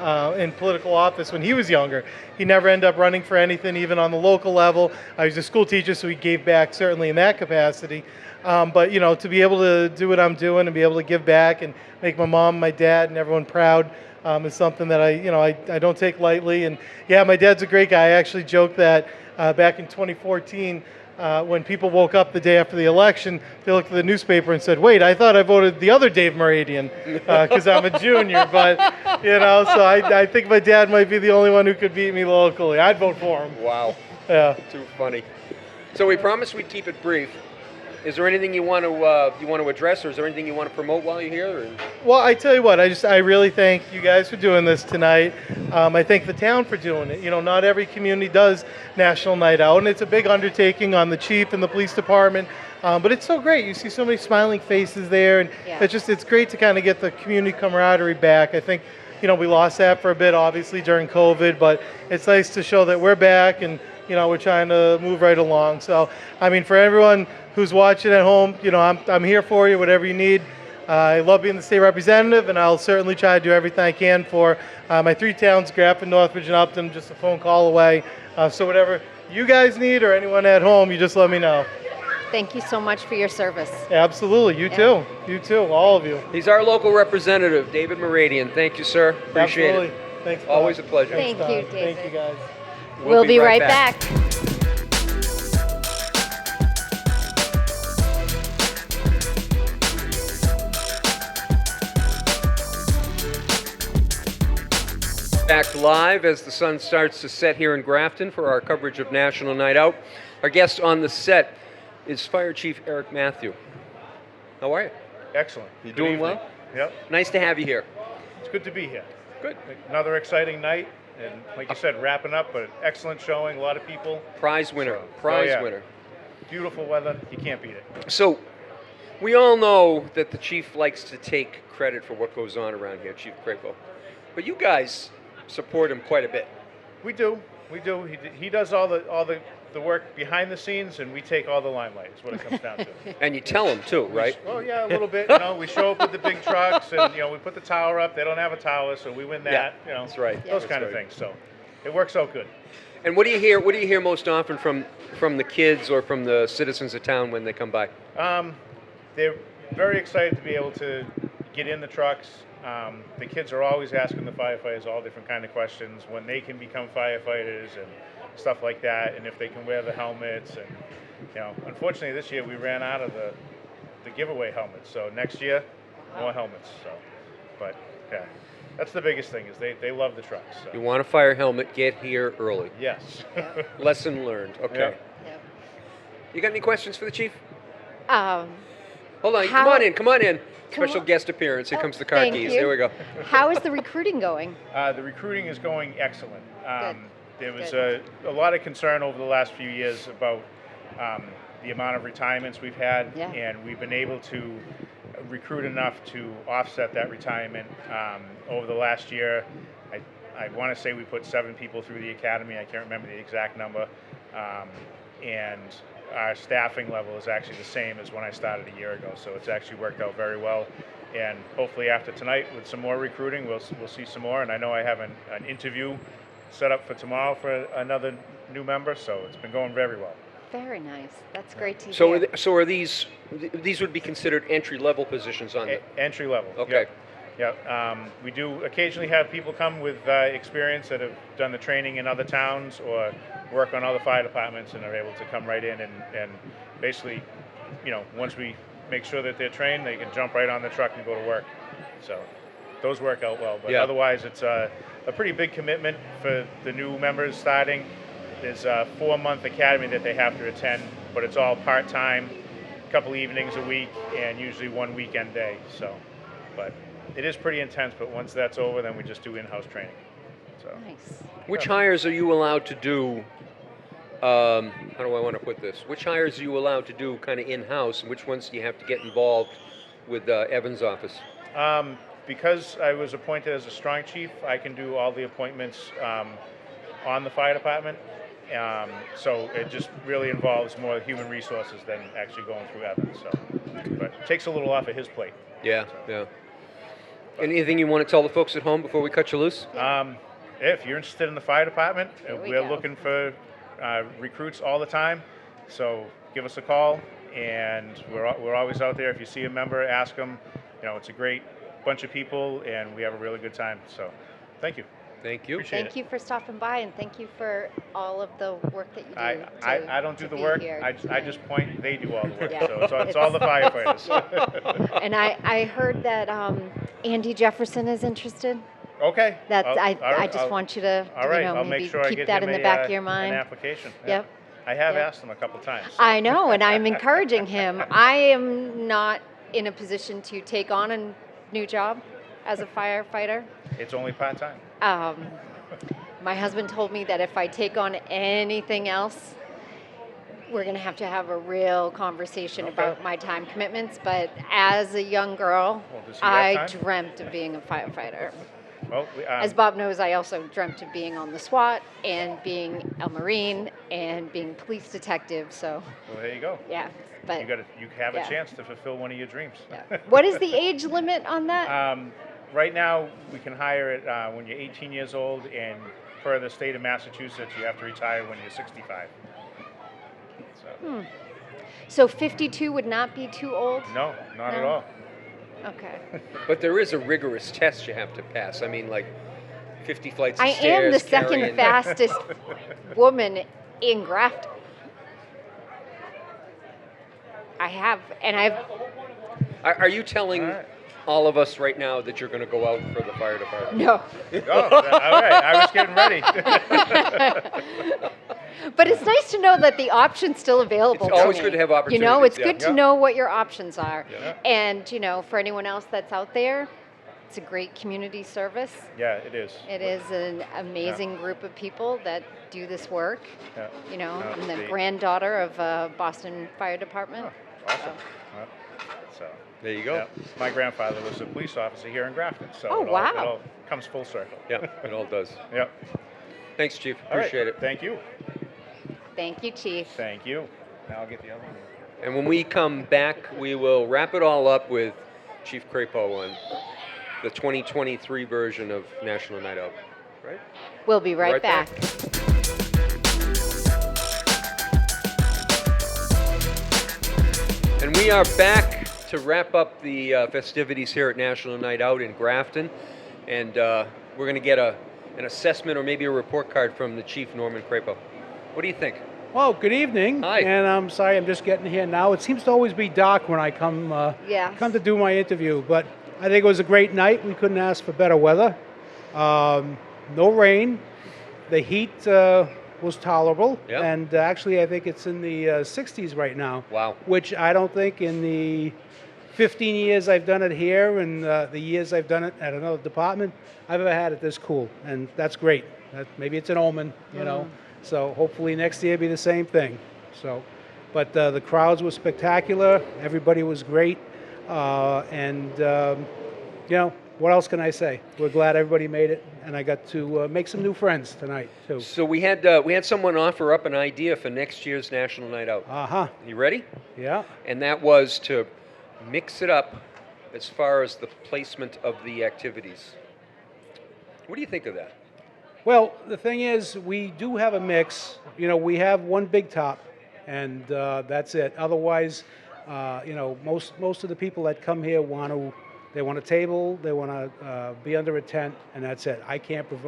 political office when he was younger. He never ended up running for anything, even on the local level. I was a school teacher, so he gave back certainly in that capacity. But to be able to do what I'm doing and be able to give back and make my mom, my dad, and everyone proud is something that I don't take lightly. And yeah, my dad's a great guy. I actually joked that back in 2014. When people woke up the day after the election, they looked at the newspaper and said, wait, I thought I voted the other Dave Moradian because I'm a junior. But, so I think my dad might be the only one who could beat me locally. I'd vote for him. Wow. Yeah. Too funny. So we promised we'd keep it brief. Is there anything you want to address, or is there anything you want to promote while you're here? Or? Well, I tell you what, I really thank you guys for doing this tonight. I thank the town for doing it. Not every community does National Night Out, and it's a big undertaking on the chief and the police department. But it's so great. You see so many smiling faces there, and it's great to kind of get the community camaraderie back. I think, we lost that for a bit, obviously, during COVID, but it's nice to show that we're back and, we're trying to move right along. So, for everyone who's watching at home, I'm here for you, whatever you need. I love being the state representative, and I'll certainly try to do everything I can for my 3 towns, Grafton, Northbridge, and Upton, just a phone call away. So whatever you guys need or anyone at home, you just let me know. Thank you so much for your service. Absolutely. You too. You too. All of you. He's our local representative, David Moradian. Thank you, sir. Appreciate Absolutely. it. Thanks, Bob. Always a pleasure. Thank you, David. Thank you, guys. We'll be right back. Back live as the sun starts to set here in Grafton for our coverage of National Night Out. Our guest on the set is Fire Chief Eric Matthew. How are you? Excellent. You Good doing evening. well? Yep. Nice to have you here. It's good to be here. Good. Another exciting night. And like you said, wrapping up, but excellent showing, a lot of people. Prize winner. So, Prize yeah. winner. Beautiful weather, you can't beat it. So, we all know that the chief likes to take credit for what goes on around here, Chief Crapo. But you guys support him quite a bit. We do. He does all the work behind the scenes, and we take all the limelight. Is what it comes down to. And you tell him too, right? Oh yeah, a little bit. You know, we show up with the big trucks, and we put the tower up. They don't have a tower, so we win that. Yeah, that's right. Those That's kind of right. things. So it works out good. And what do you hear? What do you hear most often from the kids or from the citizens of town when they come by? They're very excited to be able to get in the trucks. The kids are always asking the firefighters all different kind of questions when they can become firefighters and stuff like that, and if they can wear the helmets. And unfortunately this year we ran out of the giveaway helmets. So next year, more helmets. So, but yeah, that's the biggest thing is they love the trucks. So. You want a fire helmet? Get here early. Yes. Lesson learned. Okay. Yep. You got any questions for the chief? Um, Hold on. How- Come on in. Come Special on. guest appearance. Here Oh, comes the car thank keys. you. There we go. How is the recruiting going? The recruiting is going excellent. There was Good. a lot of concern over the last few years about the amount of retirements we've had, Yeah. and we've been able to recruit enough to offset that retirement. Over the last year, I want to say we put 7 people through the academy. I can't remember the exact number. And our staffing level is actually the same as when I started a year ago, so it's actually worked out very well. And hopefully after tonight, with some more recruiting, we'll see some more. And I know I have an interview set up for tomorrow for another new member, so it's been going very well. Very nice. That's great to So, hear. are these would be considered entry level positions on the Entry level. Okay. Yeah. We do occasionally have people come with experience that have done the training in other towns or work on other fire departments and are able to come right in and basically, once we make sure that they're trained, they can jump right on the truck and go to work. So those work out well. But Yeah. otherwise, it's a pretty big commitment for the new members starting. There's a 4-month academy that they have to attend, but it's all part-time, a couple evenings a week, and usually 1 weekend day. So, but it is pretty intense, but once that's over, then we just do in-house training. So. Nice. Which hires are you allowed to do? How do I want to put this? Which hires are you allowed to do kind of in-house, and which ones do you have to get involved with Evan's office? Because I was appointed as a strong chief, I can do all the appointments on the fire department. So it just really involves more human resources than actually going through Evan. So, but it takes a little off of his plate. Yeah, yeah. Anything you want to tell the folks at home before we cut you loose? If you're interested in the fire department, we we're go. looking for recruits all the time. So give us a call, and we're always out there. If you see a member, ask them. It's a great bunch of people, and we have a really good time. So thank you. Thank you. Appreciate Thank you for stopping by, and thank you for all of the work that you do. I don't do to the be work. here I tonight. just point. They do all the work. Yeah. So it's all the firefighters. And I heard that Andy Jefferson is interested. Okay. That's I'll- I just I'll- want you to All right. I'll maybe make sure I keep get that him in the a, back of your mind. An application. Yep. I have Yep. asked him a couple times. I know, and I'm encouraging him. I am not in a position to take on a new job as a firefighter. It's only part-time. My husband told me that if I take on anything else, we're going to have a real conversation about my time commitments. But as a young girl, Well, does he have I time? dreamt of being a firefighter. Well, As Bob knows, I also dreamt of being on the SWAT and being a Marine and being police detective. So, well, there you go. yeah. But You have yeah. a chance to fulfill one of your dreams. what is the age limit on that? Right now, we can hire it when you're 18 years old, and per the state of Massachusetts, you have to retire when you're 65. So, So 52 would not be too old? no, not at No? all. Okay. But there is a rigorous test you have to pass. I mean, like 50 flights of I stairs. am the second carrying- fastest woman in Grafton. I have, and I've. Are you telling all of us right now that you're going to go out for the fire department? No. Oh, all right. I was getting ready. But it's nice to know that the option's still available. It's always me. good to have You know, opportunities, it's yeah. good to Yeah. know what your options are. Yeah. And, for anyone else that's out there, it's a great community service. Yeah, it is. It is an amazing group of people that do this work. Yeah. You know, No, I'm the the- granddaughter of Boston Fire Department. Awesome. Well, so There you go. yeah, my grandfather was a police officer here in Grafton, so Oh, it wow. all comes full circle. Yeah, it all does. Yep. Thanks, Chief. All right. Appreciate it. Thank you. Thank you, Chief. Thank you. Now I'll get the other one. And when we come back, we will wrap it all up with Chief Crapo on the 2023 version of National Night Out. Right? We'll be right back. And we are back to wrap up the festivities here at National Night Out in Grafton. And we're going to get an assessment or maybe a report card from the Chief, Norman Crapo. What do you think? Well, good evening. Hi. And I'm sorry, I'm just getting here now. It seems to always be dark when I come come to do my interview. But I think it was a great night. We couldn't ask for better weather. No rain. The heat was tolerable. Yep. And actually, I think it's in the 60s right now. Wow. Which I don't think in the 15 years I've done it here and the years I've done it at another department, I've ever had it this cool. And that's great. Maybe it's an omen, you know. So hopefully next year be the same thing. So, but the crowds were spectacular. Everybody was great, and you know, what else can I say? We're glad everybody made it, and I got to make some new friends tonight too. So we had someone offer up an idea for next year's National Night Out. Uh-huh. You ready? Yeah. And that was to mix it up as far as the placement of the activities. What do you think of that? Well, the thing is, we do have a mix. You know, we have one big top, and that's it. Otherwise, you know, most of the people that come here want a table, they want to be under a tent, and that's it.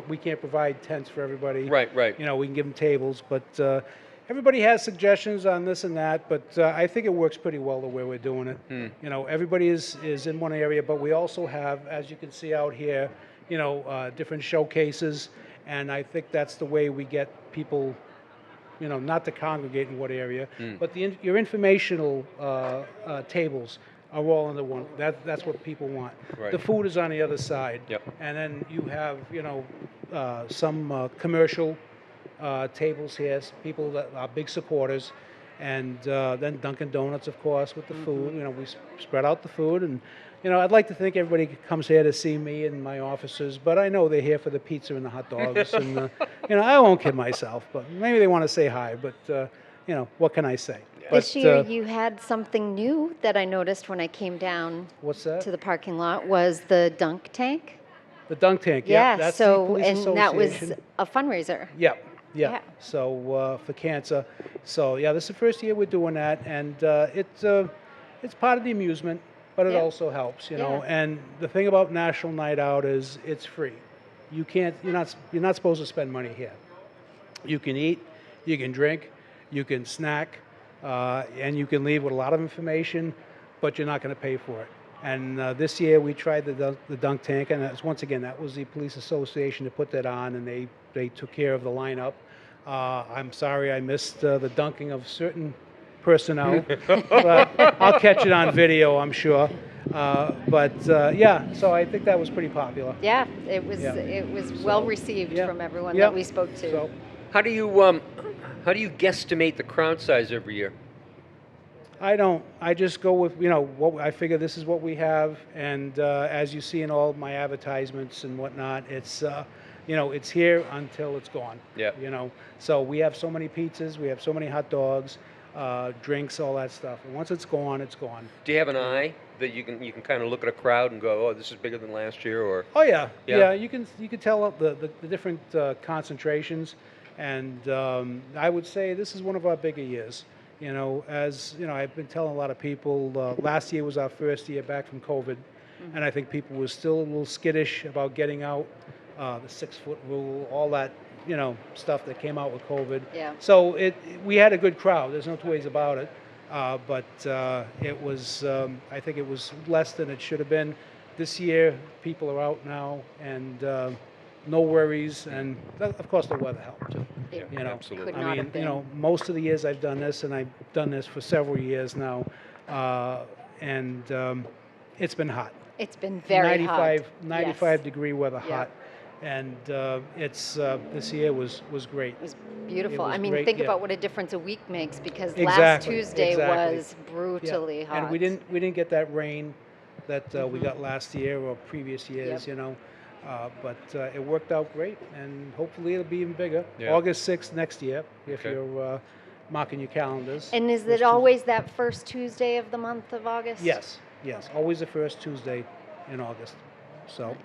We can't provide tents for everybody. Right, right. You know, we can give them tables, but everybody has suggestions on this and that. But I think it works pretty well the way we're doing it. You know, everybody is in one area, but we also have, as you can see out here, you know, different showcases. And I think that's the way we get people, you know, not to congregate in what area, but your informational tables are all under one. That's what people want. Right. The food is on the other side. Yep. And then you have, you know, some commercial tables here, people that are big supporters. And then Dunkin' Donuts, of course, with the food. You know, we spread out the food. And, you know, I'd like to think everybody comes here to see me and my officers, but I know they're here for the pizza and the hot dogs. And, you know, I won't kid myself, but maybe they want to say hi. But, you know, what can I say? This But, year you had something new that I noticed when I came down What's that? to the parking lot was the dunk tank. The dunk tank, yeah. Yeah, That's so, the police and that was association. a fundraiser. Yeah. Yeah. So for cancer. So yeah, this is the first year we're doing that, and it's part of the amusement, but it Yeah. also helps, you know. Yeah. And the thing about National Night Out is it's free. You're not supposed to spend money here. You can eat, you can drink, you can snack, and you can leave with a lot of information, but you're not going to pay for it. And this year we tried the dunk tank, and once again that was the police association that put that on, and they took care of the lineup. I'm sorry I missed the dunking of certain personnel, but I'll catch it on video, I'm sure. Yeah, so I think that was pretty popular. Yeah, it was Yeah. it was well received from everyone Yeah. that we spoke to. So, How do you guesstimate the crowd size every year? I don't. I just go with, you know, what I figure this is what we have, and as you see in all my advertisements and whatnot, it's you know, it's here until it's gone. Yeah. You know, so we have so many pizzas, we have so many hot dogs, drinks, all that stuff. And once it's gone, it's gone. Do you have an eye that you can kind of look at a crowd and go, oh, this is bigger than last year, or? Oh yeah, Yeah? yeah. You can tell the different concentrations, and I would say this is one of our bigger years. You know, as you know, I've been telling a lot of people. Last year was our first year back from COVID, and I think people were still a little skittish about getting out. The 6-foot rule, all that, you know, stuff that came out with COVID. Yeah. So we had a good crowd. There's no two ways about it. But it was, I think it was less than it should have been. This year, people are out now, and no worries, and of course the weather helped too. You know, Absolutely. Could not I have mean, been. you know, most of the years I've done this, and I've done this for several years now, and it's been hot. It's been very hot. 95 Yes. degree weather Yep. hot. And it's this year was great. It was beautiful. was I mean, great, think yeah. about what a difference a week makes because last Exactly, Tuesday exactly. was Yeah. brutally hot. And we didn't get that rain that we Mhm. got last year or previous years, Yep. But it worked out great, and hopefully it'll be even bigger. Yeah. August 6th next year, if Okay. you're marking your calendars. And is First it always that first Tuesday of the month of August? Yes, yes, always the first Tuesday in August. So.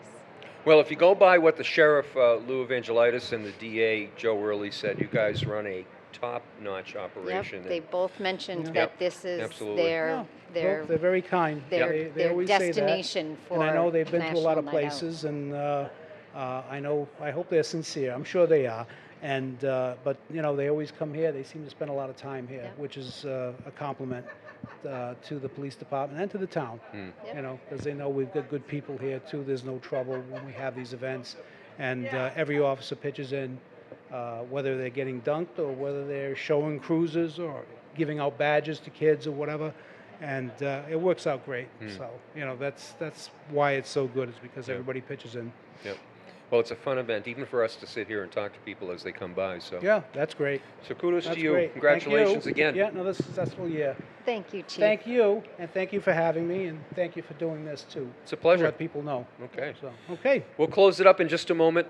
Well, if you go by what the sheriff Lou Evangelitis and the DA Joe Worley said, you guys run a top-notch Yep. operation. They both mentioned Yep, that this is absolutely. their Well, they're very kind. their, They always say that. destination for And I know they've been to a lot of National Night Out. places, and I hope they're sincere. I'm sure they are. And but they always come here. They seem to spend a lot of time here, Yep. which is a compliment to the police department and to the town. Yep. Because they know we've got good people here too. There's no trouble when we have these events, and every officer pitches in, whether they're getting dunked or whether they're showing cruises or giving out badges to kids or whatever. And it works out great. So that's why it's so good, is because everybody pitches in. Yep. Well, it's a fun event, even for us to sit here and talk to people as they come by. So Yeah, that's great. So kudos That's to you. great. Congratulations Thank you. again. Yeah, another successful year. Thank you, Chief. Thank you, and thank you for having me, and thank you for doing this too. It's a pleasure. To let people know. Okay. So, okay. We'll close it up in just a moment.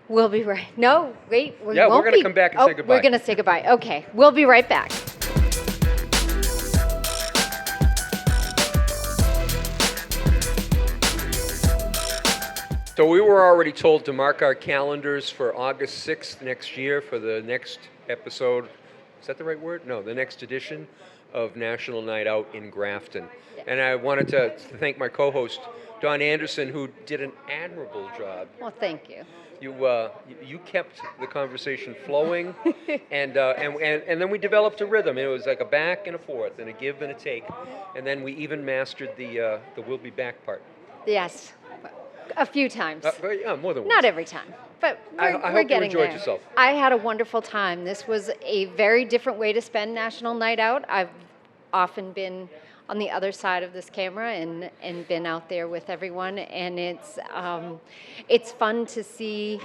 We'll be right. No, wait. We Yeah, we're won't gonna be- come back and oh, say goodbye. We're going to say goodbye. Okay. We'll be right back. So we were already told to mark our calendars for August 6th next year for the next episode. Is that the right word? No, the next edition of National Night Out in Grafton. And I wanted to thank my co-host, Don Anderson, who did an admirable job. Well, thank you. You kept the conversation flowing, and then we developed a rhythm. It was like a back and a forth, and a give and a take, and then we even mastered the "we'll be back" part. Yes. A few times. Yeah, more than once. Not every time, but I we're hope you getting enjoyed there. yourself. I had a wonderful time. This was a very different way to spend National Night Out. I've often been on the other side of this camera and been out there with everyone, and it's fun to see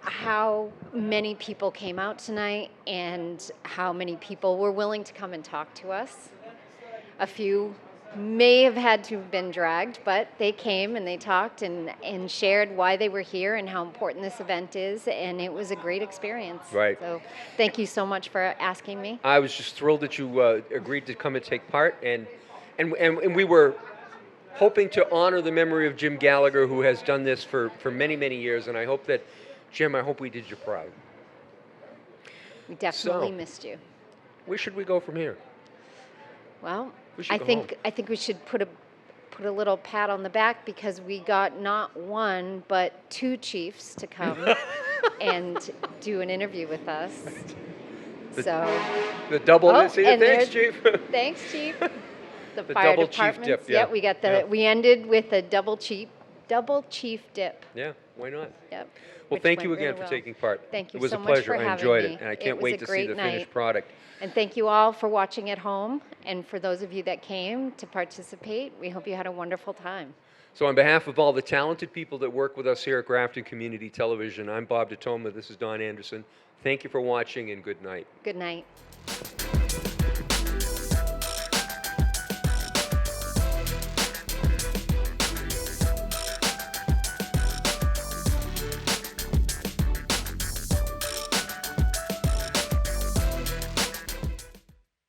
how many people came out tonight and how many people were willing to come and talk to us. A few may have had to have been dragged, but they came and they talked and shared why they were here and how important this event is, and it was a great experience. Right. So thank you so much for asking me. I was just thrilled that you agreed to come and take part, and we were hoping to honor the memory of Jim Gallagher, who has done this for many, many years, and I hope that, Jim, I hope we did you proud. We definitely So, missed you. Where should we go from here? Well, We should I go think we should put a little pat on the back because we got not one but two chiefs to come and do an interview with us. The double. See, and thanks, there's- Chief. Thanks, Chief. The The fire double chief departments. dip, yeah. We got the. Yeah. We ended with a double chief dip. Yeah, why not? Yep. Well, which thank went you again really for well. taking part. Thank you It was so a much pleasure. for I having enjoyed me. it, and I It can't was wait a to see great the night. finished product. And thank you all for watching at home, and for those of you that came to participate, we hope you had a wonderful time. So on behalf of all the talented people that work with us here at Grafton Community Television, I'm Bob DeToma. This is Don Anderson. Thank you for watching, and good night. Good night.